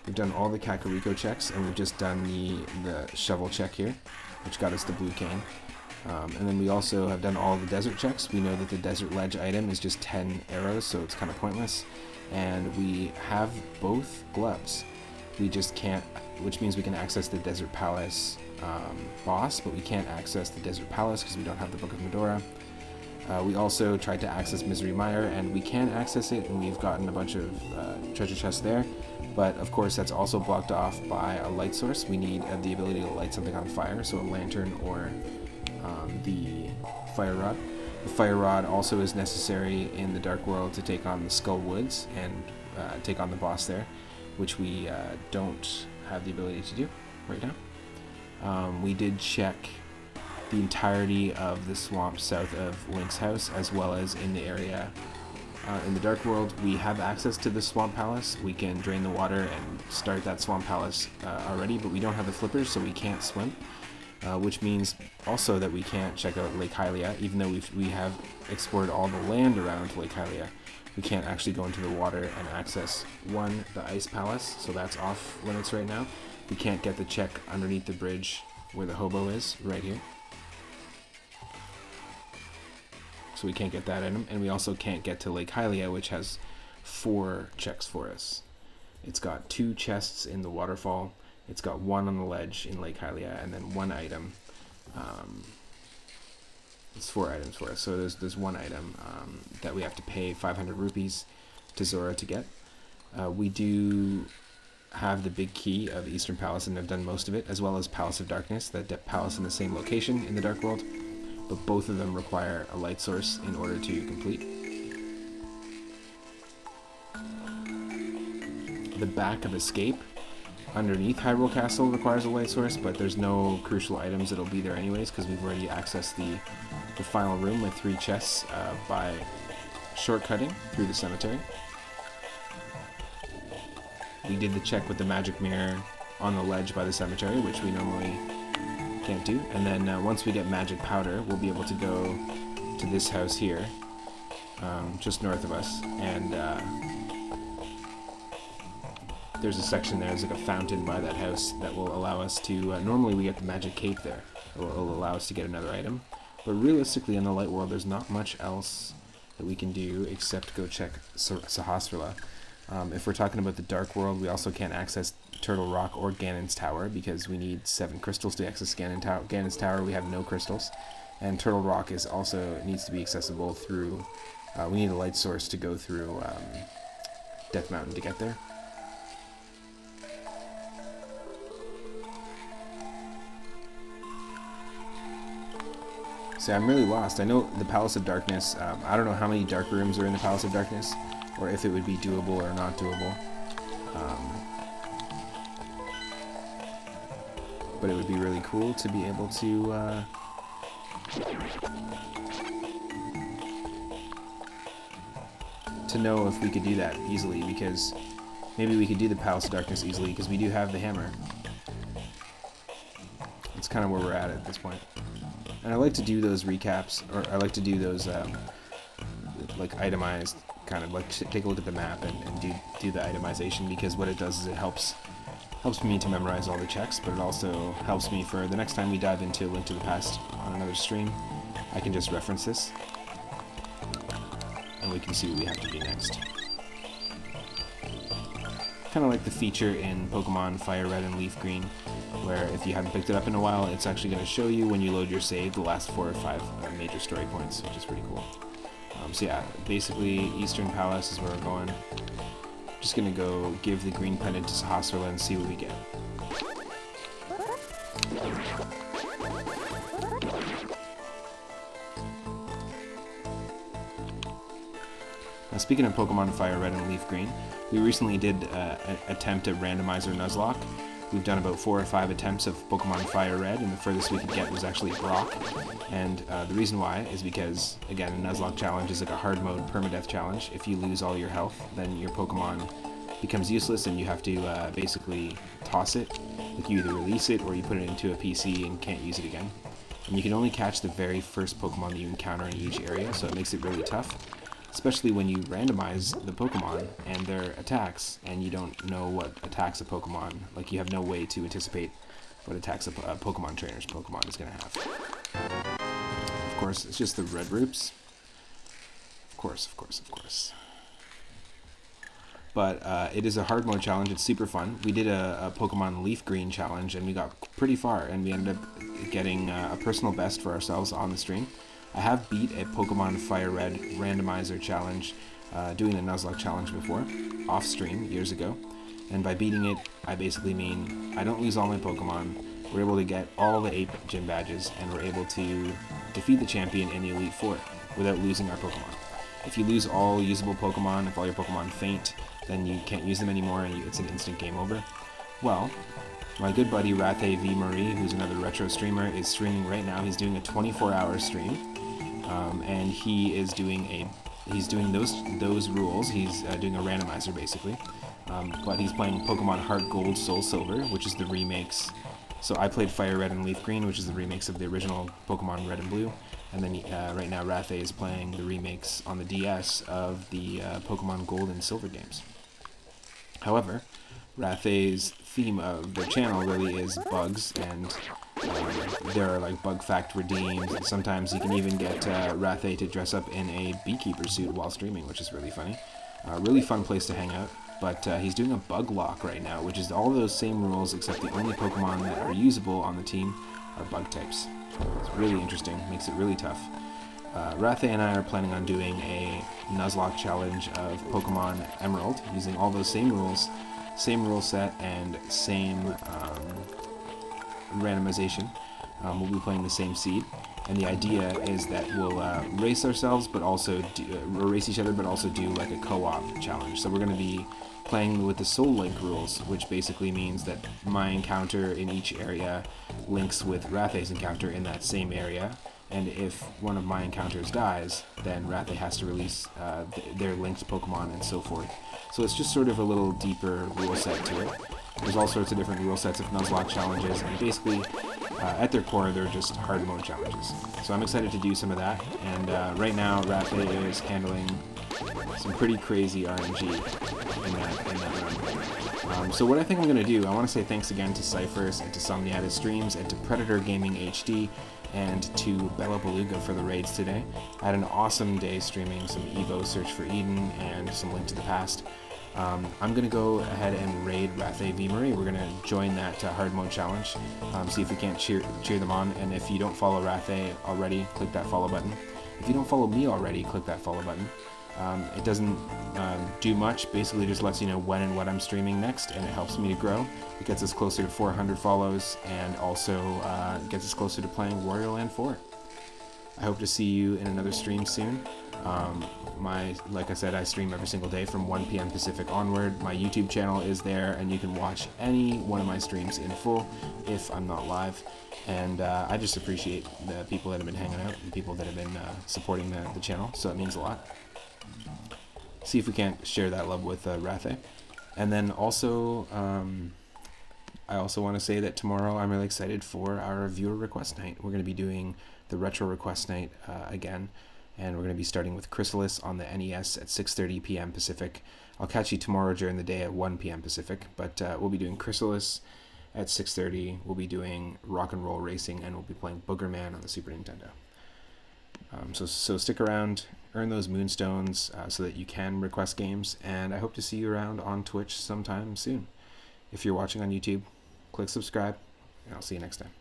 We've done all the Kakariko checks, and we've just done the shovel check here, which got us the blue cane. And then we also have done all the desert checks. We know that the desert ledge item is just 10 arrows, so it's kind of pointless. And we have both gloves. We just can't, which means we can access the Desert Palace boss, but we can't access the Desert Palace because we don't have the Book of Medora. We also tried to access Misery Mire, and we can access it, and we've gotten a bunch of treasure chests there. But of course, that's also blocked off by a light source. We need the ability to light something on fire, so a lantern or the fire rod. The fire rod also is necessary in the Dark World to take on the Skull Woods and take on the boss there, which we don't have the ability to do right now. We did check the entirety of the swamp south of Link's house, as well as in the area in the Dark World. We have access to the Swamp Palace. We can drain the water and start that Swamp Palace already, but we don't have the flippers, so we can't swim. Which means also that we can't check out Lake Hylia, even though we have explored all the land around Lake Hylia. We can't actually go into the water and access, one, the Ice Palace, so that's off limits right now. We can't get the check underneath the bridge where the hobo is, right here. So we can't get that item, and we also can't get to Lake Hylia, which has 4 checks for us. It's got 2 chests in the waterfall, it's got 1 on the ledge in Lake Hylia, and then 1 item. It's 4 items for us, so there's 1 item that we have to pay 500 rupees to Zora to get. We do have the big key of Eastern Palace and have done most of it, as well as Palace of Darkness, that palace in the same location in the Dark World, but both of them require a light source in order to complete. The back of Escape underneath Hyrule Castle requires a light source, but there's no crucial items that'll be there anyways, because we've already accessed the final room with 3 chests by shortcutting through the cemetery. we did the check with the magic mirror on the ledge by the cemetery, which we normally can't do. And then once we get magic powder, we'll be able to go to this house here, just north of us, and there's a section there, there's like a fountain by that house that will allow us to, normally we get the magic cape there. It will allow us to get another item. But realistically in the light world, there's not much else that we can do except go check Sahasrara. If we're talking about the dark world, we also can't access Turtle Rock or Ganon's Tower because we need 7 crystals to access Ganon's Tower. We have no crystals. And Turtle Rock is also needs to be accessible through, we need a light source to go through Death Mountain to get there. See, I'm really lost. I know the Palace of Darkness, I don't know how many dark rooms are in the Palace of Darkness, or if it would be doable or not doable. But it would be really cool to be able to know if we could do that easily, because maybe we could do the Palace of Darkness easily, because we do have the hammer. That's kind of where we're at this point. And I like to do those recaps, or I like to do those like itemized, kind of like take a look at the map and do the itemization, because what it does is it helps me to memorize all the checks, but it also helps me for the next time we dive into Link to the Past on another stream. I can just reference this, and we can see what we have to do next. Kind of like the feature in Pokemon Fire Red and Leaf Green, where if you haven't picked it up in a while, it's actually going to show you when you load your save the last 4 or 5 major story points, which is pretty cool. So yeah, basically Eastern Palace is where we're going. Just going to go give the green pendant to Sahasrara and see what we get. Now, speaking of Pokemon Fire Red and Leaf Green, we recently did an attempt at Randomizer Nuzlocke. We've done about 4 or 5 attempts of Pokemon Fire Red, and the furthest we could get was actually Brock. And the reason why is because, again, a Nuzlocke challenge is like a hard mode permadeath challenge. If you lose all your health, then your Pokemon becomes useless and you have to basically toss it. Like you either release it or you put it into a PC and can't use it again. And you can only catch the very first Pokemon that you encounter in each area, so it makes it really tough. Especially when you randomize the Pokemon and their attacks, and you don't know what attacks a Pokemon, like you have no way to anticipate what attacks a Pokemon trainer's Pokemon is going to have. Of course, it's just the red roots. Of course. But it is a hard mode challenge. It's super fun. We did a Pokemon Leaf Green challenge, and we got pretty far, and we ended up getting a personal best for ourselves on the stream. I have beat a Pokemon Fire Red randomizer challenge, doing a Nuzlocke challenge before, off stream years ago, and by beating it, I basically mean I don't lose all my Pokemon, we're able to get all the 8 gym badges, and we're able to defeat the champion in the Elite Four without losing our Pokemon. If you lose all usable Pokemon, if all your Pokemon faint, then you can't use them anymore and it's an instant game over. Well, my good buddy Rathe V. Marie, who's another retro streamer, is streaming right now. He's doing a 24-hour stream. And he's doing those rules. He's doing a randomizer basically, but he's playing Pokemon Heart Gold, Soul Silver, which is the remakes. So I played Fire Red and Leaf Green, which is the remakes of the original Pokemon Red and Blue, and then right now Rathe is playing the remakes on the DS of the Pokemon Gold and Silver games. However, Rathe's theme of their channel really is bugs, and there are like bug fact redeems, and sometimes you can even get Rathe to dress up in a beekeeper suit while streaming, which is really funny. Really fun place to hang out, but he's doing a bug lock right now, which is all those same rules except the only Pokemon that are usable on the team are bug types. It's really interesting, makes it really tough. Rathe and I are planning on doing a Nuzlocke challenge of Pokemon Emerald, using all those same rules, same rule set, and same randomization. We'll be playing the same seed, and the idea is that we'll race ourselves, but also race each other, but also do like a co-op challenge. So we're going to be playing with the Soul Link rules, which basically means that my encounter in each area links with Rathe's encounter in that same area, and if one of my encounters dies, then Rathe has to release their linked Pokemon and so forth. So it's just sort of a little deeper rule set to it. There's all sorts of different rule sets of Nuzlocke challenges, and basically, at their core, they're just hard mode challenges. So I'm excited to do some of that, and right now, Rathe is handling some pretty crazy RNG in that run. So what I think I'm going to do, I want to say thanks again to Cyphers and to Somniated Streams and to Predator Gaming HD and to Bella Beluga for the raids today. I had an awesome day streaming some Evo Search for Eden and some Link to the Past. I'm going to go ahead and raid Rathe V. Marie. We're going to join that hard mode challenge, see if we can't cheer them on. And if you don't follow Rathe already, click that follow button. If you don't follow me already, click that follow button. It doesn't do much, basically just lets you know when and what I'm streaming next, and it helps me to grow. It gets us closer to 400 follows, and also gets us closer to playing Wario Land 4. I hope to see you in another stream soon. Like I said, I stream every single day from 1 p.m. Pacific onward. My YouTube channel is there, and you can watch any one of my streams in full if I'm not live. And I just appreciate the people that have been hanging out and people that have been supporting the channel, so it means a lot. See if we can't share that love with Rathe. And then also, I also want to say that tomorrow I'm really excited for our viewer request night. We're going to be doing the retro request night again, and we're going to be starting with Chrysalis on the NES at 6:30 p.m. Pacific. I'll catch you tomorrow during the day at 1 p.m. Pacific, but we'll be doing Chrysalis at 6:30. We'll be doing Rock and Roll Racing, and we'll be playing Boogerman on the Super Nintendo. So stick around, earn those moonstones so that you can request games, and I hope to see you around on Twitch sometime soon. If you're watching on YouTube, click subscribe, and I'll see you next time.